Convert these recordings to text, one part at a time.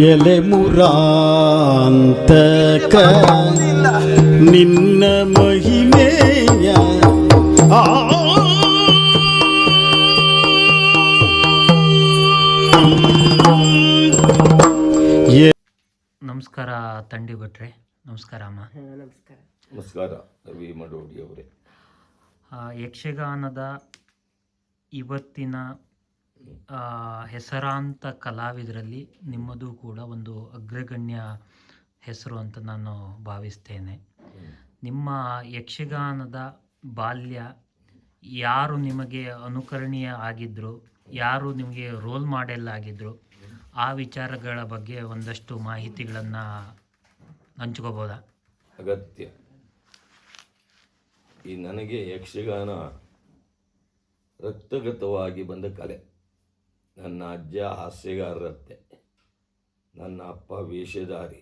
ಎಲೆ ಮುರಾಂತಕ ನಿನ್ನ ಮಹಿಮೆಯ ನಮಸ್ಕಾರ ತಂಡಿ ಭಟ್ರೆ. ನಮಸ್ಕಾರ ಅಮ್ಮ. ನಮಸ್ಕಾರ ರವಿ ಮಡೋಡಿ ಅವರೇ. ಯಕ್ಷಗಾನದ ಇವತ್ತಿನ ಹೆಸರಾಂತ ಕಲಾವಿದರಲ್ಲಿ ನಿಮ್ಮದು ಕೂಡ ಒಂದು ಅಗ್ರಗಣ್ಯ ಹೆಸರು ಅಂತ ನಾನು ಭಾವಿಸ್ತೇನೆ. ನಿಮ್ಮ ಯಕ್ಷಗಾನದ ಬಾಲ್ಯ, ಯಾರು ನಿಮಗೆ ಅನುಕರಣೀಯ ಆಗಿದ್ದರು, ಯಾರು ನಿಮಗೆ ರೋಲ್ ಮಾಡೆಲ್ ಆಗಿದ್ದರು, ಆ ವಿಚಾರಗಳ ಬಗ್ಗೆ ಒಂದಷ್ಟು ಮಾಹಿತಿಗಳನ್ನು ಹಂಚ್ಕೋಬೋದಾ? ಅಗತ್ಯ. ಈ ನನಗೆ ಯಕ್ಷಗಾನ ರಕ್ತಗತವಾಗಿ ಬಂದ ಕಲೆ. ನನ್ನ ಅಜ್ಜ ಹಾಸ್ಯಗಾರರತ್ತೆ, ನನ್ನ ಅಪ್ಪ ವೇಷಧಾರಿ.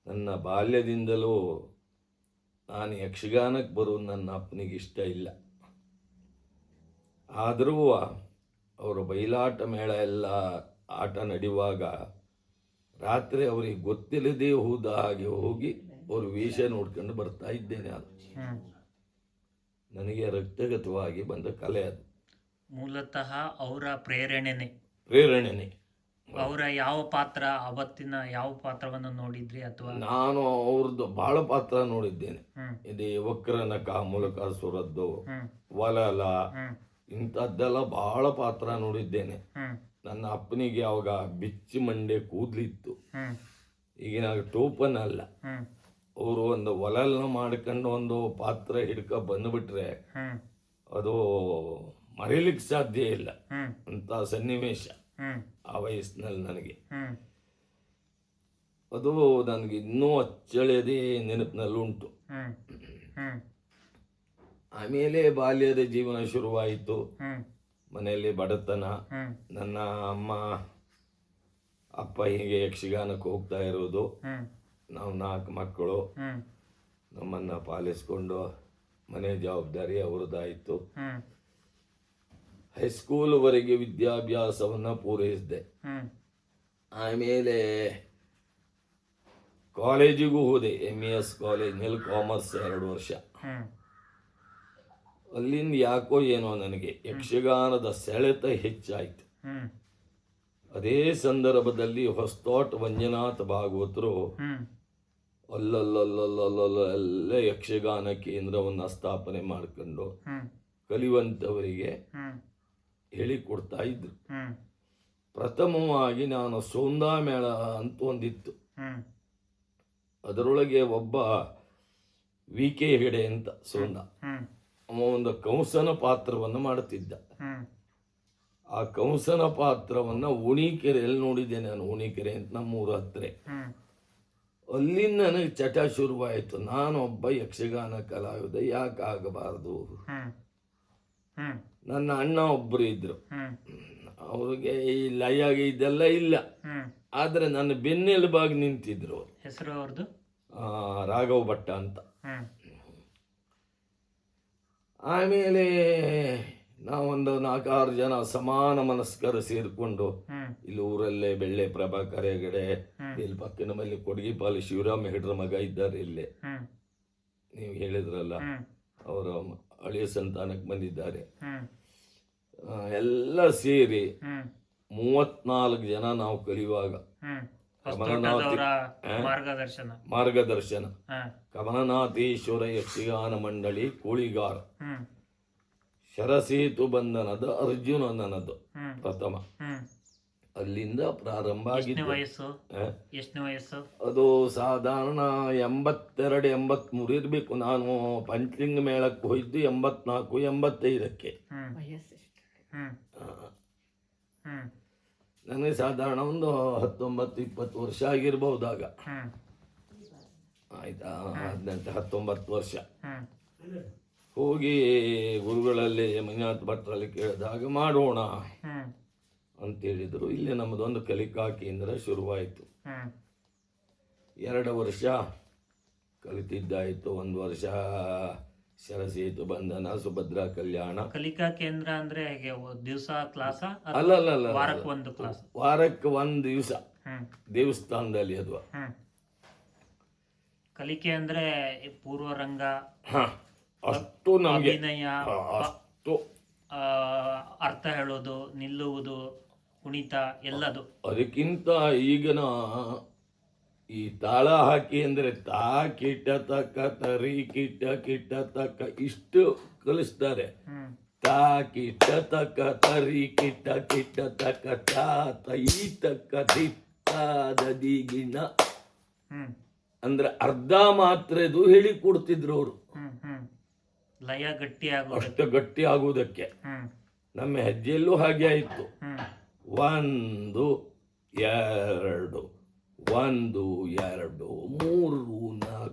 ನನ್ನ ಬಾಲ್ಯದಿಂದಲೂ ನಾನು ಯಕ್ಷಗಾನಕ್ಕೆ ಬರೋದು ನನ್ನ ಅಪ್ಪನಿಗೆ ಇಷ್ಟ ಇಲ್ಲ. ಆದರೂ ಅವರು ಬಯಲಾಟ ಮೇಳ ಎಲ್ಲ ಆಟ ನಡೆಯುವಾಗ ರಾತ್ರಿ ಅವರಿಗೆ ಗೊತ್ತಿಲ್ಲದೆ ಹೋದ ಹಾಗೆ ಹೋಗಿ ಅವರು ವೇಷ ನೋಡ್ಕೊಂಡು ಬರ್ತಾ ಇದ್ದೇನೆ. ಅದು ನನಗೆ ರಕ್ತಗತವಾಗಿ ಬಂದ ಕಲೆ. ಅದು ಮೂಲತಃ ಅವರ ಪ್ರೇರಣೆನೇ. ಅವರ ಯಾವ ಪಾತ್ರ, ಅವತ್ತಿನ ಯಾವ ಪಾತ್ರವನ್ನು ನೋಡಿದ್ರಿ? ಅಥವಾ ನಾನು ಅವ್ರದ್ದು ಬಹಳ ಪಾತ್ರ ನೋಡಿದ್ದೇನೆ. ಇದೇ ವಕ್ರನಕ, ಮೂಲಕ ಸುರದ್ದು, ವಲಲ, ಇಂಥದ್ದೆಲ್ಲ ಬಹಳ ಪಾತ್ರ ನೋಡಿದ್ದೇನೆ. ನನ್ನ ಅಪ್ಪನಿಗೆ ಅವಾಗ ಬಿಚ್ಚಿ ಮಂಡೆ ಕೂದಲಿತ್ತು, ಈಗಿನ ಟೋಪನ್ ಅಲ್ಲ. ಅವರು ಒಂದು ಒಲಲ್ನ ಮಾಡ್ಕೊಂಡು ಒಂದು ಪಾತ್ರ ಹಿಡ್ಕ ಬಂದ್ಬಿಟ್ರೆ ಅದು ಮರೀಲಿಕ್ಕೆ ಸಾಧ್ಯ ಇಲ್ಲ ಅಂತ ಸನ್ನಿವೇಶ ಆ ವಯಸ್ಸಿನಲ್ಲಿ ನನಗೆ. ಅದು ನನಗೆ ಇನ್ನೂ ಅಚ್ಚಳಿಯದೇ ನೆನಪಿನಲ್ಲಿ ಉಂಟು. ಆಮೇಲೆ ಬಾಲ್ಯದ ಜೀವನ ಶುರುವಾಯಿತು. ಮನೆಯಲ್ಲಿ ಬಡತನ. ನನ್ನ ಅಮ್ಮ ಅಪ್ಪ ಹೀಗೆ ಯಕ್ಷಗಾನಕ್ಕೆ ಹೋಗ್ತಾ ಇರೋದು. ನಾವು 4 ಮಕ್ಕಳು. ನಮ್ಮನ್ನು ಪಾಲಿಸ್ಕೊಂಡು ಮನೆ ಜವಾಬ್ದಾರಿ ಅವ್ರದ್ದಾಯಿತು. ಹೈಸ್ಕೂಲ್ವರೆಗೆ ವಿದ್ಯಾಭ್ಯಾಸವನ್ನು ಪೂರೈಸಿದೆ. ಆಮೇಲೆ ಕಾಲೇಜಿಗೂ ಹೋದೆ. MES ಕಾಲೇಜ್ನಲ್ಲಿ ಕಾಮರ್ಸ್ 2 ವರ್ಷ. ಅಲ್ಲಿಂದ ಯಾಕೋ ಏನೋ ನನಗೆ ಯಕ್ಷಗಾನದ ಸೆಳೆತ ಹೆಚ್ಚಾಯಿತು. ಅದೇ ಸಂದರ್ಭದಲ್ಲಿ ಹೊಸತೋಟ ಮಂಜುನಾಥ ಭಾಗವತರು ಅಲ್ಲಲ್ಲ ಯಕ್ಷಗಾನ ಕೇಂದ್ರವನ್ನು ಸ್ಥಾಪನೆ ಮಾಡಿಕೊಂಡು ಕಲಿಯುವಂಥವರಿಗೆ ಹೇಳಿಕೊಡ್ತಾ ಇದ್ರು. ಪ್ರಥಮವಾಗಿ ನಾನು ಸೌಂದಾ ಮೇಳ ಅಂತ ಒಂದಿತ್ತು. ಅದರೊಳಗೆ ಒಬ್ಬ VK ಹೆಗಡೆ ಅಂತ ಸೌಂದ, ಅವ ಒಂದು ಕಂಸನ ಪಾತ್ರವನ್ನು ಮಾಡುತ್ತಿದ್ದ. ಆ ಕಂಸನ ಪಾತ್ರವನ್ನು ಉಣಿಕೆರೆಯಲ್ಲಿ ನೋಡಿದ್ದೆ ನಾನು. ಉಣಿಕೆರೆ ಅಂತ ನಮ್ಮೂರ ಹತ್ರ. ಅಲ್ಲಿಂದ ನನಗೆ ಚಟ ಶುರುವಾಯಿತು. ನಾನೊಬ್ಬ ಯಕ್ಷಗಾನ ಕಲಾವಿದ, ಯಾಕೆ ಆಗಬಾರ್ದು? ನನ್ನ ಅಣ್ಣ ಒಬ್ಬರು ಇದ್ರು, ಅವ್ರಿಗೆ ಈ ಲಯ ಇದೆಲ್ಲ ಇಲ್ಲ, ಆದ್ರೆ ನನ್ನ ಬೆನ್ನೆಲುಬಾಗಿ ನಿಂತಿದ್ರು. ಹೆಸರು ಅವ್ರದ್ದು ರಾಘವ ಭಟ್ಟ ಅಂತ. ಆಮೇಲೆ ನಾವೊಂದು 4-6 ಜನ ಸಮಾನ ಮನಸ್ಕರು ಸೇರಿಕೊಂಡು ಇಲ್ಲಿ ಊರಲ್ಲೇ ಬೆಳ್ಳೆ ಪ್ರಭಾಕರ ಹೆಗಡೆ, ಇಲ್ಲಿ ಪಕ್ಕದ ಮೇಲೆ ಕೊಡಗಿಪಾಲಿ ಶಿವರಾಮ ಹೆಗಡ್ರ ಮಗ ಇದ್ದಾರೆ ಇಲ್ಲೇ, ನೀವು ಹೇಳಿದ್ರಲ್ಲ, ಅವರ ಹಳೆಯ ಸಂತಾನಕ್ಕೆ ಬಂದಿದ್ದಾರೆ. ಎಲ್ಲ ಸೇರಿ 34 ಜನ ನಾವು ಕಲಿಯುವಾಗ ಮಾರ್ಗದರ್ಶನ ಕಮಲನಾಥೇಶ್ವರ ಯಕ್ಷಗಾನ ಮಂಡಳಿ ಕೋಳಿಗಾರ, ಶರಸೇತು ಬಂಧನದ ಅರ್ಜುನ ನನ್ನದು ಪ್ರಥಮ. ಅಲ್ಲಿಂದ ಪ್ರಾರಂಭ ಆಗಿದ್ದು. ಅದು ಸಾಧಾರಣ 82-83 ಇರಬೇಕು. ನಾನು ಪಂಚಲಿಂಗ ಮೇಳಕ್ಕೆ ಹೋಯ್ತು 84-85ಕ್ಕೆ. ನನಗೆ ಸಾಧಾರಣ ಒಂದು 19-20 ವರ್ಷ ಆಗಿರ್ಬಹುದಾಗ. ಆಯ್ತಾ, 18-19 ವರ್ಷ. ಹೋಗಿ ಗುರುಗಳಲ್ಲಿ ಮಂಜುನಾಥ ಭಟ್ರಲ್ಲಿ ಕೇಳಿದಾಗ ಮಾಡೋಣ ಅಂತೇಳಿದರು. ಇಲ್ಲಿ ನಮ್ಮದೊಂದು ಕಲಿಕಾ ಕೇಂದ್ರ ಶುರುವಾಯಿತು. 2 ವರ್ಷ ಕಲಿತಿದ್ದಾಯಿತು. 1 ವರ್ಷ ಶರಸೇತು ಬಂಧನ, ಸುಭದ್ರಾ ಕಲ್ಯಾಣ. ಕಲಿಕಾ ಕೇಂದ್ರ ಅಂದ್ರೆ ಹೇಗೆ ದಿವಸ ಕ್ಲಾಸ ಅಲ್ಲ ಅಲ್ಲ ಅಲ್ಲ, ವಾರಕ್ಕೆ ಒಂದು ಕ್ಲಾಸ್? ವಾರಕ್ಕೆ ಒಂದು ದಿವಸ ಹ್ಮ್ ದೇವಸ್ಥಾನದಲ್ಲಿ ಅದು. ಹ್ಮ್ ಕಲಿಕೆ ಅಂದ್ರೆ ಪೂರ್ವರಂಗ, ಅಷ್ಟು ನಮಗೆ ಅಭಿನಯ, ಅಷ್ಟು ಆ, ಅರ್ಥ ಹೇಳೋದು, ನಿಲ್ಲುವುದು, ಕುಣಿತ ಎಲ್ಲದು. ಅದಕ್ಕಿಂತ ಈಗಿನ ಈ ತಾಳ ಹಾಕಿ ಅಂದ್ರೆ ತಾ ಕಿಟ್ಟ ತಕ್ಕ ತರಿ ಕಿಟ್ಟ ಕಿಟ್ಟ ತಕ್ಕ ಇಷ್ಟು ಕಲಿಸ್ತಾರೆ. ಹ್ಮ್ ತಾ ಕಿಟ್ಟ ತಕ್ಕ ತರಿ ಕಿಟ್ಟ ಕಿಟ್ಟ ತಕ್ಕ ತಾ ತೈ ತಕ್ಕ ದಿಗಿನ ಹ್ಮ್ ಅಂದ್ರೆ ಅರ್ಧ ಮಾತ್ರೆದು ಹೇಳಿ ಕೊಡ್ತಿದ್ರು ಅವರು. ಹ್ಮ್ ಹ್ಮ್ ಲಯ ಗಟ್ಟಿ ಆಗೋದು. ಅಷ್ಟು ಗಟ್ಟಿ ಆಗುವುದಕ್ಕೆ. ಹ್ಮ್ ನಮ್ಮ ಹೆಜ್ಜೆಯಲ್ಲೂ ಹಾಗೆ ಆಯಿತು. ಹ್ಮ್ 1 2 1 2 3 4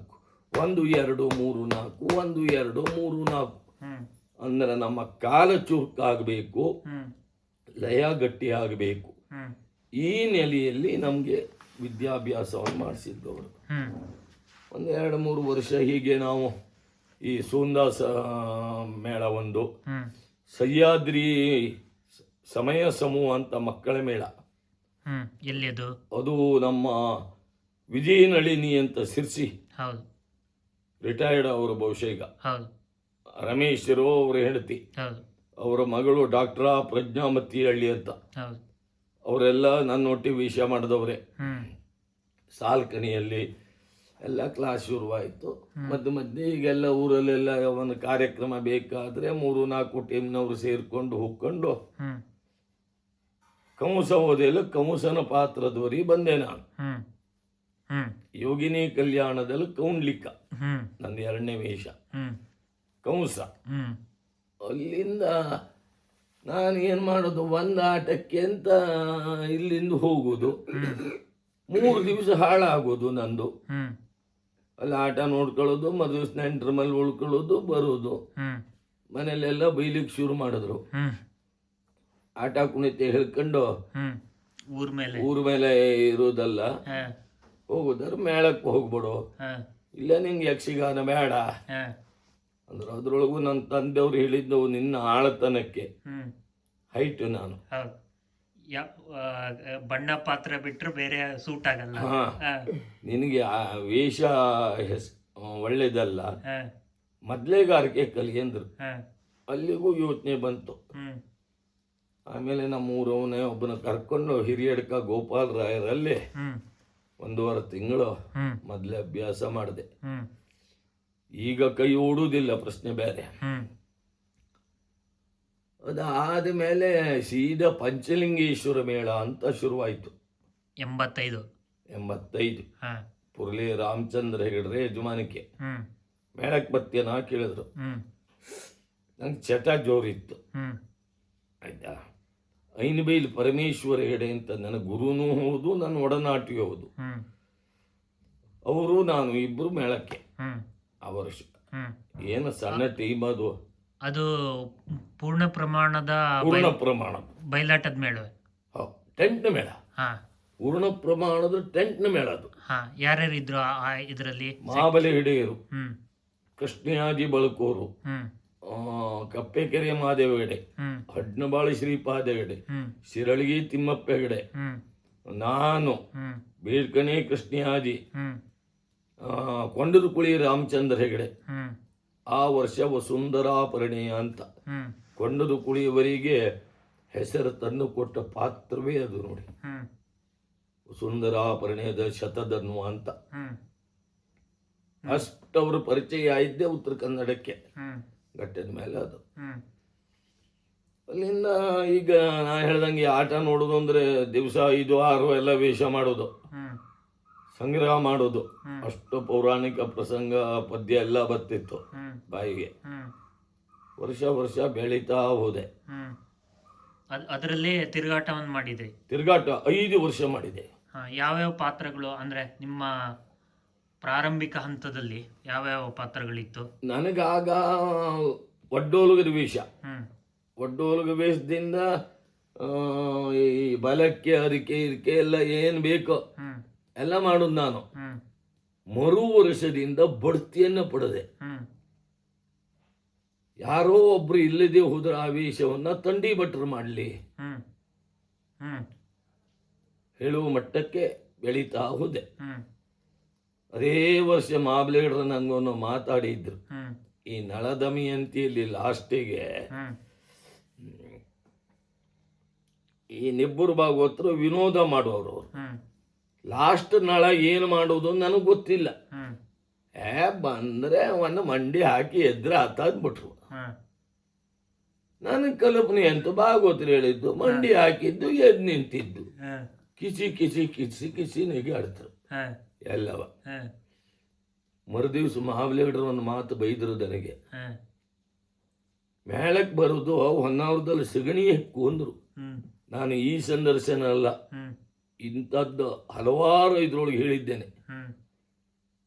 1 2 3 4 1 2 3 4 ಹ್ಮ್ ಅಂದ್ರೆ ನಮ್ಮ ಕಾಲ ಚುರುಕಾಗಬೇಕು, ಹ್ಮ್ ಲಯ ಗಟ್ಟಿ ಆಗಬೇಕು. ಹ್ಮ್ ಈ ನೆಲೆಯಲ್ಲಿ ನಮಗೆ ವಿದ್ಯಾಭ್ಯಾಸವನ್ನು ಮಾಡಿಸಿದ್ದವರು. ಹ್ಮ್ 1-2-3 ವರ್ಷ ಹೀಗೆ ನಾವು ಈ ಸೋಂದಾಸ ಮೇಳ, ಒಂದು ಹ್ಮ್ ಸಹ್ಯಾದ್ರಿ ಸಮಯ ಸಮೂಹ ಅಂತ ಮಕ್ಕಳ ಮೇಳ, ಹ್ಮ್ ಎಲ್ಲಿ ಅದು? ಅದು ನಮ್ಮ ವಿಜಯನಳಿನಿ ಅಂತ ಸಿರ್ಸಿ, ಹೌದು ರಿಟೈರ್ಡ್ ಅವರು, ಬಹುಶಃ ಈಗ ಹೌದು ರಮೇಶರು ಅವರ ಹೆಂಡತಿ, ಹೌದು ಅವರ ಮಗಳು ಡಾಕ್ಟರ್ ಪ್ರಜ್ಞಾಮತಿ ಹಳ್ಳಿ ಅಂತ, ಹೌದು. ಅವರೆಲ್ಲ ನನ್ನೊಟ್ಟಿಗೆ ವಿಷಯ ಮಾಡಿದವರೇ. ಹ್ಮ್ ಸಾಲ್ಕಣಿಯಲ್ಲಿ ಎಲ್ಲ ಕ್ಲಾಸ್ ಶುರುವಾಯಿತು. ಮಧ್ಯೆ ಈಗೆಲ್ಲ ಊರಲ್ಲೆಲ್ಲ ಒಂದು ಕಾರ್ಯಕ್ರಮ ಬೇಕಾದರೆ 3-4 ಟೀಮ್ನವರು ಸೇರಿಕೊಂಡು ಹೋಗ್ಕೊಂಡು ಹ್ಮ್ ಕಂಸ ಓದೆಲ್ಲ ಕಂಸನ ಪಾತ್ರದವರಿಗೆ ಬಂದೆ ನಾನು. ಹ್ಮ್ ಹ್ಮ್ ಯೋಗಿನಿ ಕಲ್ಯಾಣದಲ್ಲಿ ಕೌಂಡ್ಲಿಕ ಹ್ಮ್ ನಂದು 2ನೇ ವೇಷ, ಹ್ಮ್ ಕಂಸ. ಹ್ಮ್ ಅಲ್ಲಿಂದ ನಾನು ಏನು ಮಾಡೋದು, ಒಂದು ಆಟಕ್ಕೆ ಅಂತ ಇಲ್ಲಿಂದ ಹೋಗೋದು, 3 ದಿವಸ ಹಾಳಾಗೋದು ನಂದು. ಹ್ಮ್ ಅಲ್ಲಿ ಆಟ ನೋಡ್ಕೊಳ್ಳೋದು, ಮದುವೆ ನೆಂಟ್ರ ಮೇಲೆ ಉಳ್ಕೊಳ್ಳೋದು, ಬರೋದು. ಹ್ಮ್ ಮನೆಯಲ್ಲೆಲ್ಲ ಬೈಲಿಕ್ಕೆ ಶುರು ಮಾಡಿದ್ರು. ಹ್ಮ್ ಆಟ ಕುಣಿತೆ ಹೇಳ್ಕೊಂಡು ಹ್ಮ್ ಊರ ಮೇಲೆ ಇರೋದಲ್ಲ, ಹಾ ಹೋಗೋದಾದ್ರೆ ಮೇಳಕ್ಕೆ ಹೋಗ್ಬಿಡು, ಹಾ ಇಲ್ಲ ನಿಂಗೆ ಯಕ್ಷಗಾನ ಬೇಡ ಹಾ ಅಂದ್ರೆ. ಅದ್ರೊಳಗೂ ನನ್ನ ತಂದೆಯವ್ರು ಹೇಳಿದ್ದವು, ನಿನ್ನ ಆಳತನಕ್ಕೆ ಹ್ಮ್ ಹೈಟು ನಾನು. ಹೌದು. ಬಣ್ಣ ಪಾತ್ರ ಬಿಟ್ರೆ ಬೇರೆ ಸೂಟ್ ಆಗಲ್ಲ. ಹಾ, ನಿನಗೆ ಆ ವೇಷ ಒಳ್ಳೇದಲ್ಲ, ಹಾ ಮೊದಲೇಗಾರಿಕೆ ಕಲಿ ಅಂದ್ರು. ಹಾ ಅಲ್ಲಿಗೂ ಯೋಚನೆ ಬಂತು. ಹ್ಮ್ ಆಮೇಲೆ ನಮ್ಮ ಊರವನೇ ಒಬ್ಬನ ಕರ್ಕೊಂಡು ಹಿರಿಯಡ್ಕ ಗೋಪಾಲ್ ರಾಯರಲ್ಲಿ ಹ್ಮ್ 1.5 ತಿಂಗಳು ಹ್ಮ್ ಮೊದಲೇ ಅಭ್ಯಾಸ ಮಾಡಿದೆ. ಹ್ಮ್ ಈಗ ಕೈ ಓಡುವುದಿಲ್ಲ, ಪ್ರಶ್ನೆ ಬೇರೆ. ಹ್ಮ್ ಅದಾದ ಮೇಲೆ ಸೀದಾ ಪಂಚಲಿಂಗೇಶ್ವರ ಮೇಳ ಅಂತ ಶುರುವಾಯಿತು. 85 ಹಾ ಪುರ್ಲಿ ರಾಮಚಂದ್ರ ಹೆಗಡ್ರೆ ಯಜಮಾನಿಕೆ. ಹ್ಮ್ ಮೇಳಕ್ಕೆ ಬರ್ತೇನಾ ಕೇಳಿದ್ರು. ಹ್ಮ್ ನಂಗೆ ಚಟ ಜೋರಿತ್ತು. ಹ್ಮ್ ಆಯ್ತಾ. ಐನಬೈಲ್ ಪರಮೇಶ್ವರ ಹೆಗಡೆ ಅಂತ ನನ್ನ ಗುರುನೂ ಹೌದು, ನನ್ನ ಒಡನಾಟಿಯೂ ಹೌದು. ಹ್ಮ್ ಅವರು ನಾನು ಇಬ್ಬರು ಮೇಳಕ್ಕೆ ಹ್ಮ್ ಆ ವರ್ಷ. ಹ್ಮ್ ಏನು ಸಣ್ಣ ಟೀಮ್ ಅದು, ಅದು ಪೂರ್ಣ ಪ್ರಮಾಣದ ಪೂರ್ಣ ಪ್ರಮಾಣ ಬಯಲಾಟದ ಮೇಳವೇ? ಟೆಂಟ್ ಮೇಳ, ಹಾ ಪೂರ್ಣ ಪ್ರಮಾಣದ ಟೆಂಟ್ ಮೇಳ ಅದು. ಹಾ ಯಾರ್ಯಾರು ಇದ್ರು ಇದರಲ್ಲಿ? ಮಹಾಬಲಿ ಹಿಡಿಯರು, ಹ್ಮ್ ಕೃಷ್ಣಯಾಜಿ ಬಳಕೋರು, ಹ್ಮ್ ಕಪ್ಪೆಕೆರೆ ಮಹಾದೇವ ಹೆಗಡೆ, ಹ್ಮ್ ಹಡ್ನಬಾಳಿ ಶ್ರೀಪಾದ ಹೆಗಡೆ, ಹ್ಮ್ ಶಿರಳಗಿ ತಿಮ್ಮಪ್ಪ ಹೆಗಡೆ, ಹ್ಮ್ ನಾನು, ಹ್ಮ್ ಬೇಡ್ಕಣೆ ಕೃಷ್ಣಯಾಜಿ, ಹ್ಮ್ ಕೊಂಡದಕುಳಿ ರಾಮಚಂದ್ರ ಹೆಗಡೆ. ಹ್ಮ್ ಆ ವರ್ಷ ವಸುಂಧರಾಪರಣೆಯ ಅಂತ ಹ್ಮ್ ಕೊಂಡದಕುಳಿಯವರಿಗೆ ಹೆಸರು ತಂದು ಕೊಟ್ಟ ಪಾತ್ರವೇ ಅದು ನೋಡಿ. ಹ್ಮ್ ವಸುಂಧರಾಪರಣೆಯದ ಶತಧನ್ವ ಅಂತ. ಹ್ಮ್ ಅಷ್ಟವರು ಪರಿಚಯ ಆಯಿದ್ದೆ ಉತ್ತರ ಕನ್ನಡಕ್ಕೆ, ಹ್ಮ್ ಘಟ್ಟದ ಮೇಲೆ ಅದು. ಹ್ಮ್ ಅಲ್ಲಿಂದ ಈಗ ನಾ ಹೇಳ್ದಂಗೆ ಆಟ ನೋಡೋದು ಅಂದ್ರೆ ದಿವಸ 5-6 ಎಲ್ಲ ವೇಷ ಮಾಡೋದು, ಹ್ಮ್ ಸಂಗ್ರಹ ಮಾಡೋದು. ಅಷ್ಟು ಪೌರಾಣಿಕ ಪ್ರಸಂಗ ಪದ್ಯ ಎಲ್ಲ ಬರ್ತಿತ್ತು ಹ್ಮ್ ಬಾಯಿಗೆ. ಹ್ಮ್ ವರ್ಷ ಬೆಳೀತಾ ಹೋದೆ. ಹ್ಮ್ ಅದರಲ್ಲಿ ತಿರುಗಾಟವನ್ನು ಮಾಡಿದ್ರಿ? ತಿರುಗಾಟ 5 ವರ್ಷ ಮಾಡಿದೆ. ಯಾವ್ಯಾವ ಪಾತ್ರಗಳು, ಅಂದ್ರೆ ನಿಮ್ಮ ಪ್ರಾರಂಭಿಕ ಹಂತದಲ್ಲಿ ಯಾವ್ಯಾವ ಪಾತ್ರಗಳಿತ್ತು? ನನಗಾಗ ಒಡ್ಡೋಲಗದ ವೇಷ, ಹ್ಮ್ ಒಡ್ಡೋಲಗ ವೇಷದಿಂದ ಈ ಬಲಕ್ಕೆ ಅರಿಕೆ ಇರಿಕೆ ಎಲ್ಲ ಏನು ಬೇಕೋ ಹ್ಮ್ ಎಲ್ಲ ಮಾಡೋದು ನಾನು. ಹ್ಮ್ ಮರು ವರ್ಷದಿಂದ ಬಡ್ತಿಯನ್ನು ಪಡೆದೆ. ಹ್ಮ್ ಯಾರೋ ಒಬ್ರು ಇಲ್ಲದೆ ಹೋದ್ರ ಆವೇಶವನ್ನ ತಂಡಿ ಭಟ್ರು ಮಾಡಲಿ ಹ್ಮ್ ಹ್ಮ್ ಹೇಳುವ ಮಟ್ಟಕ್ಕೆ ಬೆಳೀತಾ ಹೋದೆ. ಹ್ಮ್ ಅದೇ ವರ್ಷ ಮಾಬ್ಲೇಡ್ರ ನಂಗೊಂದು ಮಾತಾಡಿದ್ರು. ಹ್ಮ್ ಈ ನಳದಮಯಂತಿಯಲ್ಲಿ ಲಾಸ್ಟಿಗೆ ಹ್ಮ್ ಈ ನಿಬ್ಬರು ಭಾಗವತರು ವಿನೋದ ಮಾಡುವವರು ಅವರು. ಹ್ಮ್ ಲಾಸ್ಟ್ ನಳ ಏನು ಮಾಡೋದು ನನಗೆ ಗೊತ್ತಿಲ್ಲ. ಹ್ಮ್ ಬಂದ್ರೆ ಅವನ್ನ ಮಂಡಿ ಹಾಕಿ ಎದ್ರೆ ಹತ್ತಾದ್ಬಿಟ್ರು. ಹ್ಮ್ ನನಗೆ ಕಲ್ಪನೆ ಅಂತ ಭಾಗವತರು ಹೇಳಿದ್ದು, ಮಂಡಿ ಹಾಕಿದ್ದು ಎದ್ದು ನಿಂತಿದ್ದು, ಹ್ಮ್ ಕಿಸಿ ಕಿಸಿ ಕಿಸಿ ಕಿಸಿ ನೆಗಾಡ್ತರು ಹ್ಮ್ ಎಲ್ಲವ. ಹ್ಮ್ ಮರುದಿವ್ಸ ಮಹಾಬಲೇಡ್ರು ಒಂದು ಮಾತು ಬೈದರು ನನಗೆ. ಹ್ಮ್ ಮೇಳಕ್ಕೆ ಬರೋದು ಹೊನ್ನಾವರದಲ್ಲಿ ಸಗಣಿ ಹೆಕ್ಕು ಅಂದ್ರು. ಹ್ಮ್ ನಾನು ಈ ಸಂದರ್ಶನ ಅಲ್ಲ, ಹ್ಮ್ ಇಂಥದ್ದು ಹಲವಾರು ಇದ್ರೊಳಗೆ ಹೇಳಿದ್ದೇನೆ. ಹ್ಮ್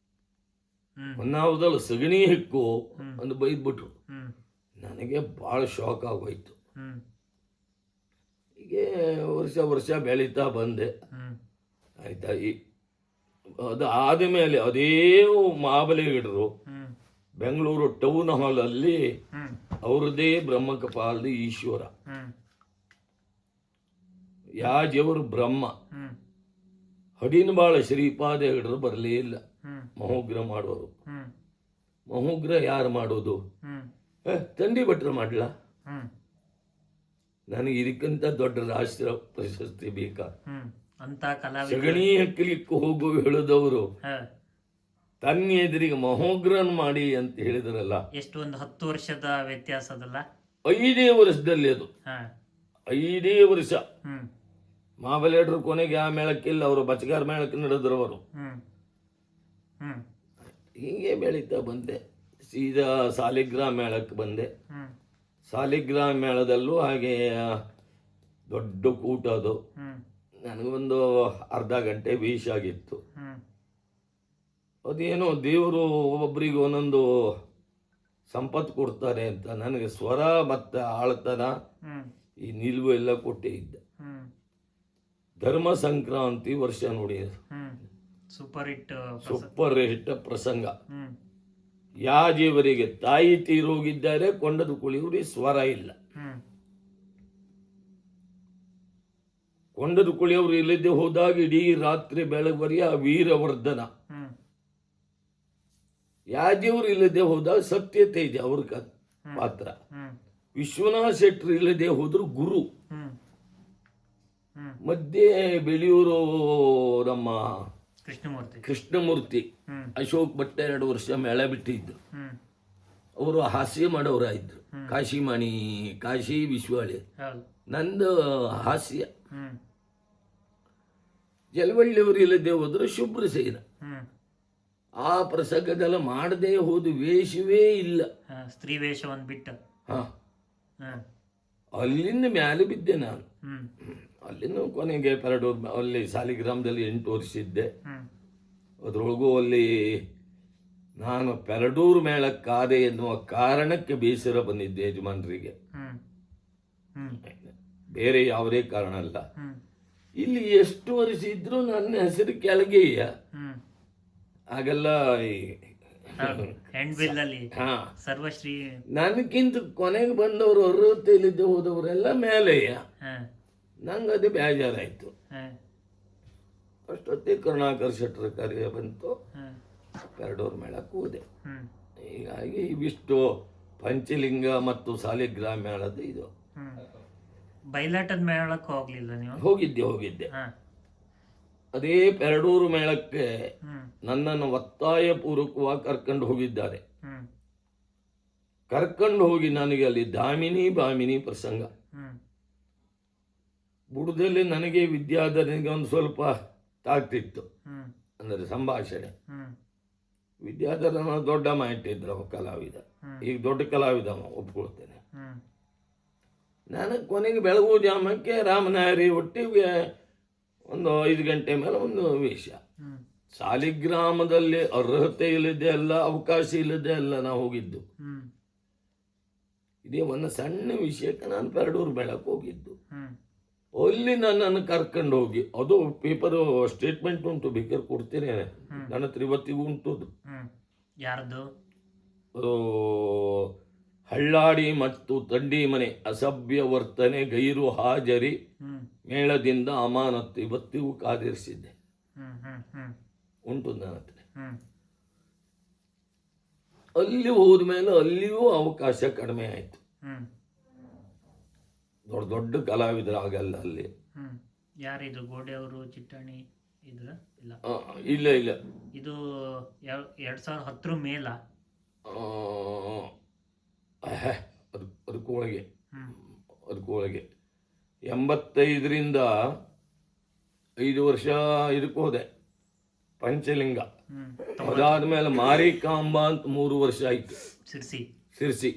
ಹ್ಮ್ ಹೊನ್ನಾವರದಲ್ಲಿ ಸಗಣಿ ಹೆಕ್ಕು ಅಂತ ಬೈದ್ಬಿಟ್ರು. ಹ್ಮ್ ನನಗೆ ಭಾಳ ಶಾಕ್ ಆಗೋಯ್ತು. ಹ್ಮ್ ಹೀಗೆ ವರ್ಷ ಬೆಳೀತಾ ಬಂದೆ. ಹ್ಮ್ ಆಯ್ತಾ. ಅದು ಆದಮೇಲೆ ಅದೇ ಮಹಾಬಲೇಗೌಡರು ಹ್ಮ್ ಬೆಂಗಳೂರು ಟೌನ್ ಹಾಲಲ್ಲಿ ಹ್ಮ್ ಅವ್ರದ್ದೇ ಬ್ರಹ್ಮಕಪಾಲದ ಈಶ್ವರ, ಹ್ಮ್ ಯಾಜವರು ಬ್ರಹ್ಮ, ಹ್ಮ್ ಹಡಿನಬಾಳ ಶ್ರೀಪಾದೇಗೌಡರು ಬರಲೇ ಇಲ್ಲ. ಹ್ಮ್ ಮಹೋಗ್ರ ಮಾಡೋರು. ಹ್ಮ್ ಮಹೋಗ್ರ ಯಾರು ಮಾಡೋದು? ಹ್ಮ್ ತಂಡಿ ಭಟ್ರು ಮಾಡ್ಲಾ? ಹ್ಮ್ ನನಗೆ ಇದಕ್ಕಿಂತ ದೊಡ್ಡ ರಾಷ್ಟ್ರ ಪ್ರಶಸ್ತಿ ಬೇಕಾ? ಹ್ಮ್ ಅಂತ ಕಲಾವಿದ ಸಗಣಿ ಹಾಕಲಿಕ್ಕೆ ಹೋಗು ಹೇಳಿದವರು ಹ ತನ್ನ ಎದುರಿಗೆ ಮಹೋಗ್ರನ್ ಮಾಡಿ ಅಂತ ಹೇಳಿದ್ರಲ್ಲ. ಎಷ್ಟು ಒಂದು 10 ವರ್ಷದ ವ್ಯತ್ಯಾಸ ಅದಲ್ಲ. 5 ವರ್ಷದಲ್ಲಿ ಅದು ಹ 5 ವರ್ಷ. ಹ್ಮ್ ಮಹಾಬಲೇಡ್ರು ಕೊನೆಗೆ ಆ ಮೇಳಕ್ಕಿಲ್ಲ, ಅವರು ಬಚಗಾರ ಮೇಳಕ್ಕೆ ನಡೆದ್ರವರು. ಹ್ಮ್ ಹ್ಮ್ ಹೀಗೆ ಬೆಳೀತಾ ಬಂದೆ. ಸೀದಾ ಸಾಲಿಗ್ರಾಮ ಮೇಳಕ್ಕೆ ಬಂದೆ. ಹ್ಮ್ ಸಾಲಿಗ್ರಾಮ ಮೇಳದಲ್ಲೂ ಹಾಗೆ ದೊಡ್ಡ ಕೂಟ ಅದು. ಹ್ಮ್ ನನಗೊಂದು ಅರ್ಧ ಗಂಟೆ ವೇಷ ಆಗಿತ್ತು. ಹ್ಮ್ ಅದೇನೋ ದೇವರು ಒಬ್ಬೊಬ್ಬರಿಗೆ ಒಂದೊಂದು ಸಂಪತ್ತು ಕೊಡ್ತಾರೆ ಅಂತ ನನಗೆ ಸ್ವರ ಮತ್ತು ಆಳ್ತನ ಹ್ಮ್ ಈ ನಿಲುವು ಎಲ್ಲ ಕೊಟ್ಟೇ ಇದ್ದ. ಹ್ಮ್ ಧರ್ಮ ಸಂಕ್ರಾಂತಿ ವರ್ಷ ನೋಡಿ, ಹ್ಮ್ ಸೂಪರ್ ಹಿಟ್ ಪ್ರಸಂಗ. ಹ್ಮ್ ಯಾಜೀವರಿಗೆ ತಾಯಿ ತೀರೋಗಿದ್ದಾರೆ, ಕೊಂಡದ ಕುಳಿಯವರಿಗೆ ಸ್ವರ ಇಲ್ಲ. ಹ್ಮ್ ಕೊಂಡದ ಕುಳಿಯವರು ಇಲ್ಲದೆ ಹೋದಾಗ ಇಡೀ ರಾತ್ರಿ ಬೆಳಗ್ವರೆಗೆ ಆ ವೀರವರ್ಧನ. ಹ್ಮ್ ಯಾಜಿಯವರು ಇಲ್ಲದೆ ಹೋದಾಗ ಸತ್ಯತೇಜ ಅವ್ರ ಪಾತ್ರ. ಹ್ಮ್ ವಿಶ್ವನಾಥ ಶೆಟ್ರು ಇಲ್ಲದೆ ಹೋದ್ರು ಗುರು. ಹ್ಮ್ ಹ್ಮ್ ಮಧ್ಯೆ ಬೆಳೆಯೂರು ನಮ್ಮ ಕೃಷ್ಣಮೂರ್ತಿ, ಹ್ಮ್ ಅಶೋಕ್ ಭಟ್ಟ 2 ವರ್ಷ ಮೇಳ ಬಿಟ್ಟಿದ್ರು. ಹ್ಮ್ ಅವರು ಹಾಸ್ಯ ಮಾಡೋರಾಯಿದ್ರು. ಕಾಶಿಮಣಿ, ಕಾಶಿ ವಿಶ್ವಾಳಿ. ಹೌದು. ನಂದು ಹಾಸ್ಯ. ಹ್ಮ್ ಜಲವಳ್ಳಿಯವರು ಇಲ್ಲದೆ ಹೋದ್ರು ಶುಭ್ರಸೇನ. ಹ್ಮ್ ಆ ಪ್ರಸಂಗದಲ್ಲ ಮಾಡದೇ ಹೋದ ವೇಷವೇ ಇಲ್ಲ. ಸ್ತ್ರೀ ವೇಷ ಒಂದ್ ಬಿಟ್ಟು ಹಾ, ಹ್ಮ್ ಅಲ್ಲಿಂದ ಮ್ಯಾಲೆ ಬಿದ್ದೆ ನಾನು. ಹ್ಮ್ ಅಲ್ಲಿಂದ ಕೊನೆಗೆ ಪೆರಡೂರು, ಅಲ್ಲಿ ಸಾಲಿಗ್ರಾಮದಲ್ಲಿ 8 ವರ್ಷ ಇದ್ದೆ. ಹ್ಮ್ ಅದರೊಳಗೂ ಅಲ್ಲಿ ನಾನು ಪೆರಡೂರು ಮೇಳಕ್ಕಾದೆ ಎನ್ನುವ ಕಾರಣಕ್ಕೆ ಬೇಸರ ಬಂದಿದ್ದೆ ಯಜಮಾನರಿಗೆ, ಹ್ಮ್ ಹ್ಮ್ ಬೇರೆ ಯಾವುದೇ ಕಾರಣ ಅಲ್ಲ. ಹ್ಮ್ ಇಲ್ಲಿ ಎಷ್ಟು ವರ್ಷ ಇದ್ರೂ ನನ್ನ ಹೆಸರು ಕೆಳಗೆಯ ಹ್ಮ್ ಹಾಗೆಲ್ಲ ಹ್ಯಾಂಡ್ ಬಿಲ್ ಅಲ್ಲಿ ಹಾ, ಸರ್ವಶ್ರೀ ನನಗಿಂತ ಕೊನೆಗೆ ಬಂದವರು 60 ಹೋದವರೆಲ್ಲ ಮೇಲೆಯ. ಹ ನಂಗೆ ಅದು ಬೇಜಾರಾಯ್ತು. ಹ ಅಷ್ಟೊತ್ತಿಗೆ ಕರುಣಾಕರ್ ಶೆಟ್ಟರ ಕಾರ್ಯ ಬಂತು. ಹ ಪೆರಡೂರು ಮೇಳಕ್ಕೆ ಹೋದೆ. ಹ್ಮ್ ಹೀಗಾಗಿ ಇವಿಷ್ಟು ಪಂಚಲಿಂಗ ಮತ್ತು ಸಾಲಿಗ್ರಾಮ ಮೇಳದ ಇದು. ಹ್ಮ್ ಬಯಲಾಟದ ಮೇಳಕ್ಕೆ ಹೋಗ್ಲಿಲ್ಲ ನೀವು? ಹೋಗಿದ್ದೆ. ಹ ಅದೇ ಪೆರಡೂರು ಮೇಳಕ್ಕೆ ಹ್ಮ್ ನನ್ನನ್ನು ಒತ್ತಾಯ ಪೂರ್ವಕವಾಗಿ ಕರ್ಕೊಂಡು ಹೋಗಿದ್ದಾರೆ. ಹ್ಮ್ ಕರ್ಕೊಂಡು ಹೋಗಿ ನನಗೆ ಅಲ್ಲಿ ಬಾಮಿನಿ ಪ್ರಸಂಗ. ಹ್ಮ್ ಬುಡದಲ್ಲಿ ನನಗೆ ವಿದ್ಯಾಧರನಿಗೆ ಒಂದು ಸ್ವಲ್ಪ ತಾಗ್ತಿತ್ತು, ಹ್ಮ್ ಅಂದರೆ ಸಂಭಾಷಣೆ. ಹ್ಮ್ ವಿದ್ಯಾಧರನ ದೊಡ್ಡ ಮಾಹಿತಿದ್ರು ಅವ ಕಲಾವಿದ. ಈಗ ದೊಡ್ಡ ಕಲಾವಿದ ಒಪ್ಕೊಳ್ತೇನೆ. ಹ್ಮ್ ನನಗೆ ಕೊನೆಗೆ ಬೆಳಗು ಜಾಮಕ್ಕೆ ರಾಮನಾಯರಿ ಒಟ್ಟಿಗೆ ಒಂದು 5 ಗಂಟೆ ಮೇಲೆ ಒಂದು ವೇಷ. ಹ್ಮ್ ಸಾಲಿಗ್ರಾಮದಲ್ಲಿ ಅರ್ಹತೆ ಇಲ್ಲದೆ ಅಲ್ಲ, ಅವಕಾಶ ಇಲ್ಲದೆ ಅಲ್ಲ ನಾವು ಹೋಗಿದ್ದು. ಹ್ಮ್ ಇದೇ ಒಂದು ಸಣ್ಣ ವಿಷಯಕ್ಕೆ ನಾನು ಪೆರಡೂರು ಮೇಳಕ್ಕೆ ಹೋಗಿದ್ದು. ಹ್ಮ್ ಅಲ್ಲಿ ನನ್ನನ್ನು ಕರ್ಕೊಂಡು ಹೋಗಿ, ಅದು ಪೇಪರು ಸ್ಟೇಟ್ಮೆಂಟ್ ಉಂಟು, ಬೇಕಾದ್ರೆ ಕೊಡ್ತೇನೆ, ನನ್ನ ಹತ್ರ ಇವತ್ತಿಗೂ ಉಂಟು. ಹ್ಮ್ ಯಾರ್ದು? ಅದು ಹಳ್ಳಾಡಿ ಮತ್ತು ತಂಡಿ ಮನೆ ಅಸಭ್ಯ ವರ್ತನೆ ಗೈರು ಹಾಜರಿ ಮೇಳದಿಂದ ಅಮಾನತ್ತು ಇವತ್ತಿಗೂ ಕಾದಿರಿಸಿದ್ದೆ ಉಂಟು ನನ್ನ ಹತ್ರ. ಅಲ್ಲಿ ಹೋದ್ಮೇಲೆ ಅಲ್ಲಿಯೂ ಅವಕಾಶ ಕಡಿಮೆ ಆಯ್ತು. ದೊಡ್ಡ ದೊಡ್ಡ ಕಲಾವಿದರಾಗಲ್ಲ ಅಲ್ಲಿ. ಯಾರಿದ್ರು ಗೋಡೆ ಅವರು ಚಿಟ್ಟಾಣಿ ಇದ್ರ? ಇಲ್ಲ ಇಲ್ಲ ಇಲ್ಲ, ಇದು 2010 ಮೇಲ. ಅದಕ್ಕೊಳಗೆ 85ರಿಂದ 5 ವರ್ಷ ಇದಕ್ಕೆ ಹೋದೆ ಪಂಚಲಿಂಗ. ಅದಾದ್ಮೇಲೆ ಮಾರಿಕಾಂಬ ಅಂತ 3 ವರ್ಷ ಆಯ್ತು ಸಿರ್ಸಿ.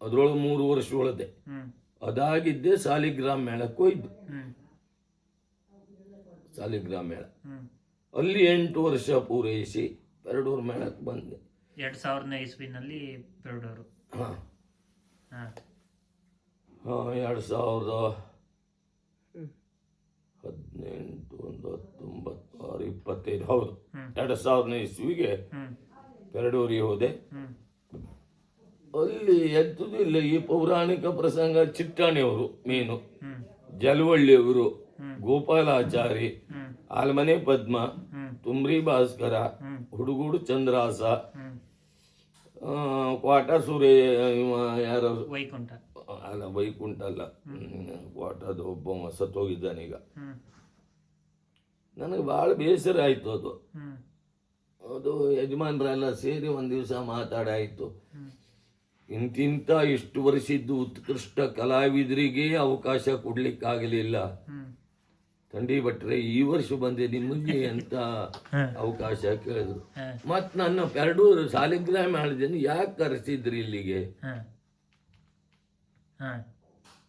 ಅದ್ರೊಳಗೆ 3 ವರ್ಷ ಉಳಿದೆ. ಅದಾಗಿದ್ದೆ ಸಾಲಿಗ್ರಾಮ ಮೇಳಕ್ಕೆ ಹೋಯ್ದು. ಸಾಲಿಗ್ರಾಮ ಮೇಳ ಅಲ್ಲಿ 8 ವರ್ಷ ಪೂರೈಸಿ ಪೆರಡೂರು ಮೇಳಕ್ಕೆ ಬಂದೆ. 2000 ಇಸ್ವಿನಲ್ಲಿ ಪೆರಡೂರು. 2018 19 19 25 ಹೌದು 2000 ಇಸ್ವಿಗೆ ಪೆರಡೂರಿಗೆ ಹೋದೆ. ಅಲ್ಲಿ ಎದ್ದುದು ಇಲ್ಲ. ಈ ಪೌರಾಣಿಕ ಪ್ರಸಂಗ ಚಿಟ್ಟಾಣಿಯವರು ಮೀನು, ಜಲವಳ್ಳಿಯವರು, ಗೋಪಾಲಾಚಾರಿ, ಆಲ್ಮನೆ ಪದ್ಮ, ತುಮ್ರಿ ಭಾಸ್ಕರ, ಹುಡುಗೂಡು ಚಂದ್ರಾಸ, ಕ್ವಾಟ ಸೂರ್ಯ, ಯಾರು ವೈಕುಂಠ ಅಲ್ಲ, ವೈಕುಂಠ ಅಲ್ಲ, ಕ್ವಾಟದ ಒಬ್ಬ ಸತ್ತೋಗಿದ್ದಾನೀಗ. ನನಗೆ ಭಾಳ ಬೇಸರ ಆಯ್ತು. ಅದು ಯಜಮಾನ್ರೆಲ್ಲ ಸೇರಿ ಒಂದು ದಿವಸ ಮಾತಾಡಾಯಿತು. ಇಂತಿಂಥ ಇಷ್ಟು ವರ್ಷದ್ದು ಉತ್ಕೃಷ್ಟ ಕಲಾವಿದರಿಗೆ ಅವಕಾಶ ಕೊಡ್ಲಿಕ್ಕಾಗಲಿಲ್ಲ. ತಂಡಿ ಭಟ್ರೆ ಈ ವರ್ಷ ಬಂದೆ, ನಿಮಗೆ ಅಂತ ಅವಕಾಶ ಕೇಳಿದ್ರು. ಮತ್ ನನ್ನ ಪೆರಡೂರು ಸಾಲಿಗ್ರಾಮ ಹೇಳಿದ್ದೇನೆ, ಯಾಕೆ ಕರೆಸಿದ್ರಿ ಇಲ್ಲಿಗೆ?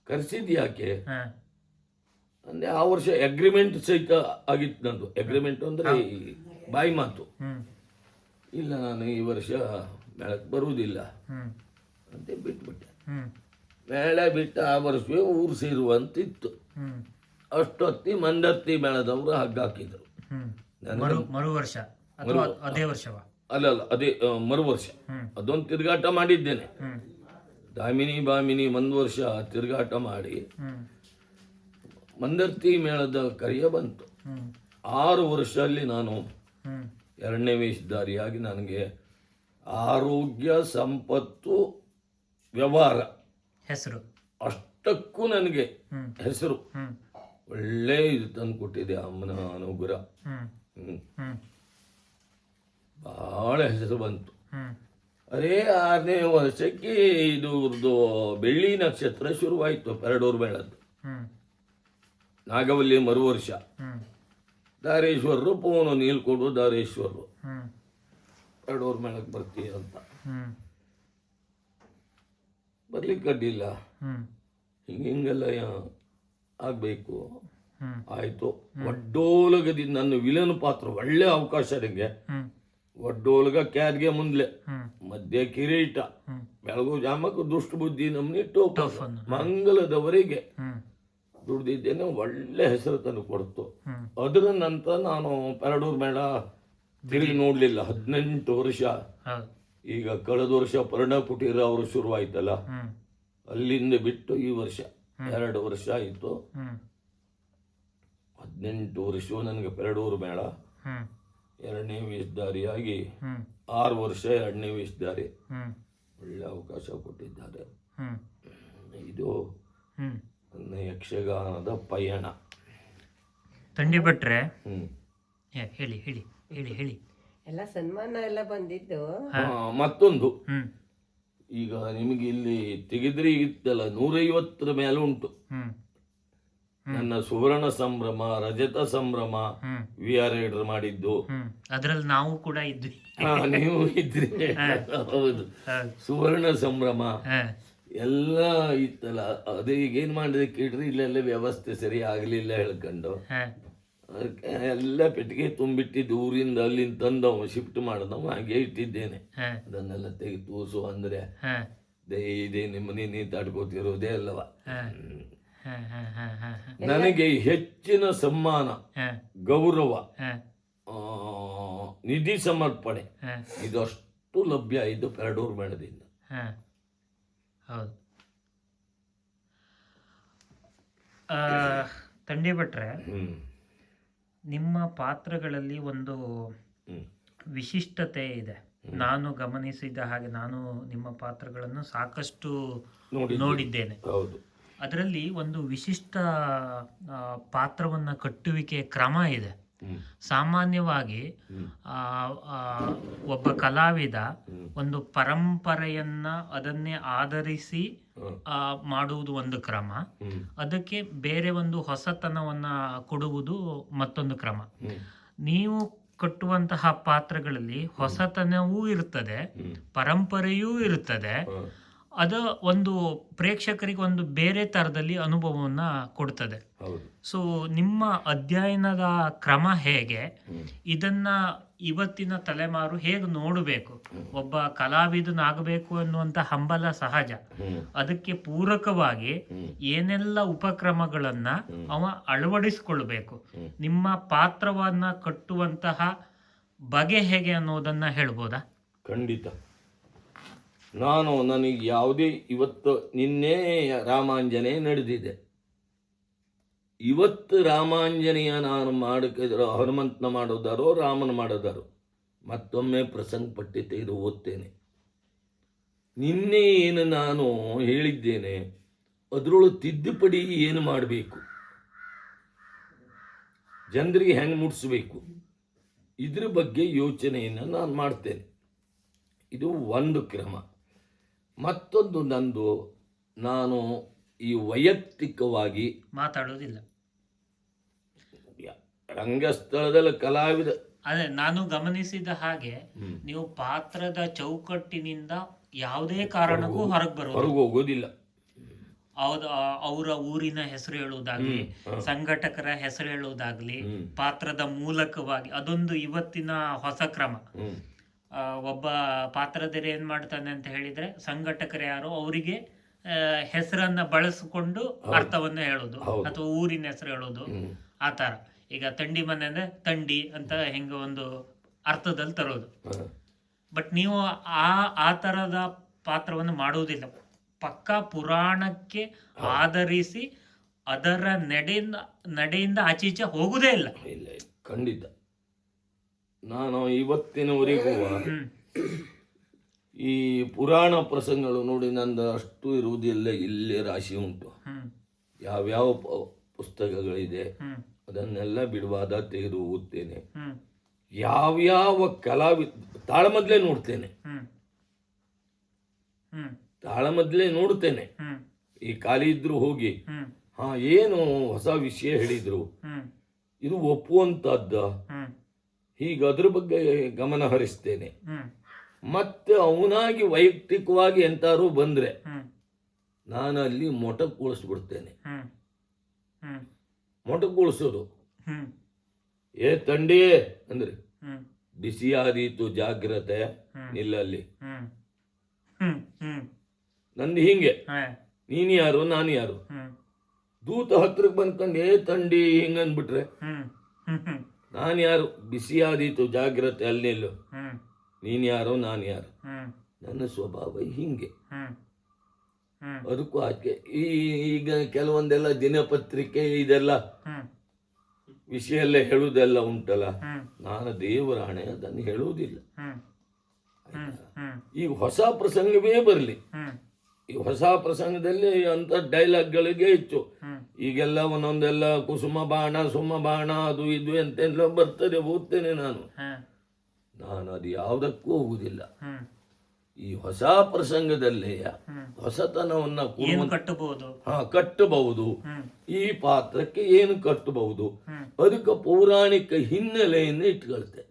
ಕರೆಸಿದ್ ಯಾಕೆ ಅಂದ್ರೆ ಆ ವರ್ಷ ಅಗ್ರಿಮೆಂಟ್ ಸಹಿತ ಆಗಿತ್ತು ನಂದು. ಅಗ್ರಿಮೆಂಟ್ ಅಂದ್ರೆ ಬಾಯಿ ಮಾತು. ಇಲ್ಲ, ನಾನು ಈ ವರ್ಷ ಮೇಳಕ್ಕೆ ಬರುವುದಿಲ್ಲ ಅಂತ ಬಿಟ್ಬಿಟ್ಟೆ. ಮೇಳ ಬಿಟ್ಟು ಆ ವರ್ಷವೇ ಊರು ಸೇರುವಂತಿತ್ತು. ಅಷ್ಟೊತ್ತಿ ಮಂದರ್ತಿ ಮೇಳದವರು ಹಗ್ಗ ಹಾಕಿದ್ರು. ಮರು ವರ್ಷ ಅದೇ ವರ್ಷವ? ಅಲ್ಲ, ಅದೇ ಮರು ವರ್ಷ. ಅದೊಂದು ತಿರುಗಾಟ ಮಾಡಿದ್ದೇನೆ. ದಾಮಿನಿ ಬಾಮಿನಿ 1 ವರ್ಷ ತಿರುಗಾಟ ಮಾಡಿ ಮಂದರ್ತಿ ಮೇಳದ ಕರೆಯ ಬಂತು. 6 ವರ್ಷದಲ್ಲಿ ನಾನು 2ನೇ ವೇಷಧಾರಿಯಾಗಿ ನನಗೆ ಆರೋಗ್ಯ, ಸಂಪತ್ತು, ವ್ಯವಹಾರ ಹೆಸರು ಅಷ್ಟಕ್ಕೂ ನನಗೆ ಹೆಸರು ಒಳ್ಳೆ ಇದು ತಂದು ಕೊಟ್ಟಿದೆ ಅಮ್ಮನ ಅನುಗ್ರಹ. ಬಹಳ ಹೆಸರು ಬಂತು. ಅದೇ 6ನೇ ವರ್ಷಕ್ಕೆ ಇದು ಬೆಳ್ಳಿ ನಕ್ಷತ್ರ ಶುರುವಾಯಿತು ಪೆರಡೂರು ಮೇಳದ್ದು. ನಾಗವಲ್ಲಿ ಮರು ವರ್ಷ ದಾರೇಶ್ವರರು ಪೋನು ನೀಲ್ಕೊಡು ದಾರೇಶ್ವರರು ಪೆರಡೂರು ಮೇಳಕ್ಕೆ ಬರ್ತೀಯ ಅಂತ. ಬರ್ಲಿಕ್ಕೆ ಅಡ್ಡಿಲ್ಲ, ಹಿಂಗೆಲ್ಲ ಆಗ್ಬೇಕು. ಆಯ್ತು. ಒಡ್ಡೋಲಗದಿಂದ ನನ್ನ ವಿಲನ್ ಪಾತ್ರ ಒಳ್ಳೆ ಅವಕಾಶ ನನಗೆ. ಒಡ್ಡೋಲಗ ಕ್ಯಾರ್ಗೆ ಮುಂದ್ಲೆ, ಮಧ್ಯ ಕಿರೀಟ, ಬೆಳಗು ಜಾಮಕ್ಕೆ ದುಷ್ಟ ಬುದ್ಧಿ ನಮ್ನಿ ಟೋಪ, ಮಂಗಲದವರೆಗೆ ದುಡ್ದಿದ್ದೇನೆ. ಒಳ್ಳೆ ಹೆಸರು ತಂದು ಕೊಡ್ತು. ಅದರ ನಂತರ ನಾನು ಪೆರಡೂರು ಮೇಳ ತಿರುಗಿ ನೋಡ್ಲಿಲ್ಲ 18 ವರ್ಷ. ಈಗ ಕಳೆದ ವರ್ಷ ಪರ್ಣ ಕುಟೀರ ಅವರು ಶುರುವಾಯ್ತಲ್ಲ, ಅಲ್ಲಿಂದ ಬಿಟ್ಟು ಈ ವರ್ಷ 2 ವರ್ಷ ಆಯಿತು. 18 ವರ್ಷವೂ ನನಗೆ ಪೆರಡೂರು ಮೇಳ. 2ನೇ ವೇಷಧಾರಿಯಾಗಿ 6 ವರ್ಷ 2ನೇ ವೇಷಧಾರಿ. ಒಳ್ಳೆ ಅವಕಾಶ ಕೊಟ್ಟಿದ್ದಾರೆ. ಇದು ನನ್ನ ಯಕ್ಷಗಾನದ ಪಯಣ. ತಂಡಿ ಭಟ್ರೆ ಹೇಳಿ ಹೇಳಿ ಹೇಳಿ ಹೇಳಿ. ಎಲ್ಲ ಸನ್ಮಾನ ಎಲ್ಲ ಬಂದಿದ್ದು. ಮತ್ತೊಂದು, ಈಗ ನಿಮಗೆ ಇಲ್ಲಿ ತೆಗೆದ್ರಿ ಇತ್ತಲ್ಲ 150 ಮೇಲೆ ಉಂಟು. ನನ್ನ ಸುವರ್ಣ ಸಂಭ್ರಮ, ರಜತ ಸಂಭ್ರಮ, VR ರೈಡರ್ ಮಾಡಿದ್ದು, ಅದ್ರಲ್ಲಿ ನಾವು ಕೂಡ ಇದ್ವಿ. ನೀವು ಇದ್ರಿ. ಹೌದು, ಸುವರ್ಣ ಸಂಭ್ರಮ ಎಲ್ಲ ಇತ್ತಲ್ಲ. ಅದೇ ಈಗ ಏನ್ ಮಾಡಿದೆ ಕೇಳ್ರಿ, ಇಲ್ಲೆಲ್ಲ ವ್ಯವಸ್ಥೆ ಸರಿ ಆಗ್ಲಿಲ್ಲ ಹೇಳ್ಕೊಂಡು ಅದಕ್ಕೆ ಎಲ್ಲ ಪೆಟ್ಟಿಗೆ ತುಂಬಿಟ್ಟಿದ್ದು ಊರಿಂದ ಅಲ್ಲಿಂದ ತಂದವ ಶಿಫ್ಟ್ ಮಾಡದವ ಹಾಗೆ ಇಟ್ಟಿದ್ದೇನೆ. ಅದನ್ನೆಲ್ಲ ತೆಗೆದು ತೂಸು ಅಂದ್ರೆ ಇದೇ ನಿಮ್ಮನೆ ನೀ ತಡ್ಕೋತಿರೋದೇ ಅಲ್ಲವ. ನನಗೆ ಹೆಚ್ಚಿನ ಸಮ್ಮಾನ, ಗೌರವ, ನಿಧಿ ಸಮರ್ಪಣೆ ಇದಷ್ಟು ಲಭ್ಯ ಆಯಿತು ಪೆರಡೂರು ಮೇಳದಿಂದ. ಹೌದು. ಆ, ತಂಡಿ ಭಟ್ರೆ, ಹ್ಮ್ ನಿಮ್ಮ ಪಾತ್ರಗಳಲ್ಲಿ ಒಂದು ಹ್ಮ್ ವಿಶಿಷ್ಟತೆ ಇದೆ. ನಾನು ಗಮನಿಸಿದ ಹಾಗೆ ನಾನು ನಿಮ್ಮ ಪಾತ್ರಗಳನ್ನು ಸಾಕಷ್ಟು ನೋಡಿದ್ದೇನೆ. ಹೌದು. ಅದರಲ್ಲಿ ಒಂದು ವಿಶಿಷ್ಟ ಪಾತ್ರವನ್ನು ಕಟ್ಟುವಿಕೆ ಕ್ರಮ ಇದೆ. ಸಾಮಾನ್ಯವಾಗಿ ಒಬ್ಬ ಕಲಾವಿದ ಒಂದು ಪರಂಪರೆಯನ್ನ ಅದನ್ನೇ ಆಧರಿಸಿ ಮಾಡುವುದು ಒಂದು ಕ್ರಮ, ಅದಕ್ಕೆ ಬೇರೆ ಒಂದು ಹೊಸತನವನ್ನ ಕೊಡುವುದು ಮತ್ತೊಂದು ಕ್ರಮ. ನೀವು ಕಟ್ಟುವಂತಹ ಪಾತ್ರಗಳಲ್ಲಿ ಹೊಸತನವೂ ಇರುತ್ತದೆ, ಪರಂಪರೆಯೂ ಇರುತ್ತದೆ. ಅದು ಒಂದು ಪ್ರೇಕ್ಷಕರಿಗೆ ಒಂದು ಬೇರೆ ತರದಲ್ಲಿ ಅನುಭವವನ್ನ ಕೊಡ್ತದೆ. ಸೊ ನಿಮ್ಮ ಅಧ್ಯಯನದ ಕ್ರಮ ಹೇಗೆ, ಇದನ್ನ ಇವತ್ತಿನ ತಲೆಮಾರು ಹೇಗೆ ನೋಡಬೇಕು? ಒಬ್ಬ ಕಲಾವಿದನಾಗಬೇಕು ಅನ್ನುವಂಥ ಹಂಬಲ ಸಹಜ, ಅದಕ್ಕೆ ಪೂರಕವಾಗಿ ಏನೆಲ್ಲ ಉಪಕ್ರಮಗಳನ್ನ ಅವ ಅಳವಡಿಸಿಕೊಳ್ಬೇಕು, ನಿಮ್ಮ ಪಾತ್ರವನ್ನ ಕಟ್ಟುವಂತಹ ಬಗೆ ಹೇಗೆ ಅನ್ನೋದನ್ನ ಹೇಳ್ಬೋದಾ? ಖಂಡಿತ. ನನಗೆ ಯಾವುದೇ ಇವತ್ತು ನಿನ್ನೆ ರಾಮಾಂಜನೇಯ ನಡೆದಿದೆ, ಇವತ್ತು ರಾಮಾಂಜನೇಯ ನಾನು ಮಾಡಕಿದ್ರು ಹನುಮಂತನ ಮಾಡೋದಾರೋ ರಾಮನ ಮಾಡೋದಾರೋ ಮತ್ತೊಮ್ಮೆ ಪ್ರಸಂಗ ಪಟ್ಟಿ ತೆಗೆದು ಓದ್ತೇನೆ. ನಿನ್ನೆ ಏನು ನಾನು ಹೇಳಿದ್ದೇನೆ ಅದರೊಳಗೆ ತಿದ್ದುಪಡಿ ಏನು ಮಾಡಬೇಕು, ಜನರಿಗೆ ಹೆಂಗೆ ಮುಟ್ಟಿಸ್ಬೇಕು, ಇದ್ರ ಬಗ್ಗೆ ಯೋಚನೆಯನ್ನು ನಾನು ಮಾಡ್ತೇನೆ. ಇದು ಒಂದು ಕ್ರಮ. ಮತ್ತೊಂದು ನಂದು, ನಾನು ಈ ವೈಯಕ್ತಿಕವಾಗಿ ಮಾತಾಡೋದಿಲ್ಲ. ರಂಗಸ್ಥಳದಲ್ಲಿ ಕಲಾವಿದ, ಅದೇ ನಾನು ಗಮನಿಸಿದ ಹಾಗೆ ನೀವು ಪಾತ್ರದ ಚೌಕಟ್ಟಿನಿಂದ ಯಾವುದೇ ಕಾರಣಕ್ಕೂ ಹೊರಗೆ ಹೋಗೋದಿಲ್ಲ. ಅವರ ಊರಿನ ಹೆಸರು ಹೇಳುವುದಾಗ್ಲಿ, ಸಂಘಟಕರ ಹೆಸರು ಹೇಳುವುದಾಗ್ಲಿ, ಪಾತ್ರದ ಮೂಲಕವಾಗಿ ಅದೊಂದು ಇವತ್ತಿನ ಹೊಸ ಕ್ರಮ. ಒಬ್ಬ ಪಾತ್ರಧಾರಿ ಏನ್ ಮಾಡ್ತಾನೆ ಅಂತ ಹೇಳಿದ್ರೆ, ಸಂಘಟಕರು ಯಾರು ಅವರಿಗೆ ಹೆಸರನ್ನ ಬಳಸಿಕೊಂಡು ಅರ್ಥವನ್ನ ಹೇಳೋದು ಅಥವಾ ಊರಿನ ಹೆಸರು ಹೇಳೋದು, ಆ ತರ. ಈಗ ತಂಡಿ ಮನೆ ಅಂದ್ರೆ ತಂಡಿ ಅಂತ ಹೆಂಗ ಒಂದು ಅರ್ಥದಲ್ಲಿ ತರೋದು. ಬಟ್ ನೀವು ಆ ತರದ ಪಾತ್ರವನ್ನು ಮಾಡುವುದಿಲ್ಲ. ಪಕ್ಕಾ ಪುರಾಣಕ್ಕೆ ಆಧರಿಸಿ ಅದರ ನಡೆಯಿಂದ ಆಚೀಚೆ ಹೋಗುವುದೇ ಇಲ್ಲ. ಖಂಡಿತ. ನಾನು ಇವತ್ತಿನವರೆಗೂ ಈ ಪುರಾಣ ಪ್ರಸಂಗಗಳು ನೋಡಿ ನಂದು ಅಷ್ಟು ಇರುವುದಿಲ್ಲ, ಇಲ್ಲೇ ರಾಶಿ ಉಂಟು. ಯಾವ್ಯಾವ ಪುಸ್ತಕಗಳಿದೆ ಅದನ್ನೆಲ್ಲ ಬಿಡುವಾದ ತೆಗೆದು ಓದ್ತೇನೆ. ಯಾವ್ಯಾವ ತಾಳಮದ್ಲೇ ನೋಡ್ತೇನೆ, ತಾಳಮದ್ಲೇ ನೋಡ್ತೇನೆ. ಈ ಖಾಲಿ ಇದ್ರು ಹೋಗಿ ಏನು ಹೊಸ ವಿಷಯ ಹೇಳಿದ್ರು, ಇದು ಒಪ್ಪುವಂತಹದ್ದ, ಹೀಗೆ ಅದ್ರ ಬಗ್ಗೆ ಗಮನ ಹರಿಸ್ತೇನೆ. ಮತ್ತೆ ಅವನಾಗಿ ವೈಯಕ್ತಿಕವಾಗಿ ಎಂತಾರು ಬಂದ್ರೆ ನಾನು ಅಲ್ಲಿ ಮೊಟಕುಗೊಳಿಸ್ಬಿಡ್ತೇನೆ. ಮೊಟಕುಗೊಳಿಸೋದು, ಏ ತಂಡಿ ಅಂದ್ರೆ ಬಿಸಿಯಾದೀತು ಜಾಗ್ರತೆ, ನಿಲ್ಲಲ್ಲಿ. ನಂದು ಹಿಂಗೆ, ನೀನು ಯಾರು ನಾನು ಯಾರು, ದೂತ ಹತ್ರಕ್ಕೆ ಬಂದ್ಕೊಂಡು ಏ ತಂಡಿ ಹಿಂಗಂದ್ಬಿಟ್ರೆ ನಾನು ಯಾರು, ಬಿಸಿಯಾದೀತು ಜಾಗ್ರತೆ, ಅಲ್ಲೆಲ್ಲೋ ನೀನು ಯಾರೋ ನಾನು ಯಾರು. ನನ್ನ ಸ್ವಭಾವ ಹಿಂಗೆ. ಅದಕ್ಕೂ ಆಕೆ ಈಗ ಕೆಲವೊಂದೆಲ್ಲ ದಿನಪತ್ರಿಕೆ ಇದೆಲ್ಲ ವಿಷಯ ಎಲ್ಲ ಹೇಳುವುದೆಲ್ಲ ಉಂಟಲ್ಲ, ನಾನು ದೇವರ ಹಣೆ ಅದನ್ನು ಹೇಳುವುದಿಲ್ಲ. ಈಗ ಹೊಸ ಪ್ರಸಂಗವೇ ಬರಲಿ, ಈ ಹೊಸ ಪ್ರಸಂಗದಲ್ಲಿ ಅಂತ ಡೈಲಾಗ್ಗಳಿಗೆ ಹೆಚ್ಚು. ಈಗೆಲ್ಲ ಒಂದೊಂದೆಲ್ಲ ಕುಸುಮ ಬಾಣ ಸುಮ್ಮ ಬಾಣ ಅದು ಇದು ಎಂತೆಲ್ಲ ಬರ್ತದೆ, ಓದ್ತೇನೆ ನಾನು ಅದು ಯಾವುದಕ್ಕೂ ಹೋಗುದಿಲ್ಲ. ಈ ಹೊಸ ಪ್ರಸಂಗದಲ್ಲೇ ಹೊಸತನವನ್ನ ಕಟ್ಟಬಹುದು. ಈ ಪಾತ್ರಕ್ಕೆ ಏನು ಕಟ್ಟಬಹುದು, ಅದಕ್ಕೆ ಪೌರಾಣಿಕ ಹಿನ್ನೆಲೆಯನ್ನು ಇಟ್ಕೊಳ್ತೆ.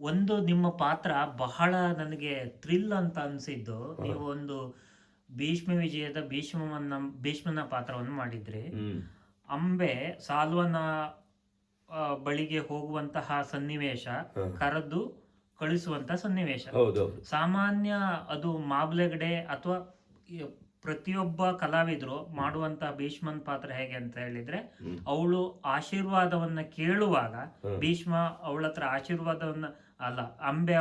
ಒಂದು ನಿಮ್ಮ ಪಾತ್ರ ಬಹಳ ನನಗೆ ಥ್ರಿಲ್ ಅಂತ ಅನ್ಸಿದ್ದು, ನೀವು ಒಂದು ಭೀಷ್ಮ ವಿಜಯದ ಭೀಷ್ಮನ ಪಾತ್ರವನ್ನು ಮಾಡಿದ್ರಿ. ಅಂಬೆ ಸಾಲ್ವನ ಬಳಿಗೆ ಹೋಗುವಂತಹ ಸನ್ನಿವೇಶ, ಕರೆದು ಕಳಿಸುವಂತ ಸನ್ನಿವೇಶ. ಸಾಮಾನ್ಯ ಅದು ಮಾಬ್ಲೆಗಡೆ ಅಥವಾ ಪ್ರತಿಯೊಬ್ಬ ಕಲಾವಿದರು ಮಾಡುವಂತ ಭೀಷ್ಮನ್ ಪಾತ್ರ ಹೇಗೆ ಅಂತ ಹೇಳಿದ್ರೆ, ಅವಳು ಆಶೀರ್ವಾದವನ್ನ ಕೇಳುವಾಗ ಭೀಷ್ಮ ಅವಳ ಹತ್ರ ಆಶೀರ್ವಾದವನ್ನ ಅಲ್ಲ, ಅಂಬೆ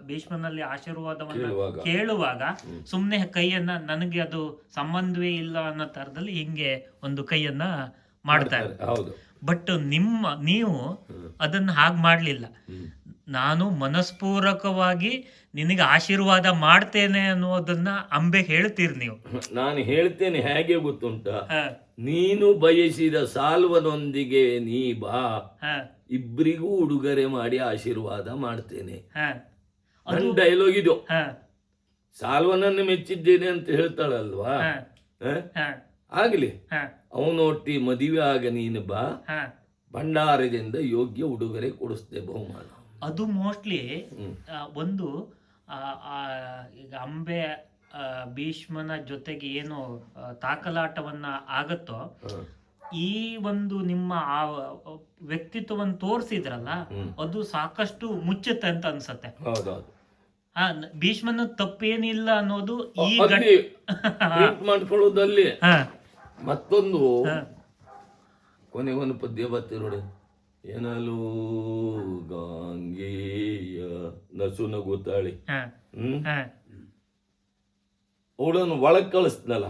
ಭೀಷ್ಮನಲ್ಲಿ ಆಶೀರ್ವಾದವನ್ನ ಕೇಳುವಾಗ ಸುಮ್ನೆ ಕೈಯನ್ನ, ನನಗೆ ಅದು ಸಂಬಂಧವೇ ಇಲ್ಲ ಅನ್ನೋ ತರದಲ್ಲಿ ಹಿಂಗೆ ಒಂದು ಕೈಯನ್ನ ಮಾಡ್ತಾರೆ. ಬಟ್ ನೀವು ಅದನ್ನ ಹಾಗೆ ಮಾಡ್ಲಿಲ್ಲ. ನಾನು ಮನಸ್ಪೂರ್ವಕವಾಗಿ ನಿನಗೆ ಆಶೀರ್ವಾದ ಮಾಡ್ತೇನೆ ಅನ್ನೋದನ್ನ ಅಂಬೆ ಹೇಳ್ತೀರಿ ನೀವು. ನಾನು ಹೇಳ್ತೇನೆ ಹೇಗೆ ಗೊತ್ತುಂಟ, ನೀನು ಬಯಸಿದ ಸಾಲ್ವನೊಂದಿಗೆ ನೀ ಬಾ, ಇಬ್ಬರಿಗೂ ಉಡುಗೊರೆ ಮಾಡಿ ಆಶೀರ್ವಾದ ಮಾಡ್ತೇನೆ. ನನ್ನ ಡೈಲಾಗ್ ಇದು. ಸಾಲ್ವನನ್ನು ಮೆಚ್ಚಿದ್ದೇನೆ ಅಂತ ಹೇಳ್ತಾಳಲ್ವಾ, ಆಗ್ಲಿ ಅವನೊಟ್ಟಿ ಮದುವೆ ಆಗ ನೀನು ಬಾ, ಭಂಡಾರದಿಂದ ಯೋಗ್ಯ ಉಡುಗೊರೆ ಕೊಡಿಸ್ತೆ ಬಹುಮಾನ. ಅದು ಮೋಸ್ಟ್ಲಿ ಒಂದು ಈಗ ಅಂಬೆ ಭೀಷ್ಮನ ಜೊತೆಗೆ ಏನು ತಾಕಲಾಟವನ್ನ ಆಗತ್ತೋ, ಈ ಒಂದು ನಿಮ್ಮ ಆ ವ್ಯಕ್ತಿತ್ವವನ್ನು ತೋರಿಸಿದ್ರಲ್ಲ, ಅದು ಸಾಕಷ್ಟು ಮುಚ್ಚುತ್ತೆ ಅಂತ ಅನ್ಸತ್ತೆ. ಭೀಷ್ಮನ ತಪ್ಪೇನಿಲ್ಲ ಅನ್ನೋದು ಈ ಮಾಡ್ಕೊಳ್ಳೋದಲ್ಲಿ. ಮತ್ತೊಂದು ಕೊನೆಗೊಂದು ಪದ್ಯ ಬರ್ತೀವಿ ನೋಡಿ, ಏನಲು ಗಾಂಗೇಯ ನಸು ನಗುತ್ತಾಳೆ, ಅವಳನ್ನು ಒಳಗ್ ಕಳಿಸ್ನಲ್ಲ,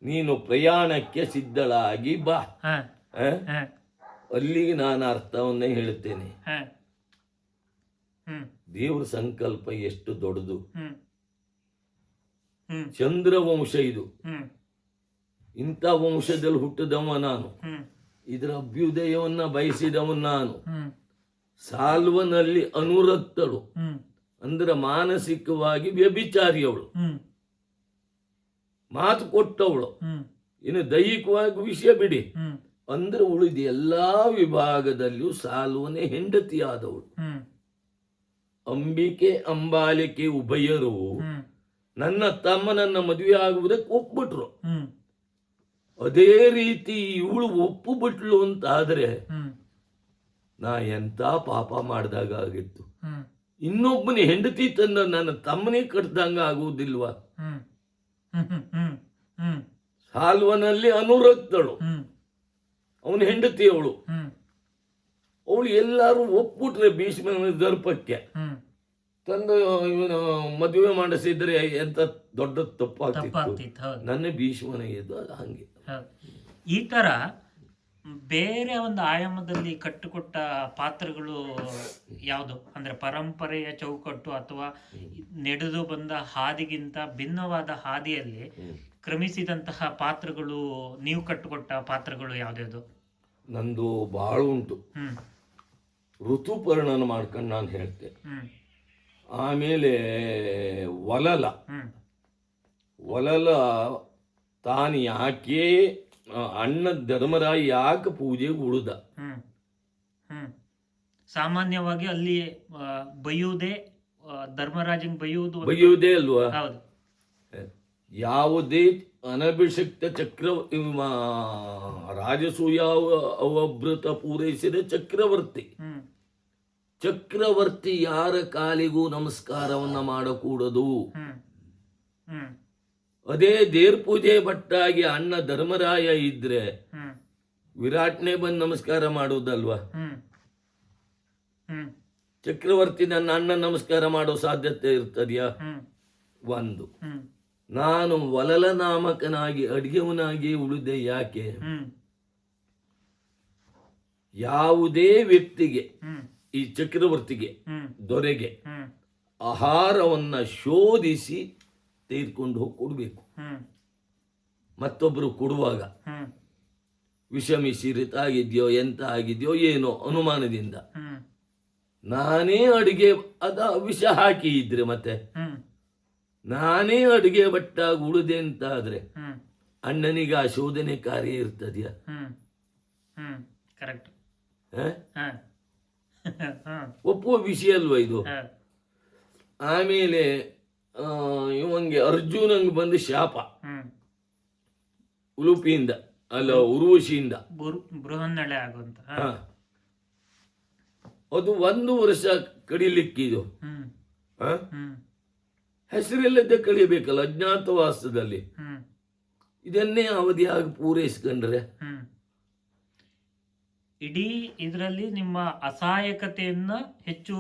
ನೀನು ಪ್ರಯಾಣಕ್ಕೆ ಸಿದ್ಧಳಾಗಿ ಬಾ. ಅಲ್ಲಿಗೆ ನಾನು ಅರ್ಥವನ್ನೇ ಹೇಳ್ತೇನೆ. ದೇವ್ರ ಸಂಕಲ್ಪ ಎಷ್ಟು ದೊಡ್ಡದು. ಚಂದ್ರವಂಶ ಇದು, ಇಂಥ ವಂಶದಲ್ಲಿ ಹುಟ್ಟಿದವ ನಾನು, ಇದರ ಅಭ್ಯುದಯವನ್ನ ಬಯಸಿದವನ್ ನಾನು. ಸಾಲ್ವನಲ್ಲಿ ಅನುರಕ್ತಳು ಅಂದ್ರೆ ಮಾನಸಿಕವಾಗಿ ವ್ಯಭಿಚಾರಿಯವಳು, ಮಾತು ಕೊಟ್ಟವಳು. ಇನ್ನು ದೈಹಿಕವಾಗಿ ವಿಷಯ ಬಿಡಿ, ಅಂದ್ರೆ ಉಳಿದ ಎಲ್ಲಾ ವಿಭಾಗದಲ್ಲಿಯೂ ಸಾಲ್ವನೇ ಹೆಂಡತಿಯಾದವಳು. ಅಂಬಿಕೆ ಅಂಬಾಲಿಕೆ ಉಭಯರು ನನ್ನ ತಮ್ಮನನ್ನ ಮದುವೆ ಆಗುವುದಕ್ಕೆ ಒಪ್ಪಿಬಿಟ್ರು. ಅದೇ ರೀತಿ ಇವಳು ಒಪ್ಪು ಬಿಟ್ಲು ಅಂತ ಆದ್ರೆ ನಾ ಎಂತ ಪಾಪ ಮಾಡ್ದಾಗ ಆಗಿತ್ತು. ಇನ್ನೊಬ್ಬನ ಹೆಂಡತಿ ತಂದ ನನ್ನ ತಮ್ಮನೇ ಕಟ್ದಂಗ ಆಗುವುದಿಲ್ವಾ? ಸಾಲ್ವನಲ್ಲಿ ಅನುರಕ್ತಳು, ಅವನ ಹೆಂಡತಿ ಅವಳು. ಅವಳು ಎಲ್ಲಾರು ಒಪ್ಪಿಟ್ರೆ ಭೀಷ್ಮನ ದರ್ಪಕ್ಕೆ ತಂದು ಇವನು ಮದುವೆ ಮಾಡಿಸಿದ್ರೆ ಎಂತ ದೊಡ್ಡ ತಪ್ಪಾಗ್ತಿತ್ತು. ನನ್ನ ಭೀಷ್ಮನ ಇದು ಹಂಗೆ. ಈ ತರ ಬೇರೆ ಒಂದು ಆಯಾಮದಲ್ಲಿ ಕಟ್ಟುಕೊಟ್ಟ ಪಾತ್ರಗಳು ಯಾವುದು ಅಂದ್ರೆ ಪರಂಪರೆಯ ಚೌಕಟ್ಟು ಅಥವಾ ನಡೆದು ಬಂದ ಹಾದಿಗಿಂತ ಭಿನ್ನವಾದ ಹಾದಿಯಲ್ಲಿ ಕ್ರಮಿಸಿದಂತಹ ಪಾತ್ರಗಳು, ನೀವು ಕಟ್ಟುಕೊಟ್ಟ ಪಾತ್ರಗಳು ಯಾವ್ದು? ನಂದು ಬಹಳ ಉಂಟು. ಋತುಪರ್ಣನ ಮಾಡ್ಕೊಂಡು ನಾನು ಹೇಳ್ತೆ. ಆಮೇಲೆ ವಲಲ ತಾನು ಯಾಕೆ ಅಣ್ಣ ಧರ್ಮರಾಯ ಯಾಕೆ ಪೂಜೆಗೆ ಉಳಿದ? ಸಾಮಾನ್ಯವಾಗಿ ಅಲ್ಲಿ ಬೈಯುವುದೇ, ಧರ್ಮರಾಜನ್ ಬೈಯುವುದೇ ಅಲ್ವಾ? ಯಾವುದೇ ಅನಭಿಷಿಕ್ತ ರಾಜಸೂಯ ಅವಭೃತ ಪೂರೈಸಿದ ಚಕ್ರವರ್ತಿ ಯಾರ ಕಾಲಿಗೂ ನಮಸ್ಕಾರವನ್ನ ಮಾಡಕೂಡದು. ಅದೇ ದೇರ್ ಪೂಜೆ ಭಟ್ಟಾಗಿ ಅಣ್ಣ ಧರ್ಮರಾಯ ಇದ್ರೆ ವಿರಾಟ್ನೇ ಬಂದು ನಮಸ್ಕಾರ ಮಾಡುವುದಲ್ವಾ? ಚಕ್ರವರ್ತಿ ನನ್ನ ಅಣ್ಣ ನಮಸ್ಕಾರ ಮಾಡೋ ಸಾಧ್ಯತೆ ಇರ್ತದ್ಯಾ? ಒಂದು. ನಾನು ವಲಲ ನಾಮಕನಾಗಿ ಅಡ್ಗೆವನಾಗಿ ಉಳಿದೆ ಯಾಕೆ? ಯಾವುದೇ ವ್ಯಕ್ತಿಗೆ, ಈ ಚಕ್ರವರ್ತಿಗೆ, ದೊರೆಗೆ ಆಹಾರವನ್ನ ಶೋಧಿಸಿ ತೆಗೆದುಕೊಂಡು ಹೋಗಿ ಕೊಡಬೇಕು. ಮತ್ತೊಬ್ಬರು ಕೊಡುವಾಗ ವಿಷಮಿಶ್ರಿತ ಆಗಿದ್ಯೋ ಎಂತ ಆಗಿದ್ಯೋ ಏನೋ ಅನುಮಾನದಿಂದ ನಾನೇ ಅಡಿಗೆ ಅದ ವಿಷ ಹಾಕಿ ಇದ್ರೆ ಮತ್ತೆ ನಾನೇ ಅಡುಗೆ ಭಟ್ಟಾಗಿ ಉಳಿದೆ ಅಂತ ಆದ್ರೆ ಅಣ್ಣನಿಗೆ ಆ ಶೋಧನೆ ಕಾರ್ಯ ಇರ್ತದ್ಯಾ? ಒಪ್ಪುವ ವಿಷಯ ಅಲ್ವಾ ಇದು? ಆಮೇಲೆ ಇವಂಗೆ ಅರ್ಜುನಂಗೆ ಬಂದು ಶಾಪ ಉಲುಪಿಯಿಂದ ಅಲ್ಲ ಉರ್ವಶಿಯಿಂದ ಬೃಹನ್ನಳೆ ಆಗುವಂತ ಅದು 1 ವರ್ಷ ಕಡಿಲಿಕ್ಕಿದು. ಹೆಸರಿಲ್ಲದೆ ಕಳಿಬೇಕಲ್ಲ ಅಜ್ಞಾತವಾಸದಲ್ಲಿ. ಇದನ್ನೇ ಅವಧಿಯಾಗಿ ಪೂರೈಸ್ಕೊಂಡ್ರೆ ಇಡೀ ಇದರಲ್ಲಿ ನಿಮ್ಮ ಅಸಹಾಯಕತೆಯನ್ನ ಹೆಚ್ಚು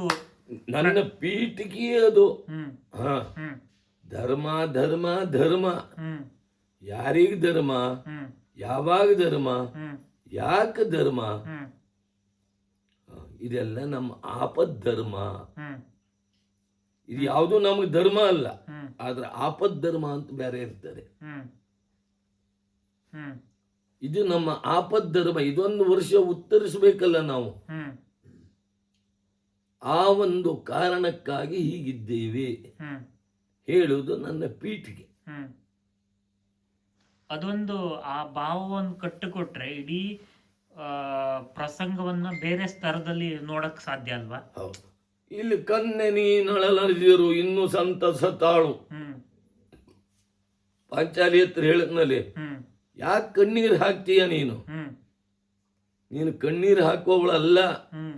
ನನ್ನ ಪೀಠಿಕೆಯೇ ಅದು. ಹ್ಮ್ ಹಾ, ಹ್ಮ್ ಧರ್ಮ ಧರ್ಮ ಧರ್ಮ, ಹ್ಮ್ ಯಾರಿಗ ಧರ್ಮ, ಹ್ಮ್ ಯಾವಾಗ ಧರ್ಮ, ಹ್ಮ್ ಯಾಕೆ ಧರ್ಮ, ಹ್ಮ್ ಇದೆಲ್ಲ ನಮ್ಮ ಆಪದ್ ಧರ್ಮ. ಹ್ಮ್ ಇದು ಯಾವುದು ನಮಗೆ ಧರ್ಮ ಅಲ್ಲ, ಹ್ಮ್ ಆದ್ರೆ ಆಪದ್ ಧರ್ಮ ಅಂತ ಬೇರೆ ಇರ್ತದೆ. ಹ್ಮ್ ಹ್ಮ್ ಇದು ನಮ್ಮ ಆಪದ್ ಧರ್ಮ. ಇದೊಂದು ವರ್ಷ ಉತ್ತರಿಸಬೇಕಲ್ಲ ನಾವು. ಹ್ಮ್ ಆ ಒಂದು ಕಾರಣಕ್ಕಾಗಿ ಹೀಗಿದ್ದೇವೆ ಹ್ಮ್ ಹೇಳುವುದು ನನ್ನ ಪೀಠಿಗೆ. ಹ್ಮ್ ಅದೊಂದು ಆ ಭಾವವನ್ನು ಕಟ್ಟಿಕೊಟ್ರೆ ಇಡೀ ಪ್ರಸಂಗವನ್ನ ಬೇರೆ ಸ್ತರದಲ್ಲಿ ನೋಡಕ್ ಸಾಧ್ಯ ಅಲ್ವಾ? ಹೌದು. ಇಲ್ಲಿ ಕನ್ನೆ ನೀನಳಲರಿದರು ಇನ್ನು ಸಂತಸ ತಾಳು. ಹ್ಮ್ ಪಾಂಚಾಲಿ ಹತ್ರ ಹೇಳಿದ್ನಲ್ಲಿ, ಹ್ಮ್ ಯಾಕೆ ಕಣ್ಣೀರು ಹಾಕ್ತೀಯ ನೀನು? ಹ್ಮ್ ನೀನು ಕಣ್ಣೀರು ಹಾಕುವವಳಲ್ಲ, ಹ್ಮ್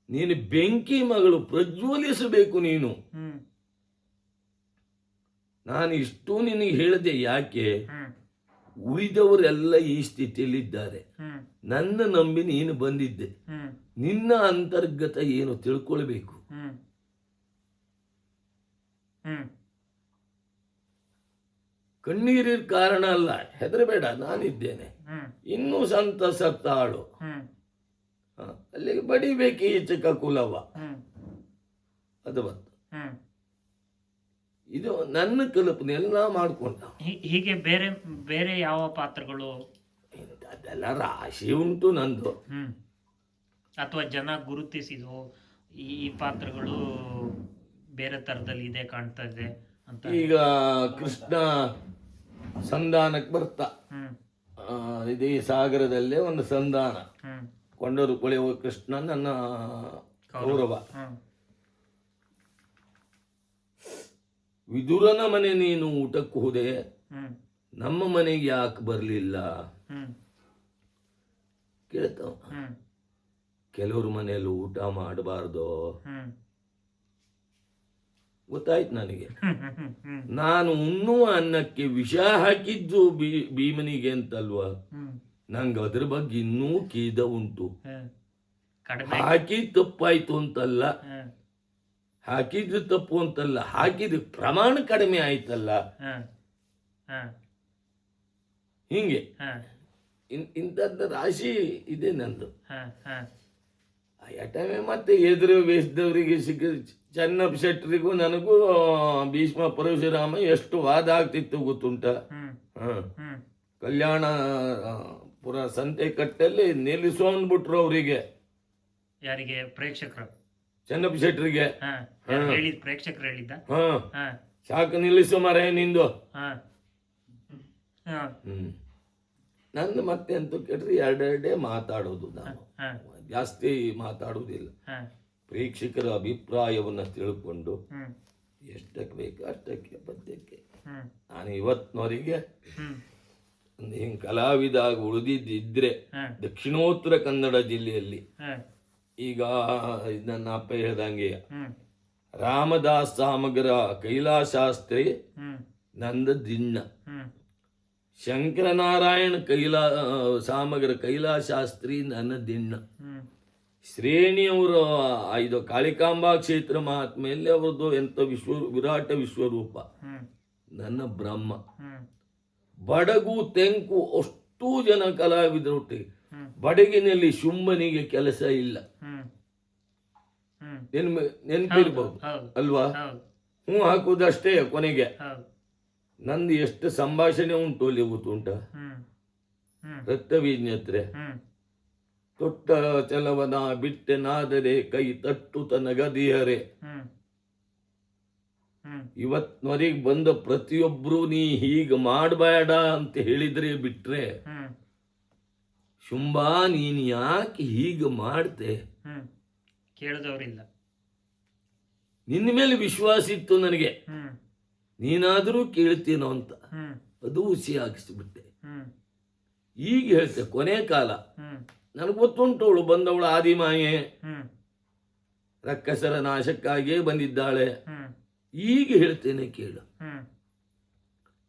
ನೀನು ಬೆಂಕಿ ಮಗಳು, ಪ್ರಜ್ವಲಿಸಬೇಕು ನೀನು. ಹ್ಮ್ ನಾನು ಇಷ್ಟು ನಿನಗೆ ಹೇಳಿದೆ ಯಾಕೆ? ಹ್ಮ್ ಉಳಿದವರೆಲ್ಲ ಈ ಸ್ಥಿತಿಯಲ್ಲಿದ್ದಾರೆ. ಹ್ಮ್ ನನ್ನ ನಂಬಿ ನೀನು ಬಂದಿದ್ದೆ. ಹ್ಮ್ ನಿನ್ನ ಅಂತರ್ಗತ ಏನು ತಿಳ್ಕೊಳ್ಬೇಕು. ಹ್ಮ್ ಹ್ಮ್ ಕಣ್ಣೀರಿನ ಕಾರಣ ಅಲ್ಲ, ಹೆದರಬೇಡ, ನಾನಿದ್ದೇನೆ. ಹ್ಮ್ ಇನ್ನೂ ಸಂತಸ ತಾಳು. ಹ್ಮ್ ಅಲ್ಲಿಗೆ ಬಡಿಬೇಕು ಈ ಚಿಕ್ಕ ಕುಲವ. ಹ್ಮ್ ಅದು ಬಂತು. ಹ್ಮ್ ಇದು ನನ್ನ ಕಲ್ಪನೆ ಎಲ್ಲ ಮಾಡ್ಕೊಂಡ. ಹೀಗೆ ಬೇರೆ ಬೇರೆ ಯಾವ ಪಾತ್ರಗಳು? ಅದೆಲ್ಲ ರಾಶಿ ಉಂಟು ನಂದು. ಹ್ಮ್ ಅಥವಾ ಜನ ಗುರುತಿಸಿದು ಈ ಪಾತ್ರಗಳು ಬೇರೆ ತರದಲ್ಲಿ ಇದೆ ಕಾಣ್ತಾ ಇದೆ ಅಂತ? ಈಗ ಕೃಷ್ಣ ಸಂಧಾನಕ್ಕೆ ಬರ್ತಾ, ಹ್ಮ್ ಇದೇ ಸಾಗರದಲ್ಲೇ ಒಂದು ಸಂಧಾನ, ಹ್ಮ್ ಕೊಂಡರು ಕೊಳೆಯುವ ಕೃಷ್ಣ ನನ್ನ ಕೌರವ. ಹ್ಮ್ ವಿದುರನ ಮನೆ ನೀನು ಊಟಕ್ಕೆ ಹೋದೆ, ಹ್ಮ್ ನಮ್ಮ ಮನೆಗೆ ಯಾಕೆ ಬರಲಿಲ್ಲ ಹ್ಮ್ ಕೇಳ್ತಾವ. ಹ್ಮ್ ಕೆಲವ್ರ ಮನೆಯಲ್ಲಿ ಊಟ ಮಾಡಬಾರ್ದು, ಹ್ಮ್ ಗೊತ್ತಾಯ್ತು ನನಗೆ. ಹ್ಮ್ ಹ್ಮ್ ಹ್ಮ್ ನಾನು ಉಣ್ಣುವ ಅನ್ನಕ್ಕೆ ವಿಷ ಹಾಕಿದ್ದು ಭೀಮನಿಗೆ ಅಂತಲ್ವಾ? ಹ್ಮ್ ನಂಗೆ ಅದ್ರ ಬಗ್ಗೆ ಇನ್ನೂ ಖೇದ ಉಂಟು. ಕಡಿಮೆ. ಹಾಕಿ ತಪ್ಪಾಯ್ತು ಅಂತಲ್ಲ, ಹ್ಮ್ ಹಾಕಿದ್ದು ತಪ್ಪು ಅಂತಲ್ಲ, ಹಾಕಿದ ಪ್ರಮಾಣ ಕಡಿಮೆ ಆಯ್ತಲ್ಲ, ಹ್ಮ್ ಹ್ಮ್ ಹಿಂಗೆ ಹ್ಮ್ ಇಂಥದ್ದು ರಾಶಿ ಇದೆ ನಂದು. ಹ್ಮ್ ಹ್ಮ್ ಆ ಟೈಮೆ ಮತ್ತೆ ಎದುರು ವೇಷದವರಿಗೆ ಸಿಕ್ಕ ಚೆನ್ನಪ್ಪ ಶೆಟ್ಟರಿಗೂ ನನಗೂ ಭೀಷ್ಮ ಪರಶುರಾಮ ಎಷ್ಟು ವಾದ ಆಗ್ತಿತ್ತು ಗೊತ್ತುಂಟ. ಹ್ಮ್ ಹ ಹ್ಮ್ ಕಲ್ಯಾಣ ಪುರ ಸಂತೆ ಕಟ್ಟಲ್ಲಿ ನಿಲ್ಲಿಸೋ ಅಂದ್ಬಿಟ್ರು ಅವರಿಗೆ. ಯಾರಿಗೆ? ಪ್ರೇಕ್ಷಕರು? ಚೆನ್ನಪ್ಪ ಶೆಟ್ಟರಿಗೆ. ಹಾ ಹೇಳಿದ್ ಪ್ರೇಕ್ಷಕರು ಹೇಳಿದ್ದ? ಹಾ, ಹಾ ಸಾಕು ನಿಲ್ಲಿಸು ಮರ ನಿಂದು. ಹಾ ಹಾ ನಂದು ಮತ್ತೆ ಅಂತ ಕೇಳ್ರಿ ಎರಡೆರಡೇ ಮಾತಾಡೋದು, ನಾನು ಹಾ ಜಾಸ್ತಿ ಮಾತಾಡುವುದಿಲ್ಲ. ಹಾ ಪ್ರೇಕ್ಷಕರ ಅಭಿಪ್ರಾಯವನ್ನು ತಿಳ್ಕೊಂಡು ಹ್ಮ್ ಎಷ್ಟಕ್ಕೆ ಬೇಕು ಅಷ್ಟಕ್ಕೆ ಪದ್ಯಕ್ಕೆ. ಹ್ಮ್ ನಾನು ಇವತ್ತಿನವರೆಗೆ ಹ್ಮ್ ಒಂದು ಹಿಂಗೆ ಕಲಾವಿದಾಗ ಉಳಿದಿದ್ದಿದ್ರೆ ಹಾ ದಕ್ಷಿಣೋತ್ತರ ಕನ್ನಡ ಜಿಲ್ಲೆಯಲ್ಲಿ, ಹಾ ಈಗ ನನ್ನ ಅಪ್ಪ ಹೇಳ್ದಂಗೆ ಹ್ಮ್ ರಾಮದಾಸ್ ಸಾಮಗ್ರ ಕೈಲಾಶಾಸ್ತ್ರಿ ಹ್ಮ್ ನಂದ ದಿನ್ನ, ಹ್ಮ್ ಶಂಕರನಾರಾಯಣ ಸಾಮಗ್ರ ಕೈಲಾಶಾಸ್ತ್ರಿ ನನ್ನ ದಿನ್ನ, ಹ್ಮ್ ಶ್ರೇಣಿಯವರ ಇದು ಕಾಳಿಕಾಂಬಾ ಕ್ಷೇತ್ರ ಮಹಾತ್ಮೆಯಲ್ಲಿ ಅವ್ರದ್ದು ಎಂತ ವಿರಾಟ ವಿಶ್ವರೂಪ ಹ್ಮ್ ನನ್ನ ಬ್ರಹ್ಮ. ಹ್ಮ್ ಬಡಗು ತೆಂಕು ಅಷ್ಟೂ ಜನ ಕಲಾವಿದರೊಟ್ಟಿಗೆ. ಹ್ಮ್ ಬಡಗಿನಲ್ಲಿ ಶುಂಭನಿಗೆ ಕೆಲಸ ಇಲ್ಲ, ಹ್ಮ್ ಹ್ಮ್ ನೆನಪಿರ್ಬಹುದು ಹೌದು ಅಲ್ವಾ? ಹೌದು ಹ್ಞೂ ಹಾಕುವುದಷ್ಟೇ ಕೊನೆಗೆ. ಹೌದು. ನಂದು ಎಷ್ಟು ಸಂಭಾಷಣೆ ಉಂಟು ಅಲ್ಲಿ ಗೊತ್ತುಂಟ. ಹ್ಮ್ ಹ್ಮ್ ರಕ್ತವೀಜ್ಞತ್ರೆ ಹ್ಮ್ ತೊಟ್ಟ ಚಲವನ ಬಿಟ್ಟೆನಾದರೆ ಕೈ ತಟ್ಟುತ ನಗದಿಯರೆ. ಹ್ಮ್ ಹ್ಮ್ ಇವತ್ತಿನವರೆಗೆ ಬಂದ ಪ್ರತಿಯೊಬ್ರು ನೀ ಹೀಗೆ ಮಾಡಬೇಡ ಅಂತ ಹೇಳಿದ್ರೆ ಬಿಟ್ರೆ, ಹ್ಮ್ ಶುಂಭಾ ನೀನು ಯಾಕೆ ಹೀಗೆ ಮಾಡ್ತೆ? ಹ್ಮ್ ಕೇಳಿದವರಿಲ್ಲ. ನಿನ್ನ ಮೇಲೆ ವಿಶ್ವಾಸ ಇತ್ತು ನನಗೆ, ಹ್ಮ್ ನೀನಾದರೂ ಕೇಳ್ತೀನೋ ಅಂತ. ಹ್ಮ್ ಅದು ಹುಸಿ ಹಾಕಿಸ್ಬಿಟ್ಟೆ. ಹ್ಮ್ ಈಗ ಹೇಳ್ತೆ ಕೊನೆ ಕಾಲ. ಹ್ಮ್ ನನಗೆ ಗೊತ್ತುಂಟು ಅವಳು ಬಂದವಳು ಆದಿಮಾಯೆ, ಹ್ಮ್ ರಕ್ಕಸರ ನಾಶಕ್ಕಾಗಿಯೇ ಬಂದಿದ್ದಾಳೆ. ಹ್ಮ್ ಈಗ ಹೇಳ್ತೇನೆ ಕೇಳು. ಹ್ಮ್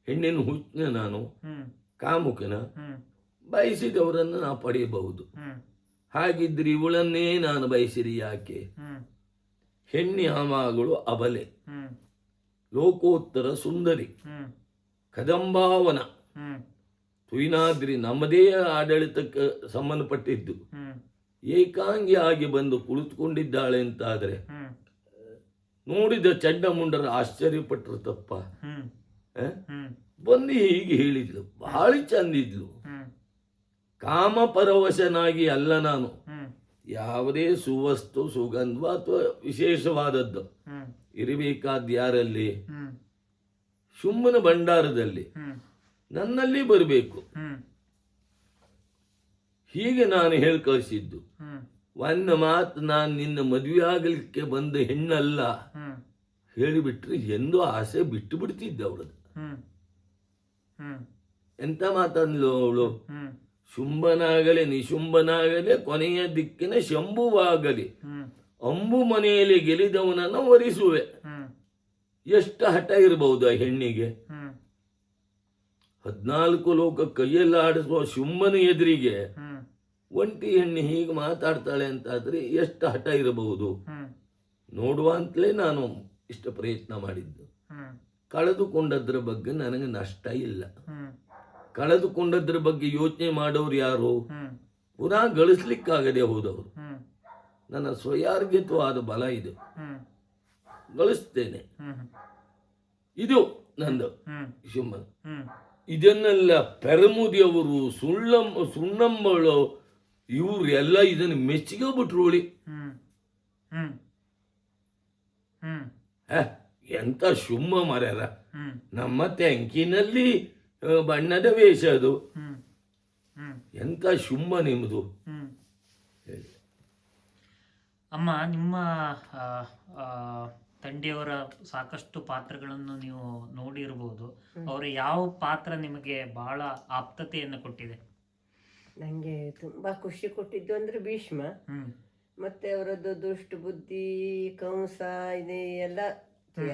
ಹೆಣ್ಣಿನ ಹುಚ್ಚ ನಾನು, ಹ್ಮ್ ಕಾಮುಕನ ಹ್ಮ್ ಬಯಸಿದವರನ್ನು ನಾ ಪಡೆಯಬಹುದು. ಹ್ಮ್ ಹಾಗಿದ್ರೆ ಇವಳನ್ನೇ ನಾನು ಬಯಸಿರಿ ಯಾಕೆ? ಹ್ಮ್ ಹೆಣ್ಣಿನ ಮಗಳು ಅಬಲೆ, ಹ್ಮ್ ಲೋಕೋತ್ತರ ಸುಂದರಿ, ಹ್ಮ್ ಕದಂಬಾವನ, ಹ್ಮ್ ತುಯಿನಾದ್ರಿ ನಮ್ಮದೇ ಆಡಳಿತಕ್ಕೆ ಸಂಬಂಧಪಟ್ಟಿದ್ದು, ಹ್ಮ್ ಏಕಾಂಗಿಯಾಗಿ ಬಂದು ಕುಳಿತುಕೊಂಡಿದ್ದಾಳೆ ಅಂತಾದರೆ ಹ್ಮ್ ನೋಡಿದ ಚಂಡಮುಂಡರ ಆಶ್ಚರ್ಯಪಟ್ಟರು ತಪ್ಪ? ಹ್ಮ್ ಆ? ಹ್ಮ್ ಬಂದು ಹೀಗೆ ಹೇಳಿದ್ಲು, ಬಹಳ ಚಂದಿದ್ಲು. ಹ್ಮ್ ಕಾಮಪರವಶನಾಗಿ ಅಲ್ಲ ನಾನು, ಹ್ಮ್ ಯಾವುದೇ ಸುವಸ್ತು ಸುಗಂಧ ಅಥವಾ ವಿಶೇಷವಾದದ್ದು ಹ್ಮ್ ಇರಬೇಕಾದ ಯಾರಲ್ಲಿ? ಹ್ಮ್ ಶುಂಭನ ಭಂಡಾರದಲ್ಲಿ ಹ್ಮ್ ನನ್ನಲ್ಲಿ ಬರಬೇಕು. ಹ್ಮ್ ಹೀಗೆ ನಾನು ಹೇಳಿ ಕಳಿಸಿದ್ದು. ಹ್ಮ್ ಒಂದು ಮಾತು, ನಾನು ನಿನ್ನ ಮದುವೆ ಆಗಲಿಕ್ಕೆ ಬಂದ ಹೆಣ್ಣಲ್ಲ ಹ್ಮ್ ಹೇಳಿಬಿಟ್ರೆ ಎಂದೂ ಆಸೆ ಬಿಟ್ಟು ಬಿಡ್ತಿದ್ದೆ ಅವಳದು. ಹ್ಮ್ ಹ್ಮ್ ಎಂತ ಮಾತಂದ್ಲು ಅವಳು? ಹ್ಮ್ ಶುಂಭನಾಗಲಿ ನಿಶುಂಭನಾಗಲಿ ಕೊನೆಯ ದಿಕ್ಕಿನ ಶಂಭುವಾಗಲಿ ಹ್ಮ್ ಅಂಬು ಮನೆಯಲ್ಲಿ ಗೆಲಿದವನನ್ನು ವರಿಸುವೆ. ಹ್ಮ್ ಎಷ್ಟು ಹಠ ಇರಬಹುದು ಆ ಹೆಣ್ಣಿಗೆ? ಹ್ಮ್ 14 ಲೋಕ ಕೈಯಲ್ಲಾಡಿಸುವ ಶುಂಭನ ಎದುರಿಗೆ ಹ್ಮ್ ಒಂಟಿ ಹೆಣ್ಣು ಹೀಗೆ ಮಾತಾಡ್ತಾಳೆ ಅಂತಾದ್ರೆ ಎಷ್ಟು ಹಠ ಇರಬಹುದು? ಹ್ಮ್ ನೋಡುವ ಅಂತಲೇ ನಾನು ಇಷ್ಟ ಪ್ರಯತ್ನ ಮಾಡಿದ್ದು. ಹ್ಮ್ ಕಳೆದುಕೊಂಡದ್ರ ಬಗ್ಗೆ ನನಗೆ ನಷ್ಟ ಇಲ್ಲ. ಹ್ಮ್ ಕಳೆದುಕೊಂಡದ್ರ ಬಗ್ಗೆ ಯೋಚನೆ ಮಾಡೋರು ಯಾರು? ಹ್ಮ್ ಪುನಃ ಗಳಿಸ್ಲಿಕ್ಕಾಗದೆ ಹೋದವರು. ಹ್ಮ್ ನನ್ನ ಸ್ವಯಾರ್ಜಿತವಾದ ಬಲ ಇದು, ಹ್ಮ್ ಗಳಿಸ್ತೇನೆ. ಹ್ಮ್ ಇದು ನಂದು ಹ್ಮ್ ಶುಂಭನ. ಹ್ಮ್ ಇದನ್ನೆಲ್ಲ ಪೆರಮುದಿಯವರು, ಸುಣ್ಣಂಬಳು ಇವರೆಲ್ಲ ಇದನ್ನು ಮೆಚ್ಚಿಗೆ ಬಿಟ್ರೋಳಿ. ಹ್ಮ್ ಹ್ಮ್ ಹ್ಮ್ ಎಂತ ಶುಂಭ ಮರ್ಯಾರ, ಹ್ಮ್ ನಮ್ಮ ತೆಂಕಿನಲ್ಲಿ ಬಣ್ಣದ ವೇಷ ಅದು. ಹ್ಮ್ ಹ್ಮ್ ಎಂತ ಶುಂಭ ನಿಮ್ಮದು ಹ್ಮ್ ಹೇಳಿ. ಅಮ್ಮ, ನಿಮ್ಮ ಆ, ಆ, ತಂದೆಯವರ ಸಾಕಷ್ಟು ಪಾತ್ರಗಳನ್ನು ನೀವು ನೋಡಿರ್ಬೋದು. ಅವರ ಯಾವ ಪಾತ್ರ ನಿಮಗೆ ಬಹಳ ಆಪ್ತತೆಯನ್ನು ಕೊಟ್ಟಿದೆ? ನಂಗೆ ತುಂಬಾ ಖುಷಿ ಕೊಟ್ಟಿದ್ದು ಅಂದ್ರೆ ಭೀಷ್ಮ. ಹ್ಮ್ ಮತ್ತೆ ಅವರದ್ದು ದುಷ್ಟ ಬುದ್ಧಿ, ಕಂಸ, ಇದು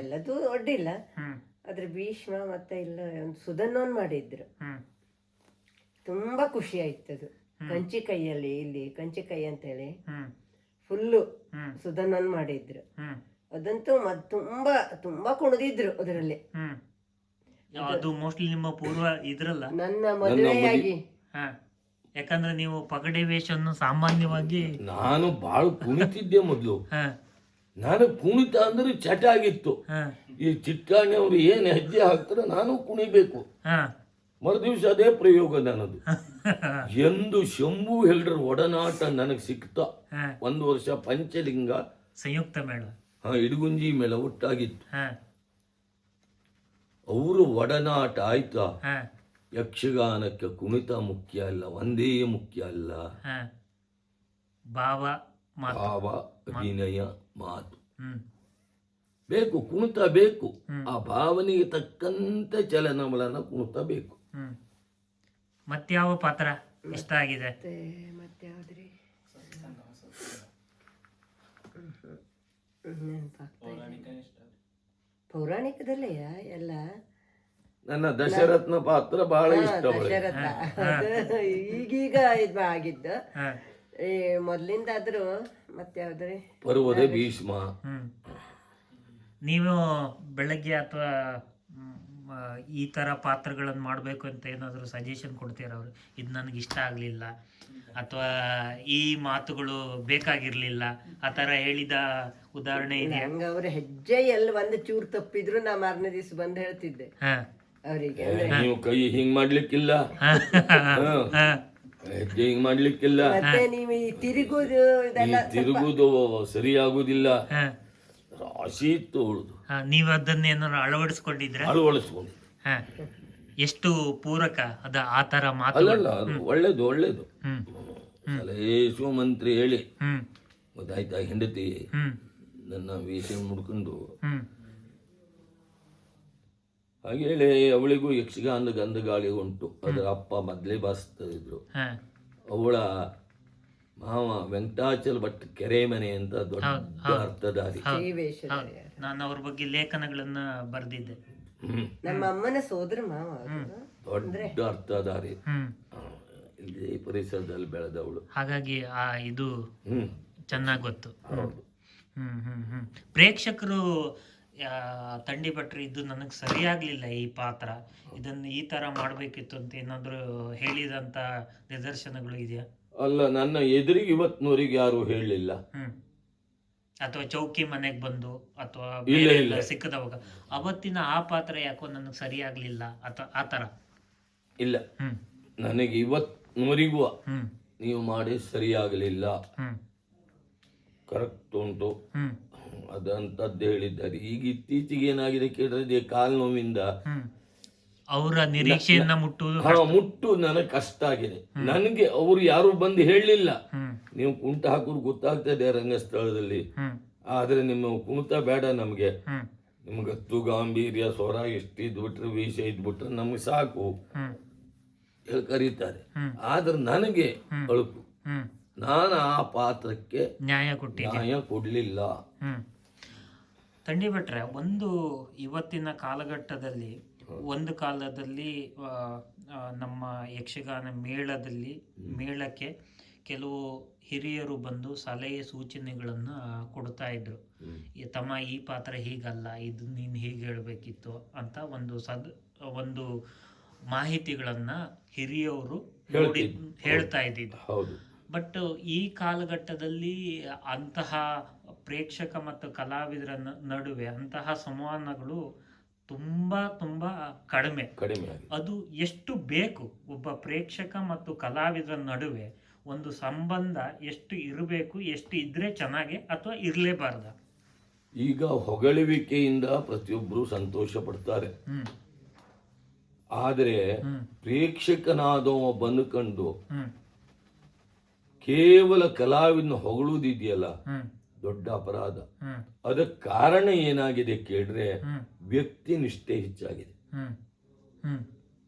ಎಲ್ಲದೂ ಒಡ್ಡಿಲ್ಲ. ಹ್ಮ್ ಆದ್ರೆ ಭೀಷ್ಮ ಮತ್ತೆ ಇಲ್ಲ ಒಂದು ಸುಧನ್ವನ್ ಮಾಡಿದ್ರು, ಹ್ಮ್ ತುಂಬಾ ಖುಷಿ ಆಯ್ತದು. ಕಂಚಿಕೈಯಲ್ಲಿ, ಇಲ್ಲಿ ಕಂಚಿಕೈ ಅಂತೇಳಿ ಹ್ಮ್ ಫುಲ್ಲು ಹ್ಮ್ ಸುಧನ್ವನ್ ಮಾಡಿದ್ರು. ಹ್ಮ್ ಅದಂತೂ ತುಂಬಾ ತುಂಬಾ ಕುಣಿದಿದ್ರು ಅದರಲ್ಲಿ. ಹ್ಮ್ ಅದು ಮೋಸ್ಟ್ಲಿ ನಿಮ್ಮ ಪೂರ್ವ ಇದ್ರಲ್ಲ. ನನ್ನ ಮದುವೆಯಾಗಿ ಹಾ, ಯಾಕಂದ್ರೆ ನೀವು ಪಗಡೆ ವೇಷವನ್ನು ಸಾಮಾನ್ಯವಾಗಿ ನಾನು ಬಹಳ ಕುಣಿತಿದ್ದೆ ಮೊದಲು. ಹಾ ನಾನು ಕುಣಿತ ಅಂದ್ರೆ ಚಟ ಆಗಿತ್ತು. ಹಾ ಈ ಚಿಟ್ಟಾಣಿಯವರು ಏನು ಹೆಜ್ಜೆ ಹಾಕ್ತಾರೆ ನಾನು ಕುಣಿಬೇಕು. ಹಾ ಮರುದಿವ್ಸ ಅದೇ ಪ್ರಯೋಗ ನನ್ನದು. ಎಂದು ಶಂಭು ಹೆಲ್ಡ್ರ ಒಡನಾಟ ನನಗೆ ಸಿಕ್ತ. ಹಾ 1 ವರ್ಷ ಪಂಚಲಿಂಗ ಸಂಯುಕ್ತ ಮೇಳ. ಇಡಗುಂಜಿ ಮೇಳ ಒಟ್ಟಾಗಿತ್ತು. ಹಾ ಅವರು ಒಡನಾಟ ಆಯ್ತಾ. ಹಾ ಯಕ್ಷಗಾನಕ್ಕೆ ಕುಣಿತ ಮುಖ್ಯ ಅಲ್ಲ, ಒಂದೇ ಮುಖ್ಯ ಅಲ್ಲ, ಹಾ ಭಾವ ಮಾತು. ಭಾವ, ಅಭಿನಯ, ಮಾತು ಹ್ಮ್ ಬೇಕು. ಕುಣಿತ ಬೇಕು. ಹ್ಮ್. ಆ ಭಾವನೆಗೆ ತಕ್ಕಂತೆ ಚಲನವಲನ ಕುಣಿತ ಬೇಕು. ಹ್ಮ್ ಮತ್ಯಾವ ಪಾತ್ರ ಇಷ್ಟ ಆಗಿದೆ? ಮತ್ತೆ ಯಾವ್ದ್ರಿ ಪೌರಾಣಿಕದಲ್ಲಿಯ ಎಲ್ಲ ನನ್ನ ದಶರಥನ ಪಾತ್ರ ಬಹಳ ಇಷ್ಟ. ದಶರಥ ಅದು ಈಗೀಗ ಇದು ಆಗಿದ್ದು. ಹಾ ಈ ಮೊದ್ಲಿಂದಾದ್ರೂ ಮತ್ತೆ ಯಾವ್ದ್ರಿ ಪರ್ವದ ಭೀಷ್ಮ. ಹ್ಮ್ ನೀವು ಬೆಳಗ್ಗೆ ಅಥವಾ ಈ ಥರ ಪಾತ್ರಗಳನ್ನು ಮಾಡಬೇಕು ಅಂತ ಏನಾದರೂ ಸಜೆಷನ್ ಕೊಡ್ತೀರ? ಅವರು ಇದು ನನಗೆ ಇಷ್ಟ ಆಗಲಿಲ್ಲ ಅಥವಾ ಈ ಮಾತುಗಳು ಬೇಕಾಗಿರ್ಲಿಲ್ಲ ಆ ಥರ ಹೇಳಿದ ಉದಾಹರಣೆ ಇದೆಯಾ? ಹಂಗ ಅವ್ರ ಹೆಜ್ಜೆ ಎಲ್ಲ ಒಂದು ಚೂರು ತಪ್ಪಿದ್ರು ನಾ ಮಾರನೇ ದಿವಸ ಬಂದು ಹೇಳ್ತಿದ್ದೆ ಹಾ ಅವರಿಗೆ. ನೀವು ಕೈ ಹಿಂಗ್ ಮಾಡ್ಲಿಕ್ಕಿಲ್ಲ, ಹಾ ಹೆಜ್ಜೆ ಹಿಂಗ್ ಮಾಡ್ಲಿಕ್ಕಿಲ್ಲ, ಮತ್ತೆ ನೀವು ಈ ತಿರುಗುದು ಇದೆಲ್ಲ ತಿರುಗುದು ಸರಿಯಾಗುದಿಲ್ಲ, ಹಾ ರಾಶಿ ಇತ್ತು ಅವಳದು. ನೀವು ಅದನ್ನೇನಾದ್ರು ಅಳವಡಿಸ್ಕೊಂಡಿದ್ರ? ಅಳವಡಿಸ್ಕೊಂಡು. ಹಾ ಎಷ್ಟು ಪೂರಕ ಅದ ಆ ಥರ ಮಾತು? ಅಲ್ಲಲ್ಲ, ಅದು ಒಳ್ಳೇದು ಒಳ್ಳೇದು. ಹ್ಮ್ ಸಲಹೇಶು ಮಂತ್ರಿ ಹೇಳಿ ಹ್ಮ್ ಗೊತ್ತಾಯ್ತಾ, ಹೆಂಡತಿ ಹ್ಮ್ ನನ್ನ ವೇಷ ಮುಡ್ಕೊಂಡು ಹ್ಮ್ ಹಾಗೆ ಹೇಳಿ ಅವಳಿಗೂ ಯಕ್ಷಗಾನದ ಗಂಧಗಾಳಿ ಉಂಟು. ಅದರ ಅಪ್ಪ ಮೊದಲೇ ಬಾರಿಸ್ತಾ ಇದ್ರು. ಹಾ ಅವಳ ಮಾವ ವೆಂಕಟಾಚಲ ಭಟ್ ಕೆರೆಮನೆ ಅಂತ ದೊಡ್ಡ ಅರ್ಥಧಾರಿ. ಈ ವೇಷದಲ್ಲಿ ನಾನು ಅವ್ರ ಬಗ್ಗೆ ಲೇಖನಗಳನ್ನ ಬರೆದಿದ್ದೆ. ನಮ್ಮ ಅಮ್ಮನ ಸೋದರ ಮಾವ ಅವರು. ದೊಡ್ಡ ಅರ್ಥಧಾರಿ. ಹ್ಮ್ ಇಲ್ಲಿ ಈ ಪರಿಸರದಲ್ಲಿ ಬೆಳೆದವಳು. ಹಾಗಾಗಿ ಆ ಇದು ಹ್ಮ್ ಚೆನ್ನಾಗಿ ಗೊತ್ತು. ಹೌದು. ಪ್ರೇಕ್ಷಕರು ತಂಡಿ ಭಟ್ರು ಇದು ನನಗೆ ಸರಿಯಾಗ್ಲಿಲ್ಲ ಈ ಪಾತ್ರ, ಇದನ್ನು ಈ ತರ ಮಾಡ್ಬೇಕಿತ್ತು ಅಂತ ಏನಾದ್ರು ಹೇಳಿದಂತ ನಿದರ್ಶನಗಳು ಇದೆಯಾ? ಅಲ್ಲ, ನನ್ನ ಎದುರಿಗೆ ಇವತ್ತಿನವರಿಗೆ ಯಾರು ಹೇಳಲಿಲ್ಲ. ಅಥವಾ ಚೌಕಿ ಮನೆಗೆ ಬಂದು ಅಥವಾ ಇಲ್ಲ. ಸಿಕ್ಕದವಾಗ ಅವತ್ತಿನ ಆ ಪಾತ್ರ ಯಾಕೋ ನನಗೆ ಸರಿಯಾಗ್ಲಿಲ್ಲ ಅಥವಾ ಆ ತರ ಇಲ್ಲ. ನನಗೆ ಇವತ್ತಿನವರಿಗೂ ನೀವು ಮಾಡಿ ಸರಿಯಾಗಲಿಲ್ಲ, ಕರೆಕ್ಟ್ ಉಂಟು ಅದಂತದ್ದು ಹೇಳಿದ್ದಾರೆ. ಈಗ ಇತ್ತೀಚೆಗೆ ಏನಾಗಿದೆ ಕೇಳಿದ್ರೆ ಕಾಲು ನೋವಿಂದ ಅವರ ನಿರೀಕ್ಷೆಯನ್ನ ಮುಟ್ಟು ನನಗೆ ಕಷ್ಟ ಆಗಿದೆ. ನನಗೆ ಅವ್ರು ಯಾರು ಬಂದು ಹೇಳಲಿಲ್ಲ, ನೀವು ಕುಂಟ ಹಾಕೋರು ಗೊತ್ತಾಗ್ತದೆ ರಂಗಸ್ಥಳದಲ್ಲಿ, ಆದ್ರೆ ನಿಮ್ಮ ಕುಣಿತ ಬೇಡ ನಮ್ಗೆ, ನಿಮ್ಗೆ ಹತ್ತು ಗಾಂಭೀರ್ಯ ಸ್ವರ ಎಷ್ಟು ಇದ್ಬಿಟ್ರೆ ವೇಷ ಇದ್ಬಿಟ್ರೆ ನಮ್ಗೆ ಸಾಕು ಕರೀತಾರೆ. ಆದ್ರೆ ನನಗೆ ಅಳುಕು, ನಾನು ಆ ಪಾತ್ರಕ್ಕೆ ನ್ಯಾಯ ಕೊಡ್ಲಿಲ್ಲ. ತಂಡಿ ಭಟ್ರೆ, ಒಂದು ಇವತ್ತಿನ ಕಾಲಘಟ್ಟದಲ್ಲಿ ಒಂದು ಕಾಲದಲ್ಲಿ ನಮ್ಮ ಯಕ್ಷಗಾನ ಮೇಳಕ್ಕೆ ಕೆಲವು ಹಿರಿಯರು ಬಂದು ಸಲಹೆ ಸೂಚನೆಗಳನ್ನು ಕೊಡ್ತಾ ಇದ್ರು. ತಮ್ಮ ಈ ಪಾತ್ರ ಹೀಗಲ್ಲ, ಇದು ನೀನು ಹೀಗೆ ಹೇಳಬೇಕಿತ್ತು ಅಂತ ಒಂದು ಮಾಹಿತಿಗಳನ್ನ ಹಿರಿಯವರು ಹೇಳ್ತಾ ಇದ್ದಿದ್ದು. ಬಟ್ ಈ ಕಾಲಘಟ್ಟದಲ್ಲಿ ಅಂತಹ ಪ್ರೇಕ್ಷಕ ಮತ್ತು ಕಲಾವಿದರ ನಡುವೆ ಅಂತಹ ಸಂವಹನಗಳು ತುಂಬಾ ಕಡಿಮೆ. ಅದು ಎಷ್ಟು ಬೇಕು? ಒಬ್ಬ ಪ್ರೇಕ್ಷಕ ಮತ್ತು ಕಲಾವಿದರ ನಡುವೆ ಒಂದು ಸಂಬಂಧ ಎಷ್ಟು ಇರಬೇಕು, ಎಷ್ಟು ಇದ್ರೆ ಚೆನ್ನಾಗೆ ಅಥವಾ ಇರ್ಲೇಬಾರ್ದ? ಈಗ ಹೊಗಳುವಿಕೆಯಿಂದ ಪ್ರತಿಯೊಬ್ಬರು ಸಂತೋಷ ಪಡ್ತಾರೆ, ಆದರೆ ಪ್ರೇಕ್ಷಕನಾದವ ಬಂದುಕೊಂಡು ಕೇವಲ ಕಲಾವಿದನ ಹೊಗಳುವುದಿದೆಯಲ್ಲ, ದೊಡ್ಡ ಅಪರಾಧ. ಅದಕ್ಕೆ ಕಾರಣ ಏನಾಗಿದೆ ಕೇಳಿದ್ರೆ ವ್ಯಕ್ತಿ ನಿಷ್ಠೆ ಹೆಚ್ಚಾಗಿದೆ.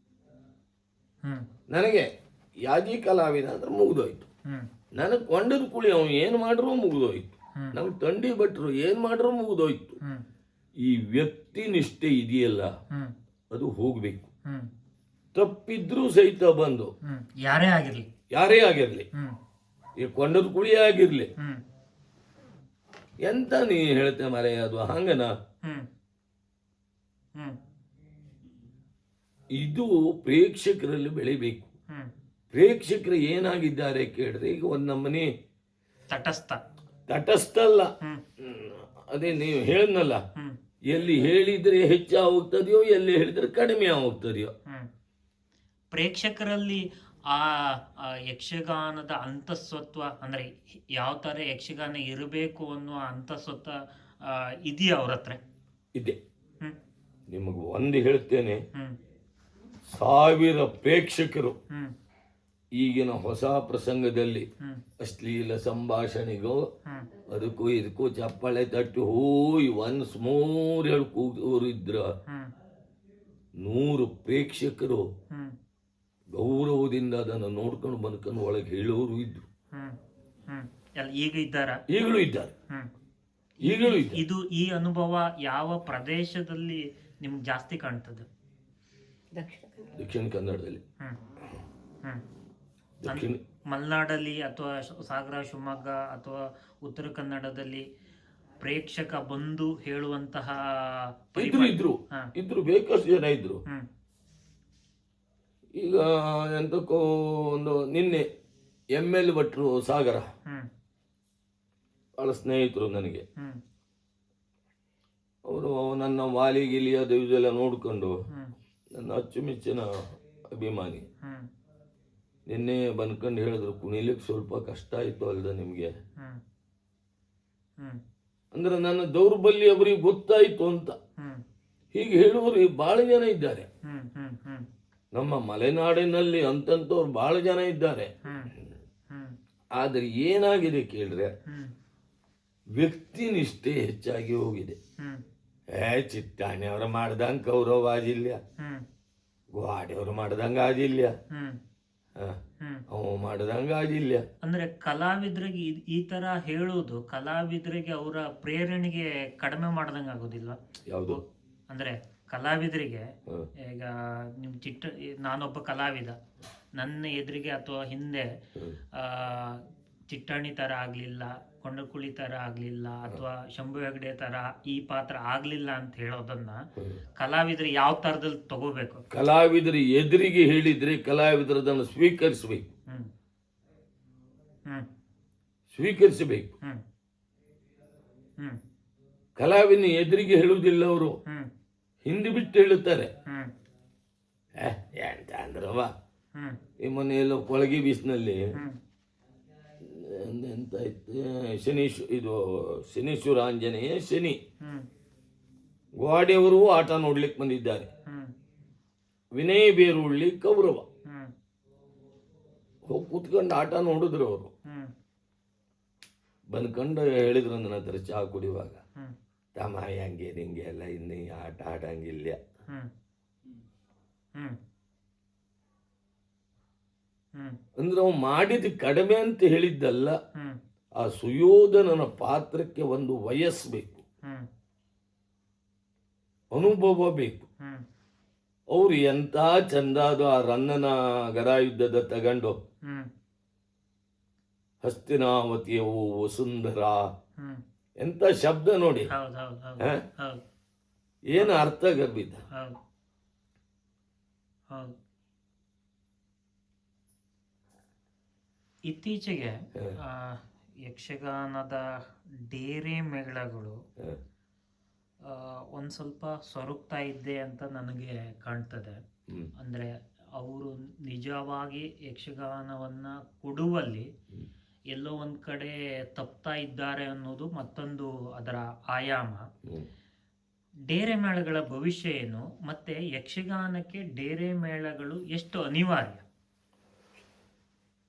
ನನಗೆ ಯಾಜಿ ಕಲಾವಿದ ಅಂದ್ರೆ ಮುಗಿದೋಯ್ತು, ನನಗೆ ಕೊಂಡದ ಕುಳಿ ಅವನು ಏನ್ ಮಾಡ್ರು ಮುಗಿದೋಯ್ತು, ನಮ್ ತಂಡಿ ಭಟ್ರು ಏನ್ ಮಾಡ್ರು ಮುಗಿದೋಯ್ತು. ಈ ವ್ಯಕ್ತಿ ನಿಷ್ಠೆ ಇದೆಯಲ್ಲ ಅದು ಹೋಗ್ಬೇಕು. ತಪ್ಪಿದ್ರೂ ಸಹಿತ ಬಂದು ಯಾರೇ ಆಗಿರ್ಲಿ, ಈ ಕೊಂಡದ ಕುಳಿ ಆಗಿರ್ಲಿ, ಎಂತ ನೀ ಹೇಳ್ತೆ ಮರೆ ಅದು ಹಂಗನ. ಇದು ಪ್ರೇಕ್ಷಕರಲ್ಲಿ ಬೆಳಿಬೇಕು. ಪ್ರೇಕ್ಷಕರು ಏನಾಗಿದ್ದಾರೆ ಕೇಳಿದ್ರೆ ಈಗ ಒಂದ್ ನಮ್ಮನೆ ತಟಸ್ಥ ಅಲ್ಲ. ಅದೇ ನೀವು ಹೇಳಿದ್ನಲ್ಲ, ಎಲ್ಲಿ ಹೇಳಿದ್ರೆ ಹೆಚ್ಚು ಹೋಗ್ತದೆಯೋ, ಎಲ್ಲಿ ಹೇಳಿದ್ರೆ ಕಡಿಮೆ ಹೋಗ್ತದೆಯೋ. ಪ್ರೇಕ್ಷಕರಲ್ಲಿ ಆ ಯಕ್ಷಗಾನದ ಅಂತಸ್ವತ್ವ ಅಂದ್ರೆ ಯಾವ ತರ ಯಕ್ಷಗಾನ ಇರಬೇಕು ಅನ್ನೋ ಅಂತಸ್ವತ್ವ ಇದೆಯಾ ಅವ್ರ ಹತ್ರ? ಇದೆ. ನಿಮಗೆ ಒಂದು ಹೇಳ್ತೇನೆ, 1000 ಪ್ರೇಕ್ಷಕರು ಈಗಿನ ಹೊಸ ಪ್ರಸಂಗದಲ್ಲಿ ಅಶ್ಲೀಲ ಸಂಭಾಷಣೆಗೂ ಅದಕ್ಕೂ ಇದಕ್ಕೂ ಚಪ್ಪಾಳೆ ತಟ್ಟಿ ಹೋಯ್ ಒನ್ಸ್ ಮೋರ್ ಹೇಳಿ ಕೂಗೋರು ಇದ್ರ 100 ಪ್ರೇಕ್ಷಕರು ಗೌರವದಿಂದ ಅದನ್ನು ನೋಡ್ಕೊಂಡು ಬದುಕೊಂಡು ಒಳಗೆ ಹೇಳೋರು ಇದ್ರು. ಈಗಲೂ ಇದ್ದಾರೆ. ಇದು ಈ ಅನುಭವ ಯಾವ ಪ್ರದೇಶದಲ್ಲಿ ನಿಮ್ಗೆ ಜಾಸ್ತಿ ಕಾಣ್ತದೆ? ದಕ್ಷಿಣ ಕನ್ನಡದಲ್ಲಿ, ಮಲೆನಾಡಲ್ಲಿ ಅಥವಾ ಸಾಗರ, ಶಿವಮೊಗ್ಗ ಅಥವಾ ಉತ್ತರ ಕನ್ನಡದಲ್ಲಿ ಪ್ರೇಕ್ಷಕ ಬಂದು ಹೇಳುವಂತಹ ಇದ್ರು ಬೇಕಷ್ಟು ಜನ ಇದ್ರು. ಈಗ ಎಂತಕ್ಕೋ ಒಂದು ನಿನ್ನೆ ML ಭಟ್ರು ಸಾಗರ ಬಹಳ ಸ್ನೇಹಿತರು ನನಗೆ. ಅವರು ನನ್ನ ವಾಲಿಗಿಲಿ ಅದು ಇದೆಲ್ಲ ನೋಡ್ಕೊಂಡು ನನ್ನ ಅಚ್ಚುಮೆಚ್ಚಿನ ಅಭಿಮಾನಿ. ನಿನ್ನೆ ಬಂದ್ಕೊಂಡು ಹೇಳಿದ್ರು, ಕುಣಿಲಿಕ್ಕೆ ಸ್ವಲ್ಪ ಕಷ್ಟ ಆಯ್ತು ಅಲ್ದ ನಿಮ್ಗೆ ಅಂದ್ರೆ ನನ್ನ ದೌರ್ಬಲ್ಯ ಅವರಿಗೆ ಗೊತ್ತಾಯ್ತು ಅಂತ ಹೀಗೆ ಹೇಳುವವರು ಬಹಳ ಜನ ಇದ್ದಾರೆ. ನಮ್ಮ ಮಲೆನಾಡಿನಲ್ಲಿ ಅಂತಂತವ್ರು ಬಹಳ ಜನ ಇದ್ದಾರೆ. ಆದ್ರೆ ಏನಾಗಿದೆ ಕೇಳಿದ್ರೆ ವ್ಯಕ್ತಿ ನಿಷ್ಠೆ ಹೆಚ್ಚಾಗಿ ಹೋಗಿದೆ. ಚಿಟ್ಟಾಣಿ ಅವರು ಮಾಡ್ದಂಗ ಕೌರವ ಆಗಿಲ್ಲ, ಗೋವಾಡಿಯವರು ಮಾಡ್ದಂಗ ಆಗಿಲ್ಲ, ಅವ ಮಾಡ್ದಂಗ ಆಗಿಲ್ಲ. ಅಂದ್ರೆ ಕಲಾವಿದರಿಗೆ ಈ ತರ ಹೇಳೋದು ಕಲಾವಿದರಿಗೆ ಅವರ ಪ್ರೇರಣೆಗೆ ಕಡಿಮೆ ಮಾಡ್ದಂಗ ಆಗೋದಿಲ್ಲ? ಯಾವುದು ಅಂದ್ರೆ ಕಲಾವಿದರಿಗೆ ಈಗ ನಿಮ್ಮ ನಾನೊಬ್ಬ ಕಲಾವಿದ, ನನ್ನ ಎದುರಿಗೆ ಅಥವಾ ಹಿಂದೆ ಚಿಟ್ಟಣಿ ಥರ ಆಗಲಿಲ್ಲ, ಕೊಂಡಕುಳಿ ಥರ ಆಗಲಿಲ್ಲ, ಅಥವಾ ಶಂಭು ಹೆಗಡೆ ಥರ ಈ ಪಾತ್ರ ಆಗಲಿಲ್ಲ ಅಂತ ಹೇಳೋದನ್ನ ಕಲಾವಿದರು ಯಾವ ಥರದಲ್ಲಿ ತಗೋಬೇಕು? ಕಲಾವಿದರು ಎದುರಿಗೆ ಹೇಳಿದ್ರೆ ಕಲಾವಿದರು ಅದನ್ನು ಸ್ವೀಕರಿಸಬೇಕು, ಸ್ವೀಕರಿಸಬೇಕು. ಕಲಾವಿನ ಎದುರಿಗೆ ಹೇಳುವುದಿಲ್ಲ, ಅವರು ಹಿಂದಿ ಬಿಟ್ಟು ಹೇಳುತ್ತಾರೆ. ಎಂತ ಅಂದ್ರವ ಈ ಮನೆಯಲ್ಲೋ ಕೊಳಗಿ ಬೀಚ್ನಲ್ಲಿ ಎಂತ ಇತ್ತು, ಇದು ಶನೀಶ್ವರ ಆಂಜನೇಯ ಶನಿ ಗೋಡೆಯವರು ಆಟ ನೋಡ್ಲಿಕ್ಕೆ ಬಂದಿದ್ದಾರೆ. ವಿನಯ್ ಬೇರುಳ್ಳಿ ಕೌರವ ಹೋಗಿ ಕೂತ್ಕೊಂಡು ಆಟ ನೋಡಿದ್ರು. ಅವರು ಬಂದ್ಕೊಂಡು ಹೇಳಿದ್ರು ನನ್ನ ಹತ್ರ ಚಹಾ ಕುಡಿಯುವಾಗ, ತಮ್ಮ ಹಂಗೆ ನಿಂಗೆ ಎಲ್ಲ ಇನ್ನು ಆಟ ಆಡಂಗಿಲ್ಲ. ಅಂದ್ರೆ ಅವ ಮಾಡಿದ ಕಡಿಮೆ ಅಂತ ಹೇಳಿದ್ದಲ್ಲ, ಆ ಸುಯೋಧನನ ಪಾತ್ರಕ್ಕೆ ಒಂದು ವಯಸ್ಸು ಬೇಕು, ಅನುಭವ ಬೇಕು. ಅವ್ರು ಎಂತ ಚಂದಾದ ಆ ರನ್ನನ ಗದಾಯುದ್ಧದ ತಗೊಂಡು ಹಸ್ತಿನಾವತಿಯವು ವಸುಂಧರ ಎಂತ ಶಬ್ದ ನೋಡಿ, ಏನು ಅರ್ಥ ಗರ್ಭಿತ. ಇತ್ತೀಚೆಗೆ ಯಕ್ಷಗಾನದ ಡೇರೆ ಮೇಳಗಳು ಒಂದು ಸ್ವಲ್ಪ ಸೊರಗ್ತಾ ಇದ್ದೆ ಅಂತ ನನಗೆ ಕಾಣ್ತದೆ. ಅಂದರೆ ಅವರು ನಿಜವಾಗಿ ಯಕ್ಷಗಾನವನ್ನು ಕೊಡುವಲ್ಲಿ ಎಲ್ಲೋ ಒಂದು ಕಡೆ ತಪ್ತಾ ಇದ್ದಾರೆ ಅನ್ನೋದು ಮತ್ತೊಂದು ಅದರ ಆಯಾಮ. ಡೇರೆ ಮೇಳಗಳ ಭವಿಷ್ಯ ಏನು, ಮತ್ತು ಯಕ್ಷಗಾನಕ್ಕೆ ಡೇರೆ ಮೇಳಗಳು ಎಷ್ಟು ಅನಿವಾರ್ಯ?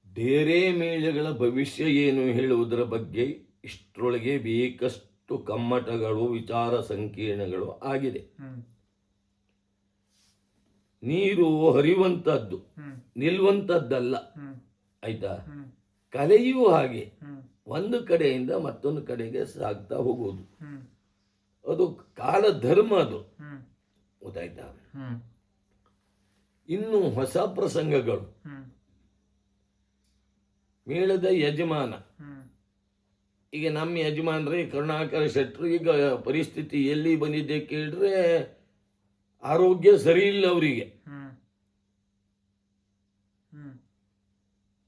ಡೇರೆ ಮೇಳಗಳ ಭವಿಷ್ಯ ಏನು ಹೇಳುವುದರ ಬಗ್ಗೆ ಇಷ್ಟರೊಳಗೆ ಬೇಕಷ್ಟು ಕಮ್ಮಟಗಳು, ವಿಚಾರ ಸಂಕೀರ್ಣಗಳು ಆಗಿದೆ. ನೀರು ಹರಿಯುವಂಥದ್ದು, ನಿಲ್ಲುವಂಥದ್ದಲ್ಲ, ಆಯ್ತಾ? ಕಲೆಯೂ ಹಾಗೆ ಒಂದು ಕಡೆಯಿಂದ ಮತ್ತೊಂದು ಕಡೆಗೆ ಸಾಗ್ತಾ ಹೋಗುವುದು, ಅದು ಕಾಲ ಧರ್ಮ, ಅದು ಗೊತ್ತಾಯ್ತಾ? ಇನ್ನು ಹೊಸ ಪ್ರಸಂಗಗಳು, ಮೇಳದ ಯಜಮಾನ, ಈಗ ನಮ್ಮ ಯಜಮಾನ್ರೆ ಕರುಣಾಕರ ಶೆಟ್ಟರು ಈಗ ಪರಿಸ್ಥಿತಿ ಎಲ್ಲಿ ಬಂದಿದೆ ಕೇಳಿದ್ರೆ ಆರೋಗ್ಯ ಸರಿ ಇಲ್ಲ ಅವರಿಗೆ,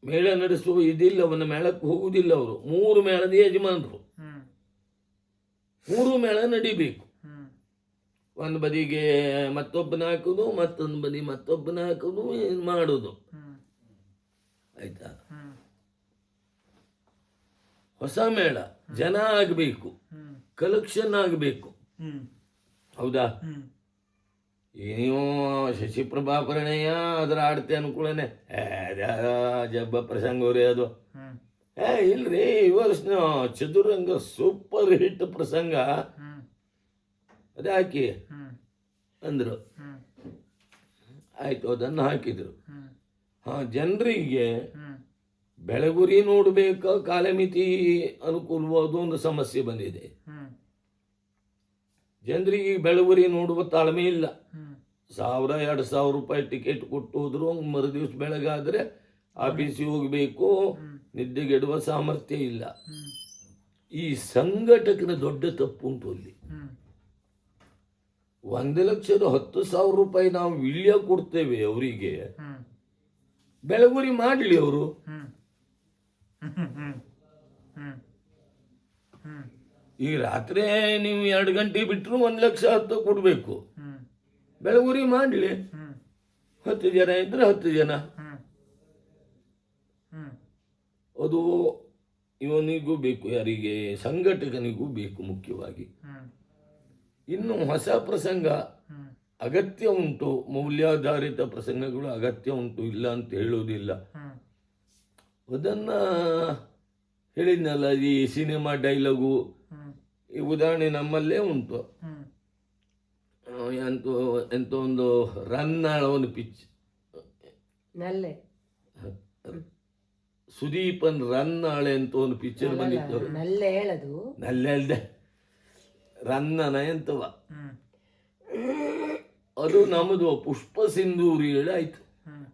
ಮೇಳ ನಡೆಸುವ ಇದಿಲ್ಲ, ಅವನ ಮೇಳಕ್ಕೆ ಹೋಗುವುದಿಲ್ಲ. ಅವರು 3 ಮೇಳದ ಯಜಮಾನರು, 3 ಮೇಳ ನಡಿಬೇಕು. ಒಂದು ಬದಿಗೆ ಮತ್ತೊಬ್ಬನ ಹಾಕೋದು, ಮತ್ತೊಂದು ಬದಿ ಮತ್ತೊಬ್ಬನ ಹಾಕೋದು, ಏನು ಮಾಡೋದು, ಆಯ್ತಾ? ಹೊಸ ಮೇಳ ಜನ ಆಗಬೇಕು, ಕಲೆಕ್ಷನ್ ಆಗಬೇಕು, ಹೌದಾ? ನೀವು ಶಶಿಪ್ರಭಾ ಪರಿಣಯ ಅದರ ಆಡ್ತೆ ಅನುಕೂಲನೆ ಜಬ್ಬ ಪ್ರಸಂಗವ್ರಿ ಅದು. ಇಲ್ರಿ, ಈ ವರ್ಷ ಚದುರಂಗ ಸೂಪರ್ ಹಿಟ್ ಪ್ರಸಂಗ ಅದೇ ಹಾಕಿ ಅಂದ್ರು. ಆಯ್ತು, ಅದನ್ನು ಹಾಕಿದ್ರು. ಜನರಿಗೆ ಬೆಳಗುರಿ ನೋಡ್ಬೇಕ, ಕಾಲಮಿತಿ ಅನುಕೂಲವಾದ ಒಂದು ಸಮಸ್ಯೆ ಬಂದಿದೆ. ಜನರಿಗೆ ಬೆಳಗುರಿ ನೋಡುವ ತಾಳ್ಮೆ ಇಲ್ಲ. 1000-2000 ರೂಪಾಯಿ ಟಿಕೆಟ್ ಕೊಟ್ಟು ಹೋದ್ರು ಮರುದಿವ್ಸ ಬೆಳಗಾದ್ರೆ ಆಫೀಸಿಗೆ ಹೋಗಬೇಕು, ನಿದ್ದೆಗೆಡುವ ಸಾಮರ್ಥ್ಯ ಇಲ್ಲ. ಈ ಸಂಘಟಕನ ದೊಡ್ಡ ತಪ್ಪು ಉಂಟು ಅಲ್ಲಿ. 1,10,000 ರೂಪಾಯಿ ನಾವು ವಿಳ್ಯ ಕೊಡ್ತೇವೆ ಅವರಿಗೆ, ಬೆಳಗುರಿ ಮಾಡಲಿ ಅವರು. ಈ ರಾತ್ರಿ ನೀವು 2 ಗಂಟೆ ಬಿಟ್ಟರು 1,10,000 ಕೊಡಬೇಕು, ಬೆಳಗುರಿ ಮಾಡಲಿ. 10 ಜನ ಇದ್ರೆ 10 ಜನ, ಅದು ಇವನಿಗೂ ಬೇಕು, ಯಾರಿಗೆ? ಸಂಘಟಕನಿಗೂ ಬೇಕು ಮುಖ್ಯವಾಗಿ. ಇನ್ನು ಹೊಸ ಪ್ರಸಂಗ ಅಗತ್ಯ ಉಂಟು, ಮೌಲ್ಯಾಧಾರಿತ ಪ್ರಸಂಗಗಳು ಅಗತ್ಯ ಉಂಟು, ಇಲ್ಲ ಅಂತ ಹೇಳುವುದಿಲ್ಲ. ಅದನ್ನ ಹೇಳಿದ್ನಲ್ಲ, ಈ ಸಿನಿಮಾ ಡೈಲಾಗು, ಈ ಉದಾಹರಣೆ ನಮ್ಮಲ್ಲೇ ಉಂಟು. ಎಂತ ಒಂದು ರನ್ನಾಳ ಒಂದು ಪಿಚ್, ಸುದೀಪನ್ ರನ್ನಾಳೆ ಅಂತ ಒಂದು ಪಿಕ್ಚರ್ ಬಂದಿತ್ತು. ನಲ್ಲೆ ಅಲ್ದೆ ರನ್ನನ ಎಂತವ ಅದು ನಮ್ಮದು ಪುಷ್ಪ ಸಿಂಧೂರಿ ಹೇಳಿ ಆಯ್ತು. ಹ್ಮ್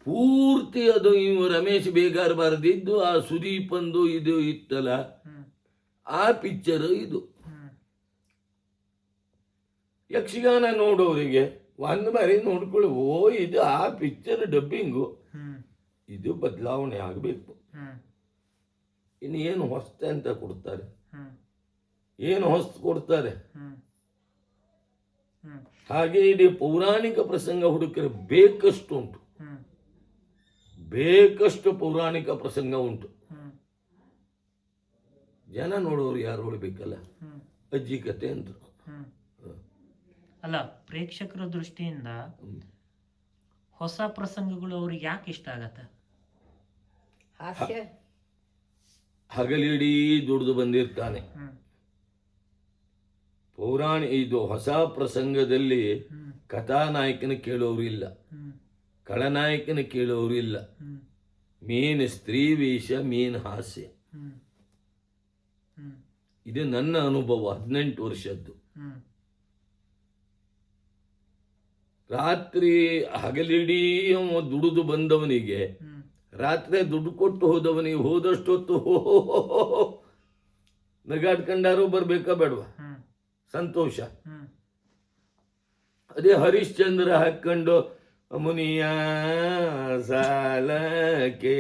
ಪೂರ್ತಿ ಅದು ಇವು ರಮೇಶ್ ಬೇಗಾರ್ ಬರೆದಿದ್ದು ಆ ಸುದೀಪಂದು ಇದು ಇತ್ತಲ್ಲ, ಹ್ಮ್ ಆ ಪಿಕ್ಚರ್ ಇದು. ಹ್ಮ್ ಯಕ್ಷಗಾನ ನೋಡೋರಿಗೆ ಒಂದು ಬಾರಿ ನೋಡ್ಕೊಳ್ಳಿ, ಓ ಇದು ಆ ಪಿಕ್ಚರ್ ಡಬ್ಬಿಂಗು, ಹ್ಮ್ ಇದು ಬದಲಾವಣೆ ಆಗಬೇಕು. ಹ್ಮ್ ಇನ್ನು ಏನು ಹೊಸ್ತೆ ಅಂತ ಕೊಡ್ತಾರೆ, ಹ್ಮ್ ಏನು ಹೊಸ್ತು ಕೊಡ್ತಾರೆ. ಹ್ಮ್ ಹ್ಮ್ ಹಾಗೆ ಇಡೀ ಪೌರಾಣಿಕ ಪ್ರಸಂಗ ಹುಡುಕರೆ ಬೇಕಷ್ಟು ಉಂಟು, ಹ್ಮ್ ಬೇಕಷ್ಟು ಪೌರಾಣಿಕ ಪ್ರಸಂಗ ಉಂಟು. ಹ್ಮ್ ಜನ ನೋಡೋರು ಯಾರು ಹೊಳಬೇಕಲ್ಲ, ಹ್ಮ್ ಅಜ್ಜಿ ಕತೆ ಅಂದ್ರು. ಹ್ಮ್ ಅಲ್ಲ, ಪ್ರೇಕ್ಷಕರ ದೃಷ್ಟಿಯಿಂದ ಹೊಸ ಪ್ರಸಂಗಗಳು ಅವ್ರಿಗೆ ಯಾಕೆ ಇಷ್ಟ ಆಗತ್ತೆ? ಹಾಸ್ಯ. ಹಗಲಿಡೀ ದುಡಿದು ಬಂದಿರ್ತಾನೆ. ಹ್ಮ್ ಇದು ಹೊಸ ಪ್ರಸಂಗದಲ್ಲಿ ಹ್ಮ್ ಕಥಾನಾಯಕನ ಕೇಳೋರು ಇಲ್ಲ, ಹ್ಮ್ ಖಳನಾಯಕನ ಕೇಳೋರು ಇಲ್ಲ. ಹ್ಮ್ ಮೀನ್ ಸ್ತ್ರೀ ವೇಷ, ಮೀನ್ ಹಾಸ್ಯ. ಹ್ಮ್ ಹ್ಮ್ ಇದು ನನ್ನ ಅನುಭವ, 18 ವರ್ಷದ್ದು. ಹ್ಮ್ ರಾತ್ರಿ ಹಗಲಿಡೀ ದುಡಿದು ಬಂದವನಿಗೆ, ಹ್ಮ್ ರಾತ್ರಿ ದುಡ್ಡು ಕೊಟ್ಟು ಹೋದವನಿಗೆ ಹೋದಷ್ಟೊತ್ತು ನಗಾಡ್ಕೊಂಡಾರು ಬರ್ಬೇಕಾ ಬೇಡವಾ? ಹ್ಮ್ ಸಂತೋಷ. ಹ್ಮ್ ಅದೇ ಹರಿಶ್ಚಂದ್ರ ಹಾಕೊಂಡು ಮುನಿಯ ಸಾಲಕ್ಕೆ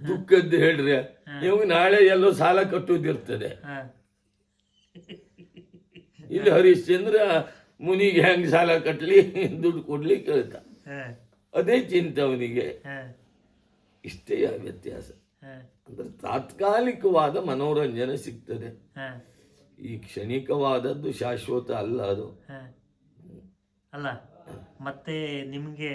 ದುಃಖದ್ದು ಹೇಳ್ರೆ, ಇವಾಗ ನಾಳೆ ಎಲ್ಲೋ ಸಾಲ ಕಟ್ಟುದಿರ್ತದೆ. ಹಾ ಇಲ್ಲಿ ಹರಿಶ್ಚಂದ್ರ ಮುನಿಗೆ ಹೆಂಗ್ ಸಾಲ ಕಟ್ಲಿ, ದುಡ್ಡು ಕೊಡ್ಲಿ ಕೇಳ್ತಾ, ಹಾ ಅದೇ ಚಿಂತೆ ಅವನಿಗೆ. ಹಾ ಇಷ್ಟೇ ವ್ಯತ್ಯಾಸ. ಹಾ ಅಂದ್ರೆ ತಾತ್ಕಾಲಿಕವಾದ ಮನೋರಂಜನೆ ಸಿಗ್ತದೆ, ಹಾ ಈ ಕ್ಷಣಿಕವಾದದ್ದು ಶಾಶ್ವತ ಅಲ್ಲ ಅದು. ಹಾ. ಅಲ್ಲ, ಮತ್ತೆ ನಿಮಗೆ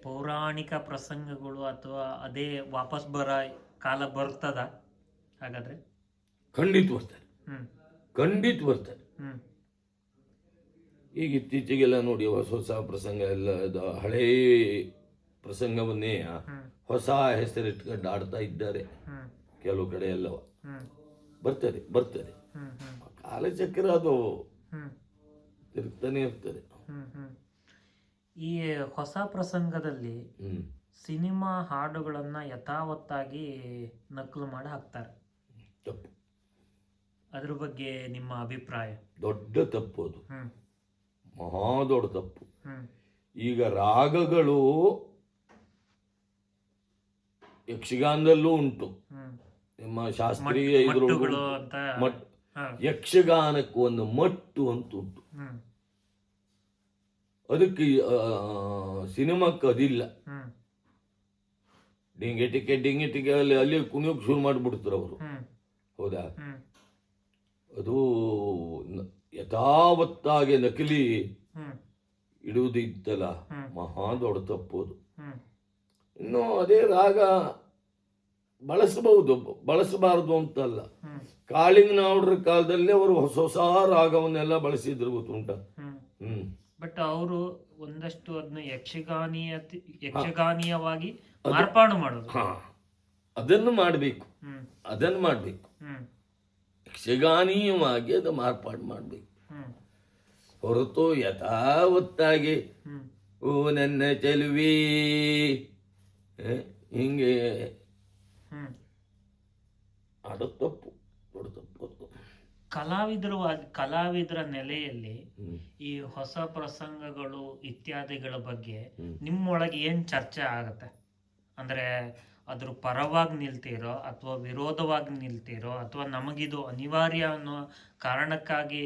ಪೌರಾಣಿಕ ಪ್ರಸಂಗಗಳು ಅಥವಾ ಅದೇ ವಾಪಸ್ ಬರೋ ಕಾಲ ಬರ್ತದ ಹಾಗಾದ್ರೆ? ಖಂಡಿತ ಬರ್ತಾರೆ, ಹ್ಮ್ ಖಂಡಿತ ಬರ್ತಾರೆ. ಹ್ಮ್ ಈಗ ಇತ್ತೀಚೆಗೆಲ್ಲ ನೋಡಿ ಹೊಸ ಹೊಸ ಪ್ರಸಂಗ ಎಲ್ಲ ಹಳೇ ಪ್ರಸಂಗವನ್ನೇ ಹೊಸ ಹೆಸರಿಟ್ಕೊಂಡು ಆಡ್ತಾ ಇದ್ದಾರೆ ಹ್ಮ್ ಕೆಲವು ಕಡೆ ಎಲ್ಲವ. ಹ್ಮ್ ಬರ್ತದೆ ಬರ್ತದೆ, ಹ್ಮ್ ಹ್ಮ್ ಕಾಲಚಕ್ರ ಅದು ಹ್ಮ್ ತಿರುಗ್ತಾನೆ ಇರ್ತದೆ. ಹ್ಮ್ ಹ್ಮ್ ಈ ಹೊಸ ಪ್ರಸಂಗದಲ್ಲಿ ಸಿನಿಮಾ ಹಾಡುಗಳನ್ನ ಯಥಾವತ್ತಾಗಿ ನಕಲು ಮಾಡಿ ಹಾಕ್ತಾರೆ. ತಪ್ಪು, ಅದ್ರ ಬಗ್ಗೆ ನಿಮ್ಮ ಅಭಿಪ್ರಾಯ? ದೊಡ್ಡ ತಪ್ಪು ಅದು, ಹ್ಮ್ ಮಹಾ ದೊಡ್ಡ ತಪ್ಪು. ಹ್ಮ್ ಈಗ ರಾಗಗಳು ಯಕ್ಷಗಾನದಲ್ಲೂ ಉಂಟು, ಹ್ಮ್ ನಿಮ್ಮ ಶಾಸ್ತ್ರೀಯ ಇದ್ರೊಳಗೂ ಮಟ್ಟುಗಳು ಅಂತ. ಹಾ. ಯಕ್ಷಗಾನಕ್ಕೂ ಒಂದು ಮಟ್ಟು ಅಂತ ಉಂಟು, ಹ್ಮ್ ಅದಕ್ಕೆ ಸಿನಿಮಾಕ್ಕೆ ಅದಿಲ್ಲ. ಹ್ಮ್ ಡಿಂಗೆ ಟಿಕೆ ಅಲ್ಲಿ ಕುಣಿಯೋಕೆ ಶುರು ಮಾಡಿಬಿಡ್ತಾರೆ ಅವರು. ಹ್ಮ್ ಹೌದಾ? ಹ್ಮ್ ಅದು ಯಥಾವತ್ತಾಗಿ ನಕಲಿ ಹ್ಮ್ ಇಡುವುದು ಇತ್ತಲ್ಲ, ಹ್ಮ್. ಮಹಾ ದೊಡ್ಡ ತಪ್ಪೋದು. ಹ್ಮ್ ಇನ್ನು ಅದೇ ರಾಗ ಬಳಸಬಹುದು, ಬಳಸಬಾರದು ಅಂತಲ್ಲ. ಹ್ಮ್ ಕಾಳಿಂಗನವರ ಕಾಲದಲ್ಲಿ ಅವರು ಹೊಸ ಹೊಸ ರಾಗವನ್ನೆಲ್ಲ ಬಳಸಿದ್ರು, ಗೊತ್ತುಂಟ. ಹ್ಮ್ ಬಟ್ ಅವರು ಒಂದಷ್ಟು ಅದನ್ನ ಯಕ್ಷಗಾನೀಯವಾಗಿ ಮಾರ್ಪಾಡು ಮಾಡೋದು. ಹಾ, ಅದನ್ನು ಮಾಡಬೇಕು, ಹ್ಮ್ ಅದನ್ನು ಮಾಡಬೇಕು, ಹ್ಮ್ ಯಕ್ಷಗಾನೀಯವಾಗಿ ಅದು ಮಾರ್ಪಾಡು ಮಾಡಬೇಕು. ಹ್ಮ್ ಹೊರತು ಯಥಾವತ್ತಾಗಿ ಹ್ಮ್ ಓ ನನ್ನ ಚೆಲುವೆ ಹಿಂಗೆ ಹ್ಮ್ ಆಡೋ ತಪ್ಪು, ದೊಡ್ಡ ತಪ್ಪು. ಕಲಾವಿದರ ನೆಲೆಯಲ್ಲಿ ಈ ಹೊಸ ಪ್ರಸಂಗಗಳು ಇತ್ಯಾದಿಗಳ ಬಗ್ಗೆ ನಿಮ್ಮೊಳಗೆ ಏನ್ ಚರ್ಚೆ ಆಗತ್ತೆ? ಅಂದ್ರೆ ಅದ್ರ ಪರವಾಗಿ ನಿಲ್ತೀರೋ ಅಥವಾ ವಿರೋಧವಾಗಿ ನಿಲ್ತೀರೋ ಅಥವಾ ನಮಗಿದು ಅನಿವಾರ್ಯ ಅನ್ನೋ ಕಾರಣಕ್ಕಾಗಿ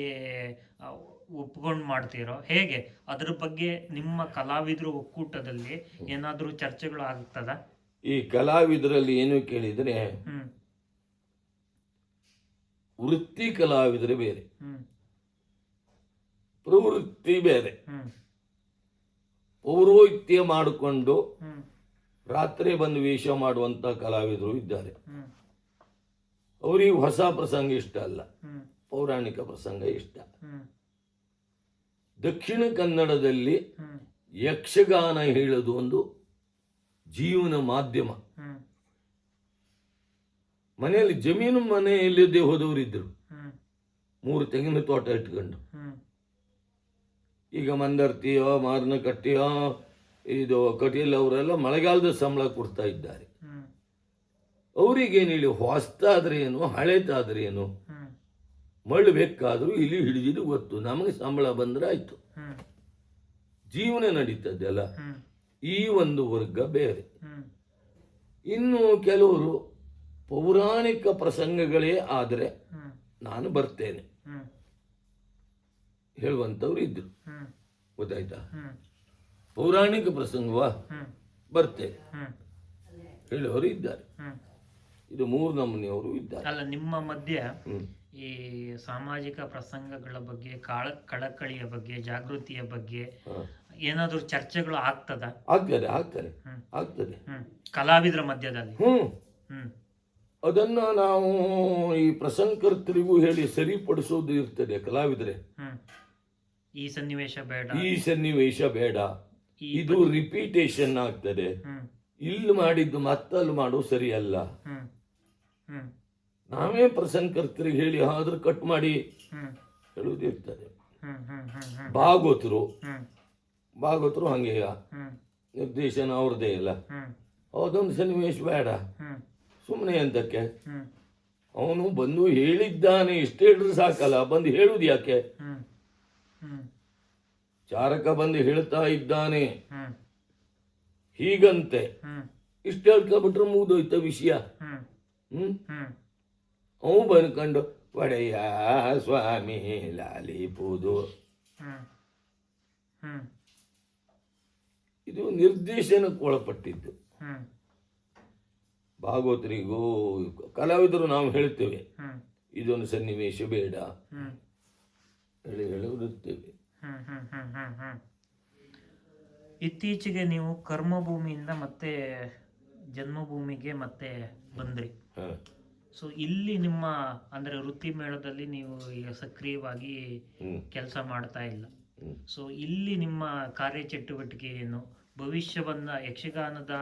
ಒಪ್ಕೊಂಡು ಮಾಡ್ತೀರೋ, ಹೇಗೆ? ಅದ್ರ ಬಗ್ಗೆ ನಿಮ್ಮ ಕಲಾವಿದರು ಒಕ್ಕೂಟದಲ್ಲಿ ಏನಾದ್ರೂ ಚರ್ಚೆಗಳು ಆಗ್ತದ? ಈ ಕಲಾವಿದರಲ್ಲಿ ಏನು ಕೇಳಿದ್ರೆ, ವೃತ್ತಿ ಕಲಾವಿದರೆ ಬೇರೆ, ಪ್ರವೃತ್ತಿ ಬೇರೆ. ಪೌರೋಹಿತ್ಯ ಮಾಡಿಕೊಂಡು ರಾತ್ರಿ ಬಂದು ವೇಷ ಮಾಡುವಂತ ಕಲಾವಿದರು ಇದ್ದಾರೆ. ಅವರಿಗೆ ಹೊಸ ಪ್ರಸಂಗ ಇಷ್ಟ ಅಲ್ಲ, ಪೌರಾಣಿಕ ಪ್ರಸಂಗ ಇಷ್ಟ. ದಕ್ಷಿಣ ಕನ್ನಡದಲ್ಲಿ ಯಕ್ಷಗಾನ ಹೇಳೋದು ಒಂದು ಜೀವನ ಮಾಧ್ಯಮ. ಮನೆಯಲ್ಲಿ ಜಮೀನು ಮನೆಯಲ್ಲಿದ್ದೇ ಹೋದವರಿದ್ದರು, 3 ತೆಂಗಿನ ತೋಟ ಇಟ್ಕೊಂಡು ಈಗ ಮಂದರ್ತಿಯೋ ಮಾರ್ನಕಟ್ಟೆಯೋ ಇದು ಕಟೀಲ್ ಅವರೆಲ್ಲ ಮಳೆಗಾಲದ ಸಂಬಳ ಕೊಡ್ತಾ ಇದ್ದಾರೆ. ಹ್ಮ್ ಅವರಿಗೇನಿಲ್ಲ, ಹೊಸ್ತಾದ್ರೆ ಏನು ಹಳೇದಾದ್ರೆ ಏನು, ಹ್ಮ್ ಮಳ್ಳು ಬೇಕಾದ್ರೂ ಇಲ್ಲಿ ಹಿಡಿದಿದ್ದು ಗೊತ್ತು, ನಮಗೆ ಸಂಬಳ ಬಂದ್ರೆ ಆಯ್ತು, ಹ್ಮ್ ಜೀವನ ನಡೀತದಲ್ಲ. ಹ್ಮ್ ಈ ಒಂದು ವರ್ಗ ಬೇರೆ. ಹ್ಮ್ ಇನ್ನು ಕೆಲವರು ಪೌರಾಣಿಕ ಪ್ರಸಂಗಗಳೇ ಆದರೆ ಹ್ಮ್ ನಾನು ಬರ್ತೇನೆ ಹ್ಮ್ ಹೇಳುವಂಥವ್ರು ಇದ್ರು. ಹ್ಮ್ ಗೊತ್ತಾಯ್ತಾ? ಹ್ಮ್ ಪೌರಾಣಿಕ ಪ್ರಸಂಗವಾ ಹ್ಮ್ ಬರ್ತೇನೆ ಹ್ಮ್ ಹೇಳುವವರು ಇದ್ದಾರೆ. ಹ್ಮ್ ಇದು 3 ನಮೂನೆಯವರು ಇದ್ದಾರೆ. ಅಲ್ಲ, ನಿಮ್ಮ ಮಧ್ಯೆ ಹ್ಮ್. ಈ ಸಾಮಾಜಿಕ ಪ್ರಸಂಗಗಳ ಬಗ್ಗೆ, ಕಳಕಳಿಯ ಬಗ್ಗೆ, ಜಾಗೃತಿಯ ಬಗ್ಗೆ ಏನಾದ್ರೂ ಚರ್ಚೆಗಳು ಆಗ್ತದ? ಆಗ್ತದೆ ಆಗ್ತದೆ ಆಗ್ತದೆ. ಕಲಾವಿದರ ಮಧ್ಯದಲ್ಲಿ? ಹ್ಮ್ ಅದನ್ನ ನಾವು ಈ ಪ್ರಸಂಗಕರ್ತರಿಗೂ ಹೇಳಿ ಸರಿಪಡಿಸೋದು ಇರ್ತದೆ. ಕಲಾವಿದರೆ ಈ ಸನ್ನಿವೇಶ ಬೇಡ, ಈ ಸನ್ನಿವೇಶ ಬೇಡ, ಇದು ರಿಪೀಟೇಷನ್ ಆಗ್ತದೆ, ಇಲ್ಲಿ ಮಾಡಿದ್ದು ಮತ್ತಲ್ಲಿ ಮಾಡೋ ಸರಿಯಲ್ಲ. ನಾವೇ ಪ್ರಸಂಗಕರ್ತರಿಗೆ ಹೇಳಿ ಆದ್ರೂ ಕಟ್ ಮಾಡಿ ಹೇಳುವುದಿರ್ತದೆ. ಭಾಗವತರು ಹಂಗೆಯ ನಿರ್ದೇಶನ ಅವ್ರದೇ ಇಲ್ಲ. ಅದೊಂದು ಸನ್ನಿವೇಶ ಬೇಡ, ಸುಮ್ಮನೆ ಅಂತಕ್ಕೆ ಅವನು ಬಂದು ಹೇಳಿದ್ದಾನೆ ಇಷ್ಟ ಹೇಳಿದ್ರೆ ಸಾಕಲ್ಲ, ಬಂದು ಹೇಳುದು ಯಾಕೆ? ಚಾರಕ ಬಂದು ಹೇಳ್ತಾ ಇದ್ದಾನೆ ಹೀಗಂತೆ, ಇಷ್ಟ ಹೇಳ್ಕೊಬಿಟ್ರೆ ಮುಗಿದೋಯ್ತ ವಿಷಯ. ಅವು ಬಂದ್ಕೊಂಡು ಒಡೆಯ ಸ್ವಾಮಿ ಲಾಲಿಪುದು, ಇದು ನಿರ್ದೇಶನಕ್ಕೆ ಒಳಪಟ್ಟಿದ್ದು. ಭಾಗವತರಿಗೂ ಕಲಾವಿದರು ನಾವು ಹೇಳ್ತೇವೆ ಇದೊಂದು ಸನ್ನಿವೇಶ ಬೇಡ ಹೇಳುತ್ತೇವೆ. ಇತ್ತೀಚೆಗೆ ನೀವು ಕರ್ಮಭೂಮಿಯಿಂದ ಮತ್ತೆ ಜನ್ಮಭೂಮಿಗೆ ಮತ್ತೆ ಬಂದ್ರಿ. ಸೊ ಇಲ್ಲಿ ನಿಮ್ಮ ಅಂದ್ರೆ ವೃತ್ತಿ ಮೇಳದಲ್ಲಿ ನೀವು ಈಗ ಸಕ್ರಿಯವಾಗಿ ಕೆಲಸ ಮಾಡ್ತಾ ಇಲ್ಲ. ಸೊ ಇಲ್ಲಿ ನಿಮ್ಮ ಕಾರ್ಯಚಟುವಟಿಕೆ ಏನು, ಭವಿಷ್ಯವನ್ನ ಯಕ್ಷಗಾನದ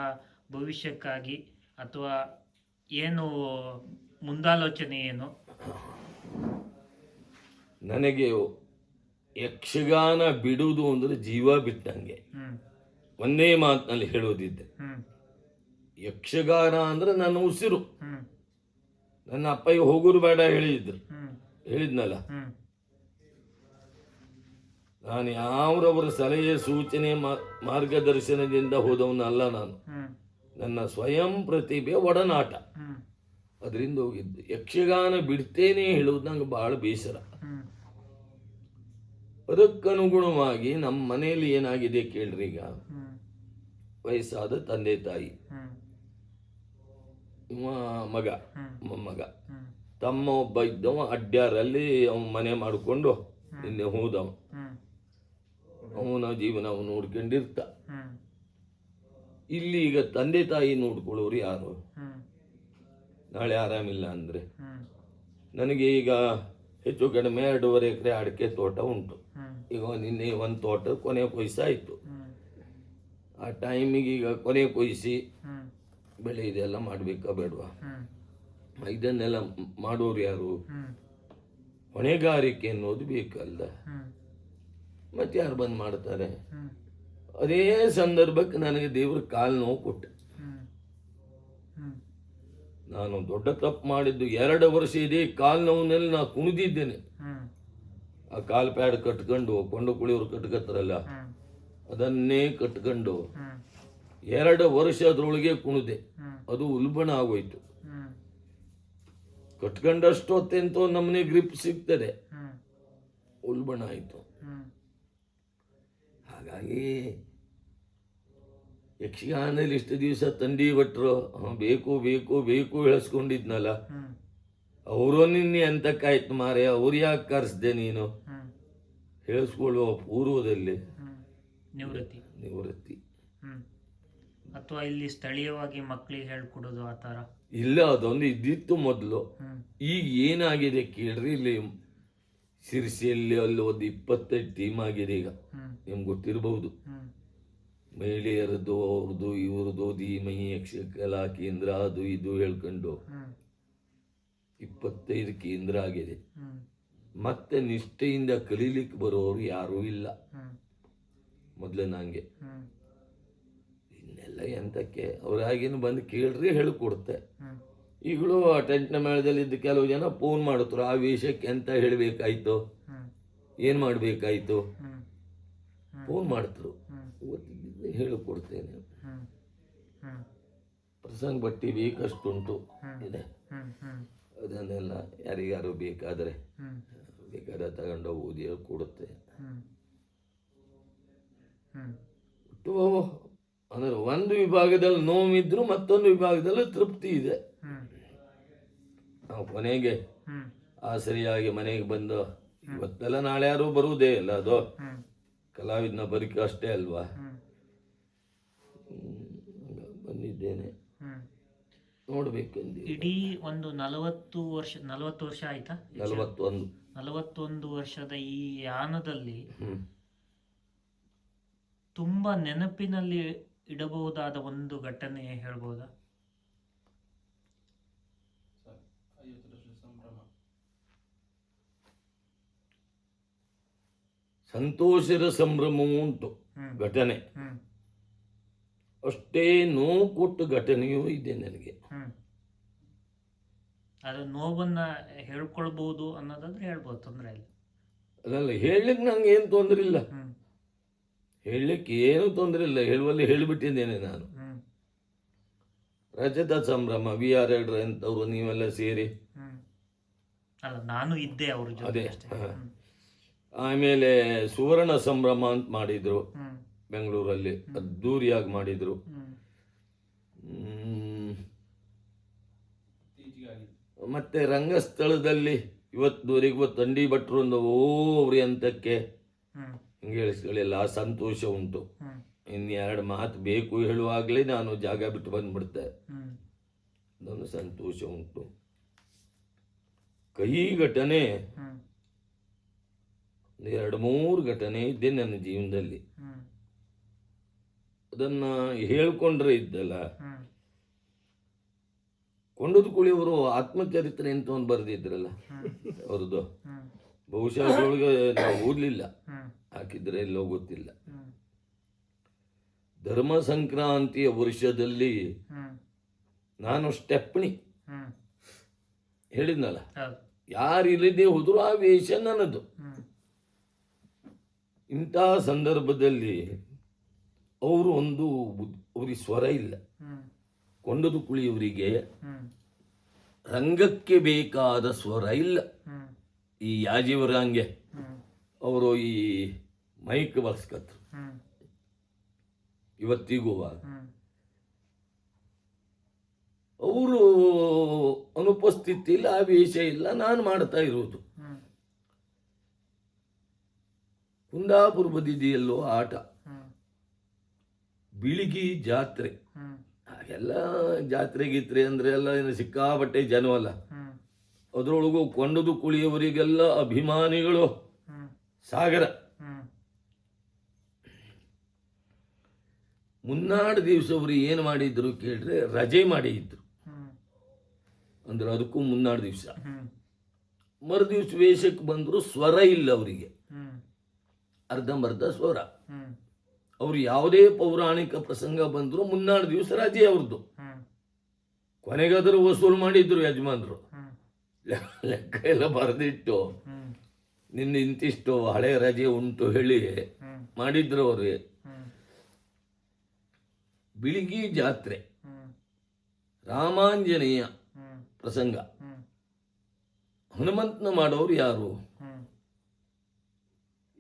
ಭವಿಷ್ಯಕ್ಕಾಗಿ ಅಥವಾ ಏನು ಮುಂದಾಲೋಚನೆ ಏನು? ನನಗೆ ಯಕ್ಷಗಾನ ಬಿಡುವುದು ಅಂದ್ರೆ ಜೀವ ಬಿಟ್ಟಂಗೆ. ಒಂದೇ ಮಾತಿನಲ್ಲಿ ಹೇಳೋದಿದ್ದೆ, ಯಕ್ಷಗಾನ ಅಂದ್ರೆ ನನ್ನ ಉಸಿರು. ನನ್ನ ಅಪ್ಪಗೆ ಹೋಗೋರು ಬೇಡ ಹೇಳಿದ್ನಲ್ಲ. ನಾನು ಯಾವ್ರವರ ಸಲಹೆ ಸೂಚನೆ ಮಾರ್ಗದರ್ಶನದಿಂದ ಹೋದವನಲ್ಲ ನಾನು. ನನ್ನ ಸ್ವಯಂ ಪ್ರತಿಭೆ ಒಡನಾಟ, ಅದರಿಂದ ಹೋಗಿದ್ದು. ಯಕ್ಷಗಾನ ಬಿಡ್ತೇನೆ ಹೇಳುವುದು ನಂಗೆ ಬಹಳ ಬೇಸರ. ಅದಕ್ಕನುಗುಣವಾಗಿ ನಮ್ಮ ಮನೆಯಲ್ಲಿ ಏನಾಗಿದೆ ಕೇಳ್ರಿ. ಈಗ ವಯಸ್ಸಾದ ತಂದೆ ತಾಯಿ, ಮಗ ಮೊಮ್ಮಗ, ತಮ್ಮ ಒಬ್ಬ ಇದ್ದವ ಅಡ್ಯಾರಲ್ಲಿ ಅವನ ಮನೆ ಮಾಡಿಕೊಂಡು ನಿನ್ನೆ ಹೋದವ. ಅವನ ಜೀವನ ಅವನು ನೋಡ್ಕೊಂಡಿರ್ತ. ಇಲ್ಲಿ ಈಗ ತಂದೆ ತಾಯಿ ನೋಡ್ಕೊಳ್ಳೋರು ಯಾರು? ನಾಳೆ ಆರಾಮಿಲ್ಲ ಅಂದ್ರೆ. ನನಗೆ ಈಗ ಹೆಚ್ಚು ಕಡಿಮೆ 2.5 ಎಕರೆ ಅಡಿಕೆ ತೋಟ ಉಂಟು. ಈಗ ನಿನ್ನೆ ಒಂದು ತೋಟ ಕೊನೆ ಕೊಯ್ಸಾಯ್ತು. ಆ ಟೈಮಿಗೆ ಈಗ ಕೊನೆ ಕೊಯ್ಸಿ ಬೆಳೆ ಇದೆಲ್ಲ ಮಾಡ್ಬೇಕಾ ಬೇಡವಾ? ಇದನ್ನೆಲ್ಲ ಮಾಡೋರು ಯಾರು? ಹೊಣೆಗಾರಿಕೆ ಅನ್ನೋದು ಬೇಕಲ್ಲ, ಮತ್ತೆ ಯಾರು ಬಂದು ಮಾಡ್ತಾರೆ? ಅದೇ ಸಂದರ್ಭಕ್ಕೆ ನನಗೆ ದೇವ್ರ ಕಾಲು ನೋವು ಕೊಟ್ಟ. ನಾನು ದೊಡ್ಡ ತಪ್ಪು ಮಾಡಿದ್ದು 2 ವರ್ಷ ಇದೇ ಕಾಲು ನೋವಿನಲ್ಲಿ ನಾ ಕುಣಿದಿದ್ದೇನೆ. ಆ ಕಾಲು ಪ್ಯಾಡ್ ಕಟ್ಕೊಂಡು ಕೊಂಡು ಕುಳಿಯವರು ಕಟ್ಕತ್ತಾರಲ್ಲ, ಅದನ್ನೇ ಕಟ್ಕೊಂಡು 2 ವರ್ಷ ಅದ್ರೊಳಗೆ ಕುಣಿದೆ. ಅದು ಉಲ್ಬಣ ಆಗೋಯ್ತು. ಕಟ್ಕೊಂಡಷ್ಟು ಹೊತ್ತೆಂತೋ ನಮ್ಮನೆ ಗ್ರಿಪ್ ಸಿಗ್ತದೆ, ಉಲ್ಬಣ ಆಯ್ತು. ಹಾಗಾಗಿ ಯಕ್ಷಗಾನದಲ್ಲಿ ಇಷ್ಟು ದಿವಸ ತಂಡಿ ಭಟ್ರು ಬೇಕು ಬೇಕು ಬೇಕು ಹೇಳಿಸ್ಕೊಂಡಿದ್ನಲ್ಲ, ಅವರು ನಿನ್ನೆ ಅಂತಕ್ಕಾಯ್ತು ಮಾರೆ, ಅವ್ರು ಯಾಕೆ ಕರೆಸ್ದೆ ನೀನು ಹೇಳಿಸ್ಕೊಳ್ಳುವ ಪೂರ್ವದಲ್ಲಿ ನಿವೃತ್ತಿ. ಅಥವಾ ಇಲ್ಲಿ ಸ್ಥಳೀಯವಾಗಿ ಮಕ್ಕಳಿಗೆ ಹೇಳ್ಕೊಡೋದು ಆ ಥರ ಇಲ್ಲ, ಅದೊಂದು ಇದ್ದಿತ್ತು ಮೊದಲು. ಈಗ ಏನಾಗಿದೆ ಕೇಳ್ರಿ, ಇಲ್ಲಿ ಸಿರ್ಸಿಯಲ್ಲಿ ಅಲ್ಲಿ ಒಂದು 25 ಟೀಮ್ ಆಗಿದೆ. ಈಗ ನಿಮ್ಗೆ ಗೊತ್ತಿರಬಹುದು, ಮಹಿಳೆಯರದ್ದು ಅವ್ರದ್ದು ಇವ್ರದ್ದು ಧೀಮಹಿ ಯಕ್ಷಕಲಾ ಕೇಂದ್ರ ಅದು ಇದು ಹೇಳ್ಕೊಂಡು 25 ಕೇಂದ್ರ ಆಗಿದೆ. ಮತ್ತೆ ನಿಷ್ಠೆಯಿಂದ ಕಲೀಲಿಕ್ಕೆ ಬರೋರು ಯಾರೂ ಇಲ್ಲ. ಹ್ಮ್ ಮೊದಲೇ ನಂಗೆ ಹ್ಮ್ ಇನ್ನೆಲ್ಲ ಎಂತಕ್ಕೆ ಅವ್ರಾಗೇನು ಬಂದು ಕೇಳ್ರಿ ಹೇಳಿಕೊಡ್ತೆ. ಹ್ಮ್ ಈಗಲೂ ಟೆಂಟ್ನ ಮೇಳದಲ್ಲಿದ್ದ ಕೆಲವು ಜನ ಫೋನ್ ಮಾಡುತ್ತರು, ಆ ವೇಷಕ್ಕೆ ಎಂತ ಹೇಳಬೇಕಾಯ್ತು, ಹ್ಮ್ ಏನು ಮಾಡಬೇಕಾಯ್ತು, ಹ್ಮ್ ಫೋನ್ ಮಾಡ್ತರು. ಹ್ಮ್ ಇವತ್ತಿಗೆ ಹೇಳಿಕೊಡ್ತೇನೆ. ಹ್ಮ್ ಹ್ಮ್ ಪ್ರಸಂಗ ಬಟ್ಟಿ ಬೇಕಷ್ಟುಂಟು ಇದೆ. ಹ್ಮ್ ಹ್ಮ್ ಅದನ್ನೆಲ್ಲ ಯಾರಿಗಾರು ಬೇಕಾದರೆ ಹ್ಮ್ ಬೇಕಾದ್ರೆ ತಗೊಂಡು ಓದಿ ಕೊಡುತ್ತೆ. ಹ್ಮ್ ಹ್ಮ್ ಒಟ್ಟು ಅಂದ್ರೆ ಒಂದು ವಿಭಾಗದಲ್ಲಿ ನೋವಿದ್ರು ಮತ್ತೊಂದು ವಿಭಾಗದಲ್ಲಿ ತೃಪ್ತಿ ಇದೆ. ಹ್ಮ್ ನಾವು ಕೊನೆಗೆ ಹ್ಮ್ ಸರಿಯಾಗಿ ಮನೆಗೆ ಬಂದು ಇವತ್ತೆಲ್ಲ ನಾಳೆ ಯಾರು ಬರುವುದೇ ಇಲ್ಲ, ಅದು ಹ್ಮ್ ಕಲಾವಿದನ ಬದುಕು ಅಷ್ಟೇ ಅಲ್ವಾ. ಹ್ಮ್ ಬಂದಿದ್ದೇನೆ, ಹ್ಮ್ ನೋಡ್ಬೇಕೆಂದು. ಇಡೀ ಒಂದು 40 ವರ್ಷ ಆಯ್ತಾ? 41 ವರ್ಷದ ಈ ಯಾನದಲ್ಲಿ ಹ್ಮ್ ತುಂಬಾ ನೆನಪಿನಲ್ಲಿ ಇಡಬಹುದಾದ ಒಂದು ಘಟನೆ ಹೇಳ್ಬೋದಾ? ಸಂತೋಷದ ಸಂಭ್ರಮವೂ ಉಂಟು ಘಟನೆ, ಹ್ಮ್ ಅಷ್ಟೇ ನೋವು ಕೊಟ್ಟು ಘಟನೆಯೂ ಇದೆ ನನಗೆ. ಹ್ಮ್ ಅದು ನೋವನ್ನ ಹೇಳ್ಕೊಳ್ಬಹುದು ಅನ್ನೋದಾದ್ರೆ ಹೇಳ್ಬೋದು, ತೊಂದರೆ ಇಲ್ಲ. ಅದಲ್ಲ ಹೇಳಲಿಕ್ಕೆ ನಂಗೆ ಏನು ತೊಂದರೆ ಇಲ್ಲ, ಹ್ಮ್ ಹೇಳಲಿಕ್ಕೆ ಏನು ತೊಂದರೆ ಇಲ್ಲ, ಹೇಳುವಲ್ಲಿ ಹೇಳಿಬಿಟ್ಟಿದ್ದೇನೆ ನಾನು. ಹ್ಮ್ ರಜತ ಸಂಭ್ರಮ VR ಅಂತವ್ರು ನೀವೆಲ್ಲ ಸೇರಿ, ಹ್ಮ್ ಅಲ್ಲ ನಾನು ಇದ್ದೆ ಅವ್ರ ಜೊತೆ ಅದೇ. ಅಷ್ಟೇ. ಆಮೇಲೆ ಸುವರ್ಣ ಸಂಭ್ರಮ ಅಂತ ಮಾಡಿದ್ರು ಹ್ಮ್ ಬೆಂಗಳೂರಲ್ಲಿ, ಅದ್ದೂರಿಯಾಗಿ ಮಾಡಿದ್ರು. ಹ್ಮ್ ಮತ್ತೆ ರಂಗಸ್ಥಳದಲ್ಲಿ ಇವತ್ತುವರೆಗೂ ತಂಡಿ ಭಟ್ರು ಒಂದು ಅವ್ರಿ ಅಂತಕ್ಕೆ ಹ್ಮ್ ಹಿಂಗೆ ಹೇಳಿಸ್ಕೊಳ್ಳಿಲ್ಲ, ಆ ಸಂತೋಷ ಉಂಟು. ಹ್ಮ್ ಇನ್ನೆರಡು ಮಾತು ಬೇಕು ಹೇಳುವಾಗಲೇ ನಾನು ಜಾಗ ಬಿಟ್ಟು ಬಂದ್ಬಿಡ್ತೆ, ಹ್ಮ್ ಅದೊಂದು ಸಂತೋಷ ಉಂಟು. ಕಹಿ ಘಟನೆ ಹ್ಮ್ 2-3 ಘಟನೆ ಇದ್ದೆ ನನ್ನ ಜೀವನದಲ್ಲಿ. ಹ್ಮ್ ಅದನ್ನ ಹೇಳ್ಕೊಂಡ್ರೆ ಇದ್ದಲ್ಲ, ಹ್ಮ್ ಕೊಂಡದ ಕುಳಿಯವರು ಆತ್ಮಚರಿತ್ರೆ ಅಂತ ಒಂದು ಬರೆದಿದ್ರಲ್ಲ ಅವ್ರದ್ದು, ಹ್ಮ್ ಬಹುಶಃ ಅದ್ರೊಳಗೆ ನಾವು ಓದಲಿಲ್ಲ, ಹ್ಮ್ ಹಾಕಿದ್ರೆ ಎಲ್ಲೋ ಗೊತ್ತಿಲ್ಲ. ಹ್ಮ್ ಧರ್ಮ ಸಂಕ್ರಾಂತಿಯ ವರ್ಷದಲ್ಲಿ ಹ್ಮ್ ನಾನು ಸ್ಟೆಪ್ನಿ ಹ್ಮ್ ಹೇಳಿದ್ನಲ್ಲ, ಹೌದು. ಯಾರು ಇಲ್ಲದೆ ಹೋದ್ರು ಆ ವೇಷ ನನ್ನದು. ಹ್ಮ್ ಇಂಥ ಸಂದರ್ಭದಲ್ಲಿ ಅವರು ಅವ್ರಿಗೆ ಸ್ವರ ಇಲ್ಲ. ಹ್ಮ್ ಕೊಂಡದು ಕುಳಿಯವರಿಗೆ ಹ್ಮ್ ರಂಗಕ್ಕೆ ಬೇಕಾದ ಸ್ವರ ಇಲ್ಲ. ಹ್ಮ್ ಈ ಯಾಜಿವರಂಗೆ ಹ್ಮ್ ಅವರು ಈ ಮೈಕ್ ಬಳಸ್ಕತ್ರು ಹ್ಮ್ ಇವತ್ತಿಗೂ. ಹ್ಮ್ ಅವರು ಅನುಪಸ್ಥಿತಿಯಲ್ಲಿ ಆ ವೇಷ ಇಲ್ಲ, ನಾನು ಮಾಡ್ತಾ ಇರುವುದು. ಹ್ಮ್ ಕುಂದಾಪುರ ಬದಿದೆಯಲ್ಲೋ ಆಟ, ಹ್ಮ್ ಬಿಳಿಗಿ ಜಾತ್ರೆ, ಹ್ಮ್ ಹಾಗೆಲ್ಲ ಜಾತ್ರೆ ಗೀತ್ರೆ ಅಂದ್ರೆ ಎಲ್ಲ ಏನು ಸಿಕ್ಕಾಪಟ್ಟೆ ಜನವಲ್ಲ. ಹ್ಮ್ ಅದರೊಳಗೂ ಕೊಂಡದು ಕುಳಿಯವರಿಗೆಲ್ಲ ಅಭಿಮಾನಿಗಳು ಹ್ಮ್ ಸಾಗರ. ಹ್ಮ್ ಮುನ್ನಾಡು ದಿವಸ ಅವರು ಏನು ಮಾಡಿದ್ರು ಕೇಳಿದ್ರೆ ರಜೆ ಮಾಡಿದ್ರು. ಹ್ಮ್ ಅಂದ್ರೆ ಅದಕ್ಕೂ ಮುನ್ನಾಡು ದಿವಸ ಹ್ಮ್ ಮರುದಿವ್ಸ ವೇಷಕ್ಕೆ ಬಂದ್ರು, ಸ್ವರ ಇಲ್ಲ ಅವರಿಗೆ, ಹ್ಮ್ ಅರ್ಧಂಬರ್ಧ ಸ್ವರ. ಹ್ಮ್ ಅವ್ರು ಯಾವುದೇ ಪೌರಾಣಿಕ ಪ್ರಸಂಗ ಬಂದ್ರು ಮುನ್ನಾಡು ದಿವಸ ರಜೆ ಅವ್ರದ್ದು. ಹ್ಮ್ ಕೊನೆಗಾದರೂ ವಸೂಲು ಮಾಡಿದ್ರು ಯಜಮಾನ್ರು, ಹ್ಮ್ ಲೆಕ್ಕ ಎಲ್ಲ ಬರೆದಿಟ್ಟು ಹ್ಮ್ ನಿನ್ನ ಇಂತಿಷ್ಟು ಹಳೆ ರಜೆ ಉಂಟು ಹೇಳಿ ಹ್ಮ್ ಮಾಡಿದ್ರು ಅವ್ರಿಗೆ. ಹ್ಮ್ ಬಿಳಿಗಿ ಜಾತ್ರೆ, ಹ್ಮ್ ರಾಮಾಂಜನೇಯ ಹ್ಮ್ ಪ್ರಸಂಗ, ಹ್ಮ್ ಹನುಮಂತನ ಮಾಡೋರು ಯಾರು? ಹ್ಮ್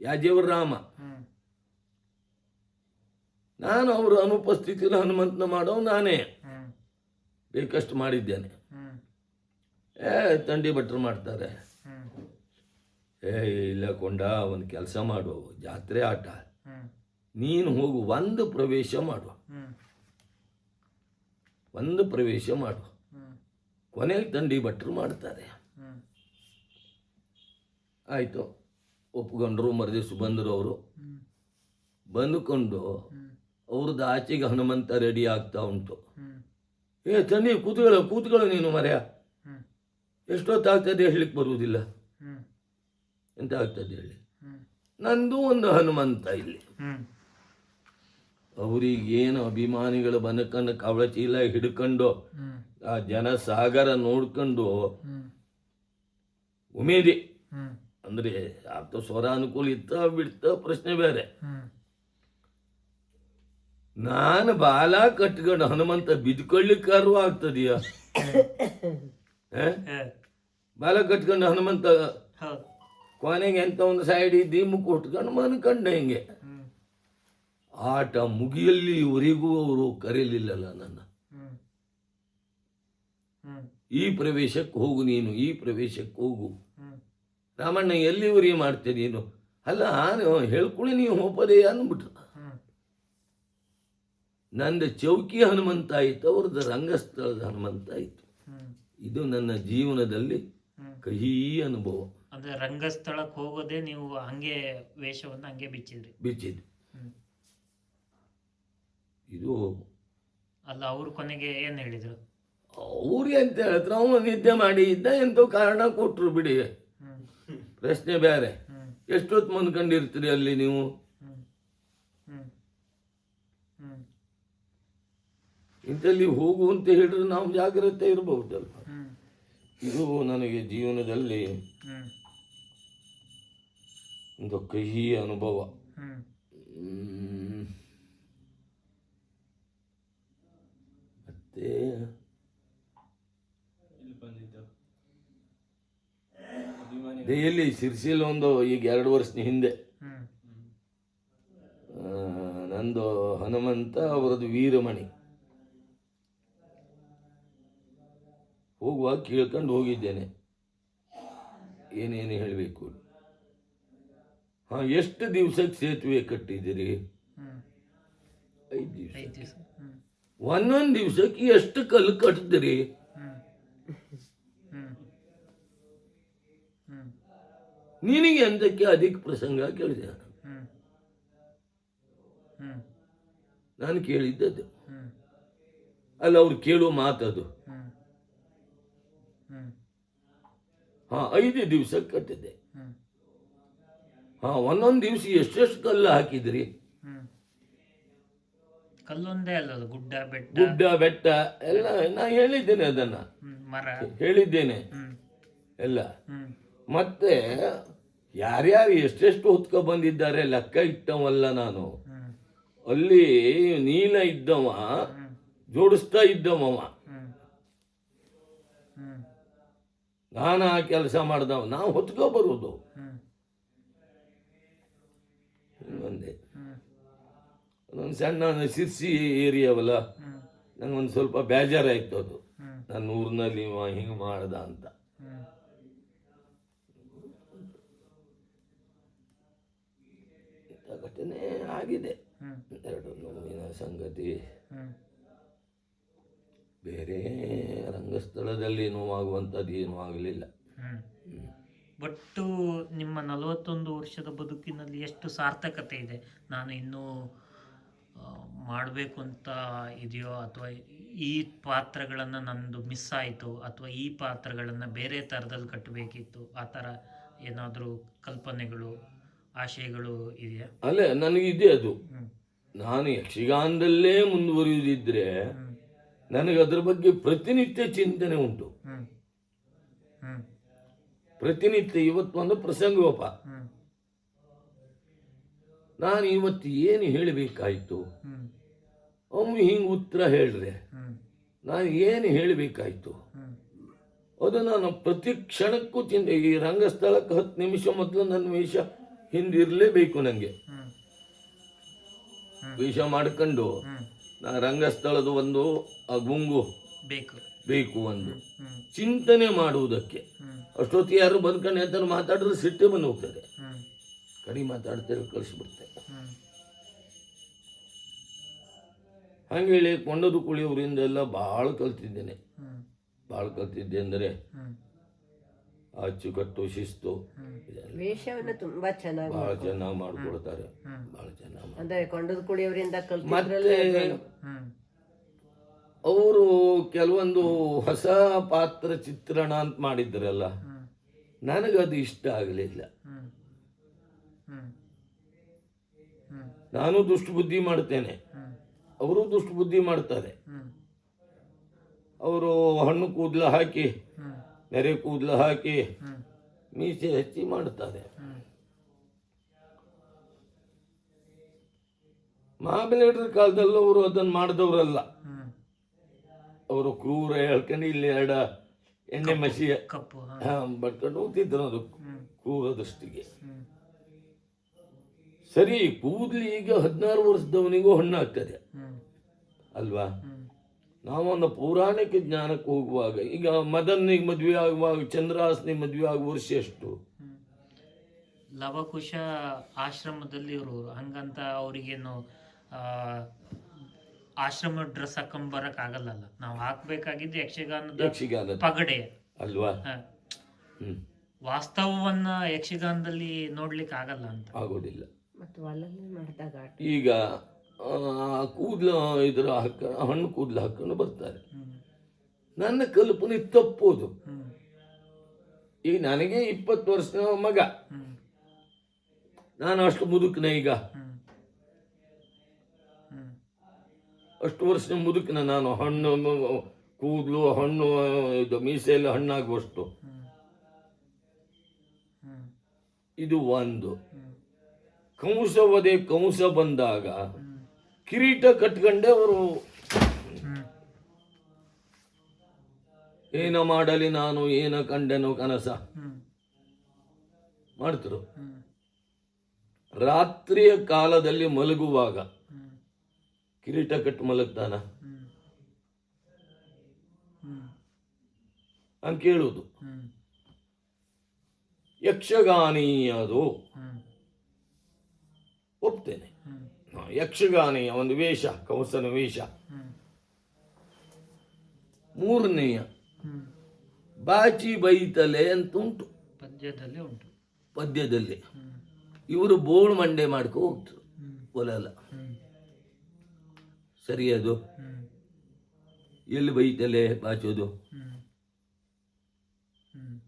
ಯಾಜೇವರ ರಾಮ. ಹ್ಮ್ ನಾನು ಅವರ ಅನುಪಸ್ಥಿತಿಯಲ್ಲಿ ಹನುಮಂತನ ಮಾಡೋ ನಾನೇ ಹ್ಮ್ ಬೇಕಷ್ಟು ಮಾಡಿದ್ದೇನೆ. ಹ್ಮ್ ತಂಡಿ ಭಟ್ರು ಮಾಡ್ತಾರೆ. ಹ್ಮ್ ಇಲ್ಲ ಕೊಂಡ ಒಂದು ಕೆಲಸ ಮಾಡು, ಜಾತ್ರೆ ಆಟ, ಹ್ಮ್ ನೀನು ಹೋಗು ಒಂದು ಪ್ರವೇಶ ಮಾಡು, ಹ್ಮ್ ಒಂದು ಪ್ರವೇಶ ಮಾಡು. ಹ್ಮ್ ಕೊನೆಗೆ ತಂಡಿ ಭಟ್ರು ಮಾಡ್ತಾರೆ. ಹ್ಮ್ ಆಯಿತು, ಒಪ್ಕೊಂಡ್ರು. ಮರುದಿವ್ಸ ಬಂದರು ಅವರು. ಹ್ಮ್ ಬಂದುಕೊಂಡು ಹ್ಮ್ ಅವ್ರದ್ದು ಆಚೆಗೆ ಹನುಮಂತ ರೆಡಿ ಆಗ್ತಾ ಉಂಟು. ಹ್ಮ್ ತಂಡಿ ಕೂತ್ಕೊಳ್ಳೋ ನೀನು ಮರ್ಯ, ಹ್ಮ್ ಎಷ್ಟೊತ್ತಾಗ್ತದೆ ಹೇಳಲಿಕ್ಕೆ ಬರುವುದಿಲ್ಲ. ಹ್ಮ್ ಎಂತ ಆಗ್ತದೆ ಹೇಳಿ. ನಂದು ಒಂದು ಹನುಮಂತ ಇಲ್ಲಿ. ಅವರಿಗೇನು ಅಭಿಮಾನಿಗಳ ಬನಕನ್ನು ಕವಳಚೀಲ ಹಿಡ್ಕೊಂಡು ಆ ಜನಸಾಗರ ನೋಡ್ಕೊಂಡು ಉಮೇದಿ ಅಂದ್ರೆ ಅರ್ಥ ಸ್ವರ ಅನುಕೂಲ ಇತ್ತ ಬಿಡ್ತ ಪ್ರಶ್ನೆ ಬೇರೆ. ನಾನು ಬಾಲ ಕಟ್ಕೊಂಡು ಹನುಮಂತ ಬಿದ್ಕೊಳ್ಳಿಕ್ಕಾರು ಆಗ್ತದೀಯ? ಬಾಲ ಕಟ್ಕೊಂಡು ಹನುಮಂತ ಕೊನೆಗೆ ಎಂತ ಒಂದು ಸೈಡ್ ದೀಮು ಕೊಟ್ಕೊಂಡು ಮನ್ಕಂಡ ಹಿಂಗೆ ಆಟ ಮುಗಿಯಲ್ಲಿವರೆಗೂ ಅವರು ಕರೀಲಿಲ್ಲಲ್ಲ ನನ್ನ. ಈ ಪ್ರವೇಶಕ್ಕೆ ಹೋಗು ನೀನು, ಈ ಪ್ರವೇಶಕ್ಕೆ ಹೋಗು. ರಾಮಣ್ಣ ಎಲ್ಲಿವರೆಗೆ ಮಾಡ್ತೇನೆ ನೀನು? ಅಲ್ಲ ನಾನು ಹೇಳ್ಕೊಳ್ಳಿ ನೀವು ಹೋಗೋದೇ ಅಂದ್ಬಿಟ್ರು. ನಂದು ಚೌಕಿ ಹನುಮಂತ ಆಯಿತು, ಅವ್ರದ್ದು ರಂಗಸ್ಥಳದ ಹನುಮಂತ ಆಯಿತು. ಇದು ನನ್ನ ಜೀವನದಲ್ಲಿ ಕಹಿ ಅನುಭವ. ಅಂದ್ರೆ ರಂಗಸ್ಥಳಕ್ಕೆ ಹೋಗೋದೇ ನೀವು ಹಂಗೆ ವೇಷವನ್ನು ಹಂಗೆ ಬಿಚ್ಚಿದ್ರಿ. ಇದು ಅಲ್ಲ, ಅವ್ರು ಕೊನೆಗೆ ಏನ್ ಹೇಳಿದ್ರು? ಅವ್ರಿಗೆ ಅಂತ ಹೇಳಿದ್ರೆ ಅವನು ನಿದ್ದೆ ಮಾಡಿ ಇದ್ದ, ಎಂತೋ ಕಾರಣ ಕೊಟ್ರು ಬಿಡಿ, ಪ್ರಶ್ನೆ ಬೇರೆ. ಎಷ್ಟೊತ್ತು ಮಂದ್ಕೊಂಡಿರ್ತೀರಿ ಅಲ್ಲಿ ನೀವು? ಇಂಥಲ್ಲಿ ಹೋಗು ಅಂತ ಹೇಳಿದ್ರೆ ನಾವು ಜಾಗ್ರತೆ ಇರಬಹುದಲ್ಲ. ಇದು ನನಗೆ ಜೀವನದಲ್ಲಿ ಒಂದು ಕಹಿ ಅನುಭವ. ಮತ್ತೆ ಎಲ್ಲಿ ಸಿರ್ಸಿಲ್ ಒಂದು ಈಗ 2 ವರ್ಷದ ಹಿಂದೆ ನಂದು ಹನುಮಂತ, ಅವರದ್ದು ವೀರಮಣಿ. ಹೋಗುವಾಗ ಕೇಳ್ಕೊಂಡು ಹೋಗಿದ್ದೇನೆ, ಏನೇನು ಹೇಳಬೇಕು. ಎಷ್ಟು ದಿವಸಕ್ಕೆ ಸೇತುವೆ ಕಟ್ಟಿದ್ದೀರಿ? 5 ದಿವಸ. ಒಂದೊಂದು ದಿವಸಕ್ಕೆ ಎಷ್ಟು ಕಲ್ಲು ಕಟ್ಟಿದಿರಿ? ನಿನಗೆ ಅಂತಕ್ಕೆ ಅದಕ್ಕೆ ಪ್ರಸಂಗ ಕೇಳಿದೆ. ನಾನು ಕೇಳಿದ್ದದ್ದು ಅಲ್ಲ, ಅವ್ರು ಕೇಳುವ ಮಾತದು. 5 ದಿವಸ ಕಟ್ಟಿದೆ. ಒಂದೊಂದು ದಿವಸ ಎಷ್ಟೆಷ್ಟು ಕಲ್ಲು ಹಾಕಿದ್ರಿ? ಕಲ್ಲೊಂದೇ ಅಲ್ಲ, ಗುಡ್ಡ ಬೆಟ್ಟ ಎಲ್ಲ ನಾ ಹೇಳಿದ್ದೇನೆ, ಅದನ್ನ ಹೇಳಿದ್ದೇನೆ ಎಲ್ಲ. ಮತ್ತೆ ಯಾರ್ಯಾರು ಎಷ್ಟೆಷ್ಟು ಹೊತ್ಕೊ ಬಂದಿದ್ದಾರೆ ಲೆಕ್ಕ ಇಟ್ಟವಲ್ಲ ನಾನು. ಅಲ್ಲಿ ನೀಲ ಇದ್ದವ ಜೋಡಿಸ್ತಾ ಇದ್ದವ, ನಾನು ಆ ಕೆಲಸ ಮಾಡ್ದವ, ನಾವು ಹೊತ್ಕೊ ಬರುವುದು. ಒಂದೇ ಒಂದೊಂದು ಸಣ್ಣ ಸಿರ್ಸಿ ಏರಿಯಾವಲ್ಲ, ನಂಗೊಂದು ಸ್ವಲ್ಪ ಬೇಜಾರಾಯ್ತು ಅದು. ನನ್ನ ಊರಿನಲ್ಲಿ ಹಿಂಗೆ ಮಾಡ್ದ ಅಂತ. ಘಟನೆ ಆಗಿದೆ. 2 ನೋವಿನ ಸಂಗತಿ. ಬೇರೆ ರಂಗಸ್ಥಳದಲ್ಲಿ ನೋವಾಗುವಂಥದ್ದು ಏನೂ ಆಗಲಿಲ್ಲ. ಒಟ್ಟು ನಿಮ್ಮ 41 ವರ್ಷದ ಬದುಕಿನಲ್ಲಿ ಎಷ್ಟು ಸಾರ್ಥಕತೆ ಇದೆ? ನಾನು ಇನ್ನೂ ಮಾಡಬೇಕು ಅಂತ ಇದೆಯೋ, ಅಥವಾ ಈ ಪಾತ್ರಗಳನ್ನು ನಂದು ಮಿಸ್ ಆಯಿತು, ಅಥವಾ ಈ ಪಾತ್ರಗಳನ್ನು ಬೇರೆ ಥರದಲ್ಲಿ ಕಟ್ಟಬೇಕಿತ್ತು, ಆ ಥರ ಏನಾದರೂ ಕಲ್ಪನೆಗಳು, ಆಶಯಗಳು ಇದೆಯಾ? ಅಲ್ಲ, ನನಗಿದೆ ಅದು. ನಾನು ಯಕ್ಷಗಾನದಲ್ಲೇ ಮುಂದುವರಿಯುವುದಿದ್ರೆ ನನಗೆ ಅದ್ರ ಬಗ್ಗೆ ಪ್ರತಿನಿತ್ಯ ಚಿಂತನೆ ಉಂಟು. ಪ್ರತಿನಿತ್ಯ ಇವತ್ತೊಂದು ಪ್ರಸಂಗೋಪ. ನಾನು ಇವತ್ತು ಏನು ಹೇಳಬೇಕಾಯ್ತು, ಒಮ್ಮೆ ಹಿಂಗೆ ಉತ್ತರ ಹೇಳ್ರೆ ನಾನು ಏನು ಹೇಳಬೇಕಾಯ್ತು, ಅದು ನಾನು ಪ್ರತಿ ಕ್ಷಣಕ್ಕೂ ಈ ರಂಗಸ್ಥಳಕ್ಕೆ 10 ನಿಮಿಷ ಮೊದಲು ನನ್ನ ವೇಷ ಹಿಂದಿರಲೇಬೇಕು. ನನಗೆ ವೇಷ ಮಾಡ್ಕೊಂಡು ನಾ ರಂಗಸ್ಥಳದ ಒಂದು ಆ ಗುಂಗು ಬೇಕು, ಒಂದು ಚಿಂತನೆ ಮಾಡುವುದಕ್ಕೆ. ಅಷ್ಟೊತ್ತಿಗೆ ಯಾರು ಬಂದ್ಕೊಂಡು ಯಾರು ಮಾತಾಡಿದ್ರೆ ಸಿಟ್ಟೆ ಬಂದು ಹೋಗ್ತದೆ. ಕಡಿಮೆ ಮಾತಾಡ್ತೇವೆ, ಕಳಿಸ್ಬಿಡ್ತೇವೆ. ಹಂಗೇಳಿ ಕೊಂಡದು ಕುಳಿಯವರಿಂದ ಎಲ್ಲ ಭಾಳ ಕಲ್ತಿದ್ದೇನೆ. ಭಾಳ ಕಲ್ತಿದ್ದೆ ಅಂದರೆ ಅಚ್ಚುಕಟ್ಟು, ಶಿಸ್ತು, ವೇಷವನ್ನು ತುಂಬಾ ಚೆನ್ನಾಗಿ ಭಾಳ ಚೆನ್ನಾಗಿ ಮಾಡ್ಕೊಡ್ತಾರೆ. ಭಾಳ ಚೆನ್ನಾಗಿ ಅಂದ್ರೆ ಕೊಂಡದ ಕುಳಿಯವರಿಂದ ಮತ್ತೆ ಅವರು ಕೆಲವೊಂದು ಹೊಸ ಪಾತ್ರ ಚಿತ್ರಣ ಅಂತ ಮಾಡಿದ್ರಲ್ಲ, ನನಗದು ಇಷ್ಟ ಆಗಲಿಲ್ಲ. ಹ್ಮ್ ಹ್ಮ್ ನಾನು ದುಷ್ಟ ಬುದ್ಧಿ ಮಾಡ್ತೇನೆ, ಹ್ಮ್ ಅವರು ದುಷ್ಟ ಬುದ್ಧಿ ಮಾಡ್ತಾರೆ. ಹ್ಮ್ ಅವರು ಹಣ್ಣು ಕೂದಲ ಹಾಕಿ, ಹ್ಮ್ ನೆರೆ ಕೂದಲ ಹಾಕಿ, ಹ್ಮ್ ಮೀಸೆ ಹಚ್ಚಿ ಮಾಡ್ತಾರೆ. ಹ್ಮ್ ಮಹಾಬಲೇಶ್ವರ ಕಾಲದಲ್ಲೂ ಅವರು ಅದನ್ನು ಮಾಡಿದವರಲ್ಲ. ಹ್ಮ್ ಅವರು ಕ್ರೂರ ಹೇಳ್ಕೊಂಡು ಇಲ್ಲಿ ಎರಡು ಎಣ್ಣೆ ಮಸಿ ಕಪ್ಪು ಬಡ್ಕೊಂಡು ಹೋಗ್ತಿದ್ರು ಅದು ಹ್ಮ್ ಕ್ರೂರ ದೃಷ್ಟಿಗೆ. ಹ್ಮ್ ಸರಿ, ಕೂದಲು ಈಗ 16 ವರ್ಷದವನಿಗೂ ಹಣ್ಣಾಗ್ತದೆ ಹ್ಮ್ ಅಲ್ವಾ? ಹ್ಮ್ ನಾವೊಂದು ಪೌರಾಣಿಕ ಜ್ಞಾನಕ್ಕೆ ಹೋಗುವಾಗ, ಈಗ ಮದನ್ನಿಗೆ ಮದುವೆ ಆಗುವಾಗ ಚಂದ್ರಹಾಸನಿಗೆ ಮದುವೆ ಆಗುವ ವರ್ಷ ಎಷ್ಟು? ಹ್ಮ್. ಲವಕುಶ ಆಶ್ರಮದಲ್ಲಿ ಇರೋರು, ಹಂಗಂತ ಅವ್ರಿಗೇನು ಆಶ್ರಮ ಡ್ರೆಸ್ ಹಾಕೊಂಡ್ ಬರಕ್ ಆಗಲ್ಲ. ನಾವು ಹಾಕ್ಬೇಕಾಗಿದ್ದು ಯಕ್ಷಗಾನದ ಪಗಡೆ ಅಲ್ವಾ? ಹ. ಹ್ಮ್, ವಾಸ್ತವವನ್ನ ಯಕ್ಷಗಾನದಲ್ಲಿ ನೋಡ್ಲಿಕ್ಕೆ ಆಗಲ್ಲ ಅಂತ. ಆಗೋದಿಲ್ಲ. ಮತ್ತು ಹೊಲಲ್ಲಿ ಮಾಡಿದಾಗ ಈಗ ಕೂದಲು ಇದ್ರ ಹಣ್ಣು ಕೂದಲು ಹಾಕೊಂಡು ಬರ್ತಾರೆ. ಹ್ಮ್ ನನ್ನ ಕಲ್ಪನೆ ತಪ್ಪೋದು. ಹ್ಮ್ ಈಗ ನನಗೆ 20 ವರ್ಷದ ಮಗ, ಹ್ಮ್ ನಾನು ಅಷ್ಟು ಮುದುಕನ, ಈಗ ಹ್ಮ್ ಹ್ಮ್ ಅಷ್ಟು ವರ್ಷದ ಮುದುಕನ ನಾನು. ಹಣ್ಣು ಕೂದಲು, ಹಣ್ಣು, ಇದು ಮೀಸೆಯಲ್ಲಿ ಹಣ್ಣಾಗುವಷ್ಟು. ಹ್ಮ್ ಹ್ಮ್ ಇದು ಒಂದು. ಹ್ಮ್ ಕಂಸವದೆ ಕಂಸ ಬಂದಾಗ ಹ್ಮ್ ಕಿರೀಟ ಕಟ್ಕೊಂಡೆ ಅವರು. ಹ್ಮ್ ಏನ ಮಾಡಲಿ ನಾನು, ಏನ ಕಂಡೆನು ಕನಸ ಹ್ಮ್ ಮಾಡ್ತರು. ಹ್ಮ್ ರಾತ್ರಿಯ ಕಾಲದಲ್ಲಿ ಮಲಗುವಾಗ ಹ್ಮ್ ಕಿರೀಟ ಕಟ್ಟು ಮಲಗ್ತಾನ ಹ್ಮ್ ಹ್ಮ್ ಅಂತ ಕೇಳುವುದು. ಹ್ಮ್ ಯಕ್ಷಗಾನೀಯದು ಹ್ಮ್ ಒಪ್ತೇನೆ. ಹ್ಮ್ ಯಕ್ಷಗಾನೀಯ ಒಂದು ವೇಷ, ಕಂಸನ ವೇಷ. ಹ್ಮ್ ಮೂರನೆಯ ಹ್ಮ್ ಬಾಚಿ ಬೈತಲೆ ಅಂತ ಉಂಟು ಪದ್ಯದಲ್ಲಿ ಉಂಟು. ಪದ್ಯದಲ್ಲಿ. ಹ್ಮ್ ಇವರು ಬೋಳು ಮಂಡೆ ಮಾಡ್ಕೊ ಹೋಗ್ತರು, ಹ್ಮ್ ಒಲಲ್ಲ. ಹ್ಮ್ ಸರಿ, ಅದು ಹ್ಮ್ ಎಲ್ಲಿ ಬೈತಲೆ ಬಾಚೋದು? ಹ್ಮ್ ಹ್ಮ್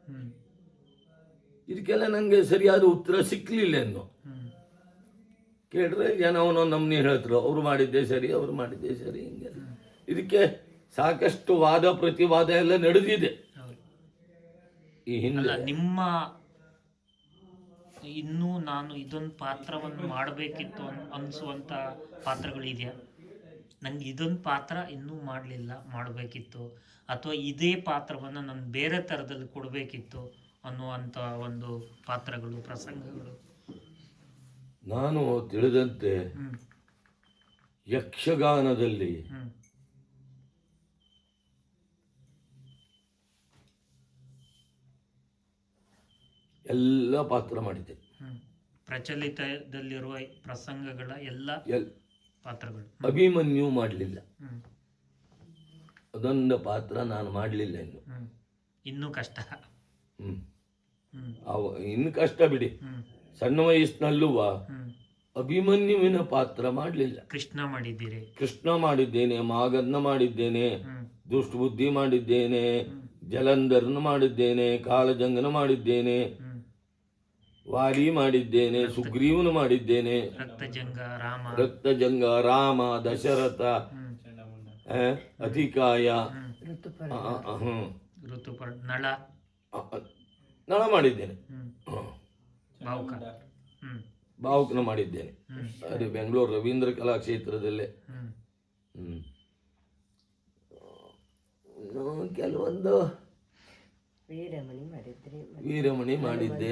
ಹ್ಮ್ ಇದಕ್ಕೆಲ್ಲ ನಂಗೆ ಸರಿಯಾದ ಉತ್ತರ ಸಿಕ್ಲಿಲ್ಲ ಎಂದು ಹ್ಮ್ ಕೇಳಿದ್ರೆ ಜನ ಅವನು ನಮ್ಮನೆ ಹೇಳ್ತರು, ಅವ್ರು ಮಾಡಿದ್ದೆ ಸರಿ, ಅವ್ರು ಮಾಡಿದ್ದೆ ಸರಿ, ಹಿಂಗೆ. ಇದಕ್ಕೆ ಸಾಕಷ್ಟು ವಾದ ಪ್ರತಿವಾದ ಎಲ್ಲ ನಡೆದಿದೆ ಹೌದು. ಈ ಹಿಂದೆ. ಅಲ್ಲ, ನಿಮ್ಮ ಇನ್ನೂ ನಾನು ಇದೊಂದು ಪಾತ್ರವನ್ನು ಮಾಡಬೇಕಿತ್ತು ಅನಿಸುವಂಥ ಪಾತ್ರಗಳಿದೆಯಾ? ನಂಗೆ ಇದೊಂದು ಪಾತ್ರ ಇನ್ನೂ ಮಾಡಲಿಲ್ಲ, ಮಾಡಬೇಕಿತ್ತು, ಅಥವಾ ಇದೇ ಪಾತ್ರವನ್ನು ನಾನು ಬೇರೆ ಥರದಲ್ಲಿ ಕೊಡಬೇಕಿತ್ತು ಅನ್ನುವಂಥ ಒಂದು ಪಾತ್ರಗಳು, ಪ್ರಸಂಗಗಳು? ನಾನು ತಿಳಿದಂತೆ ಹ್ಮ್ ಯಕ್ಷಗಾನದಲ್ಲಿ ಹ್ಮ್ ಎಲ್ಲ ಪಾತ್ರ ಮಾಡಿದೆ. ಹ್ಮ್ ಪ್ರಚಲಿತದಲ್ಲಿರುವ ಪ್ರಸಂಗಗಳ ಎಲ್ಲ ಪಾತ್ರಗಳು. ಅಭಿಮನ್ಯು ಮಾಡಲಿಲ್ಲ, ಹ್ಮ್ ಅದೊಂದು ಪಾತ್ರ ನಾನು ಮಾಡಲಿಲ್ಲ ಇನ್ನು. ಹ್ಮ್ ಇನ್ನೂ ಕಷ್ಟ. ಹ್ಮ್ ಹ್ಮ್ ಇನ್ನು ಕಷ್ಟ ಬಿಡಿ. ಹ್ಮ್ ಸಣ್ಣ ವಯಸ್ಸಿನಲ್ಲೂ ಹ್ಮ್ ಅಭಿಮನ್ಯುವಿನ ಪಾತ್ರ ಮಾಡಲಿಲ್ಲ. ಕೃಷ್ಣ ಮಾಡಿದ್ದೀರಿ. ಕೃಷ್ಣ ಮಾಡಿದ್ದೇನೆ, ಮಾಗದ್ನ ಮಾಡಿದ್ದೇನೆ, ಹ್ಮ್ ದುಷ್ಟ ಬುದ್ಧಿ ಮಾಡಿದ್ದೇನೆ, ಹ್ಮ್ ಜಲಂಧರ್ನ ಮಾಡಿದ್ದೇನೆ, ಕಾಲಜಂಗನ ಮಾಡಿದ್ದೇನೆ, ಹ್ಮ್ ವಾಲಿ ಮಾಡಿದ್ದೇನೆ, ಸುಗ್ರೀವನ ಮಾಡಿದ್ದೇನೆ, ರಕ್ತಜಂಗ, ರಾಮ, ದಶರಥ, ಅಧಿಕಾಯ, ನಳ ಮಾಡಿದ್ದೇನೆ. ಭಾವುಕನ ಮಾಡಿದ್ದೇನೆ, ಅದು ಬೆಂಗಳೂರು ರವೀಂದ್ರ ಕಲಾಕ್ಷೇತ್ರದಲ್ಲೇ. ಕೆಲವೊಂದು ವೀರಮಣಿ ಮಾಡಿದ್ದೆ,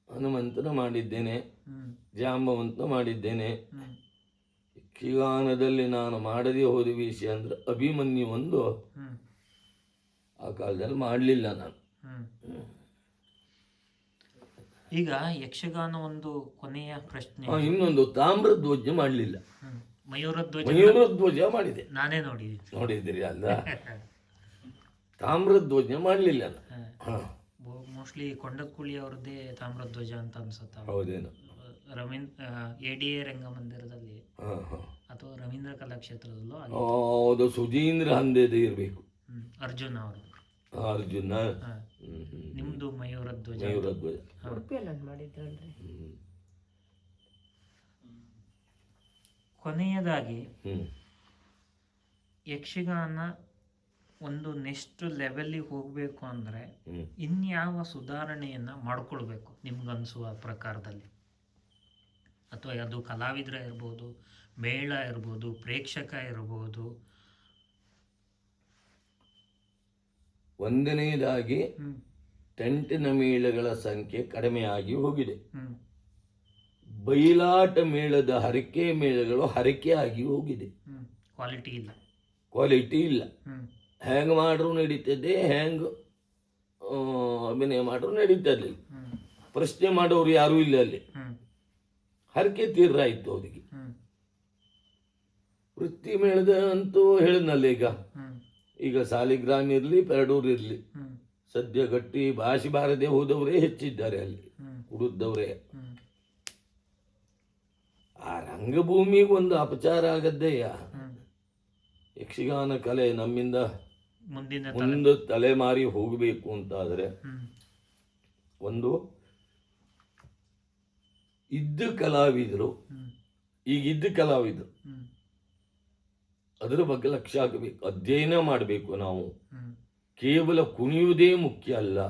ಹನುಮಂತನ ಮಾಡಿದ್ದೇನೆ, ಜಾಂಬವಂತನ ಮಾಡಿದ್ದೇನೆ. ಯಕ್ಷಗಾನದಲ್ಲಿ ನಾನು ಮಾಡದೇ ಹೋದ ವಿಷಯ ಅಂದ್ರೆ ಅಭಿಮನ್ಯು ಒಂದು ಆ ಕಾಲದಲ್ಲಿ ಮಾಡಲಿಲ್ಲ ನಾನು. ಈಗ ಯಕ್ಷಗಾನ ಒಂದು ಕೊನೆಯ ಪ್ರಶ್ನೆ. ಇನ್ನೊಂದು ತಾಮ್ರಧ್ವಜ ಮಾಡಲಿಲ್ಲ, ಮಯೂರಧ್ವಜ ಮಾಡಿದೆ. ನಾನೇ ನೋಡಿದಿರಿ ಅಲ್ಲ, ತಾಮ್ರಧ್ವಜ ಮಾಡಲಿಲ್ಲ. ಮೋಸ್ಟ್ಲಿ ಕೊಂಡಕುಳಿ ಅವ್ರದ್ದೇ ತಾಮ್ರಧ್ವಜ ಅಂತ ಅನ್ಸುತ್ತ. ಹೌದೇನು? ADA ರಂಗಮಂದಿರದಲ್ಲಿ ಅಥವಾ ರವೀಂದ್ರ ಕಲಾಕ್ಷೇತ್ರದಲ್ಲೋ. ಹೌದು, ಸುಧೀಂದ್ರ ಹಂದೇದ ಇರಬೇಕು. ಅರ್ಜುನ್ ಅವರು ಅರ್ಜುನ. ಹಾ. ನಿಮ್ದು ಮಯೂರ ಧ್ವಜ. ಮಯೂರಧ್ವಜ. ಉಡುಪಿಯಲ್ಲಿ ಒಂದು ಮಾಡಿದ್ರಲ್ರಿ. ಕೊನೆಯದಾಗಿ ಯಕ್ಷಗಾನ ಒಂದು ನೆಕ್ಸ್ಟ್ ಲೆವೆಲ್ಲಿಗೆ ಹೋಗಬೇಕು ಅಂದರೆ ಇನ್ಯಾವ ಸುಧಾರಣೆಯನ್ನು ಮಾಡ್ಕೊಳ್ಬೇಕು ನಿಮ್ಗನ್ಸುವ ಪ್ರಕಾರದಲ್ಲಿ? ಅಥವಾ ಅದು ಕಲಾವಿದ್ರ ಇರ್ಬೋದು, ಮೇಳ ಇರ್ಬೋದು, ಪ್ರೇಕ್ಷಕ ಇರ್ಬೋದು. ಒಂದನೆಯದಾಗಿ ಟೆಂಟಿನ ಮೇಳಗಳ ಸಂಖ್ಯೆ ಕಡಿಮೆಯಾಗಿ ಹೋಗಿದೆ. ಬಯಲಾಟ ಮೇಳದ ಹರಕೆ ಮೇಳಗಳು ಹರಕೆ ಆಗಿ ಹೋಗಿದೆ. ಕ್ವಾಲಿಟಿ ಇಲ್ಲ. ಹ್ಯಾಂಗ್ ಮಾಡ್ರೂ ನಡೀತದೆ, ಹ್ಯಾಂಗ್ ಅಭಿನಯ ಮಾಡ್ರೂ ನಡೀತದೆ. ಪ್ರಶ್ನೆ ಮಾಡೋರು ಯಾರೂ ಇಲ್ಲ ಅಲ್ಲಿ. ಹರಕೆ ತೀರ್ರಾಯ್ತು ಅವರಿಗೆ. ವೃತ್ತಿ ಮೇಳದ ಅಂತೂ ಹೇಳಿದ್ನಲ್ಲ, ಈಗ ಸಾಲಿಗ್ರಾಮ್ ಇರಲಿ, ಪೆರಡೂರು ಇರಲಿ, ಸದ್ಯ ಗಟ್ಟಿ ಭಾಷೆ ಬಾರದೆ ಹೋದವರೇ ಹೆಚ್ಚಿದ್ದಾರೆ ಅಲ್ಲಿ, ಕುಡಿದವರೇ. ಆ ರಂಗಭೂಮಿಗೆ ಒಂದು ಅಪಚಾರ ಆಗದ್ದೆಯ. ಯಕ್ಷಗಾನ ಕಲೆ ನಮ್ಮಿಂದ ಮುಂದೆ ತಲೆಮಾರಿ ಹೋಗಬೇಕು ಅಂತಾದರೆ ಒಂದು ಇದ್ದ ಕಲಾವಿದರು, ಈಗಿದ್ದ ಕಲಾವಿದರು ಅದರ ಬಗ್ಗೆ ಲಕ್ಷ್ಯ ಆಗಬೇಕು, ಅಧ್ಯಯನ ಮಾಡಬೇಕು. ನಾವು ಕೇವಲ ಕುಣಿಯುವುದೇ ಮುಖ್ಯ ಅಲ್ಲ,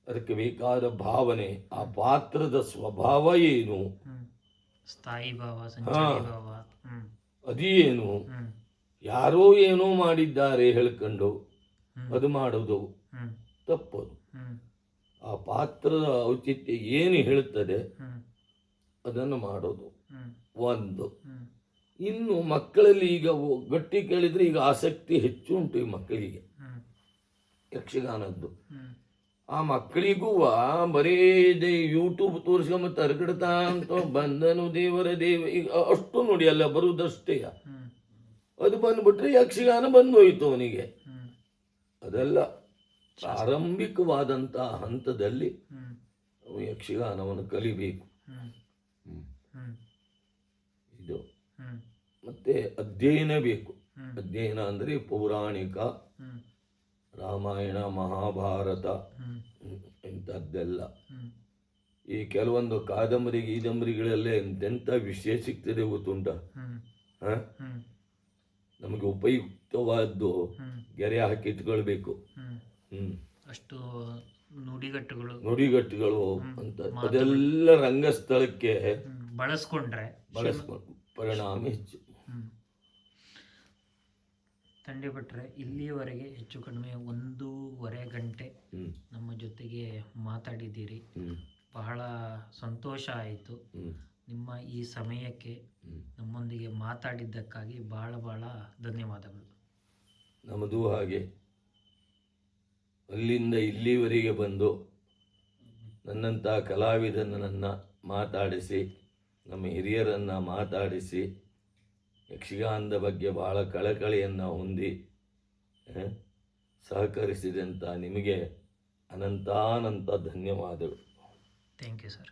ಅದಕ್ಕೆ ಬೇಕಾದ ಭಾವನೆ, ಆ ಪಾತ್ರದ ಸ್ವಭಾವ ಏನು, ಸ್ಥಾಯಿ ಭಾವ, ಸಂಚಾರಿ ಭಾವ ಅದೇನು. ಯಾರೋ ಏನೋ ಮಾಡಿದ್ದಾರೆ ಹೇಳ್ಕೊಂಡು ಅದು ಮಾಡೋದು ತಪ್ಪದು. ಆ ಪಾತ್ರದ ಔಚಿತ್ಯ ಏನು ಹೇಳುತ್ತದೆ ಅದನ್ನು ಮಾಡೋದು ಒಂದು. ಇನ್ನು ಮಕ್ಕಳಲ್ಲಿ ಈಗ ಗಟ್ಟಿ ಕೇಳಿದ್ರೆ ಈಗ ಆಸಕ್ತಿ ಹೆಚ್ಚು ಉಂಟು ಈ ಮಕ್ಕಳಿಗೆ ಯಕ್ಷಗಾನದ್ದು. ಆ ಮಕ್ಕಳಿಗೂ ಬರೀ ಯೂಟ್ಯೂಬ್ ತೋರಿಸ್ಕೊಂಬ ತರಗಡ್ತಾ ಅಂತ ಬಂದನು ದೇವರ ದೇವ, ಈಗ ಅಷ್ಟು ನೋಡಿ ಅಲ್ಲ ಬರುವುದಷ್ಟೇ. ಅದು ಬಂದ್ಬಿಟ್ರೆ ಯಕ್ಷಗಾನ ಬಂದೋಯ್ತು ಅವನಿಗೆ. ಅದೆಲ್ಲ ಪ್ರಾರಂಭಿಕವಾದಂತಹ ಹಂತದಲ್ಲಿ ಯಕ್ಷಗಾನವನ್ನು ಕಲಿಬೇಕು. ಇದು ಮತ್ತೆ ಅಧ್ಯಯನ ಬೇಕು. ಅಧ್ಯಯನ ಅಂದರೆ ಪೌರಾಣಿಕ, ರಾಮಾಯಣ, ಮಹಾಭಾರತ ಇಂಥದ್ದೆಲ್ಲ. ಈ ಕೆಲವೊಂದು ಕಾದಂಬರಿ ಗೀದಂಬರಿಗಳಲ್ಲೇ ಎಂತೆಂಥ ವಿಷಯ ಸಿಗ್ತದೆ ಗೊತ್ತುಂಟ. ನಮಗೆ ಉಪಯುಕ್ತವಾದ್ದು ಗೆರೆ ಹಾಕಿ ಇಟ್ಕೊಳ್ಬೇಕು. ಅಷ್ಟು ನುಡಿಗಟ್ಟುಗಳು ಅಂತ ಅದೆಲ್ಲ ರಂಗಸ್ಥಳಕ್ಕೆ ಬಳಸ್ಕೊಂಡು ಪರಿಣಾಮ ಹೆಚ್ಚು. ತಂಡೆ ಭಟ್ರೆ, ಇಲ್ಲಿಯವರೆಗೆ ಹೆಚ್ಚು ಕಡಿಮೆ 1.5 ಗಂಟೆ ನಮ್ಮ ಜೊತೆಗೆ ಮಾತಾಡಿದ್ದೀರಿ. ಬಹಳ ಸಂತೋಷ ಆಯಿತು. ನಿಮ್ಮ ಈ ಸಮಯಕ್ಕೆ ನಮ್ಮೊಂದಿಗೆ ಮಾತಾಡಿದ್ದಕ್ಕಾಗಿ ಬಹಳ ಬಹಳ ಧನ್ಯವಾದಗಳು. ನಮ್ಮದು ಹಾಗೆ ಅಲ್ಲಿಂದ ಇಲ್ಲಿವರೆಗೆ ಬಂದು ನನ್ನಂಥ ಕಲಾವಿದನನ್ನು ಮಾತಾಡಿಸಿ, ನಮ್ಮ ಹಿರಿಯರನ್ನು ಮಾತಾಡಿಸಿ, ಯಕ್ಷಗಾನದ ಬಗ್ಗೆ ಬಹಳ ಕಳಕಳಿಯನ್ನು ಹೊಂದಿ ಸಹಕರಿಸಿದಂಥ ನಿಮಗೆ ಅನಂತಾನಂತ ಧನ್ಯವಾದಗಳು. Thank you sir.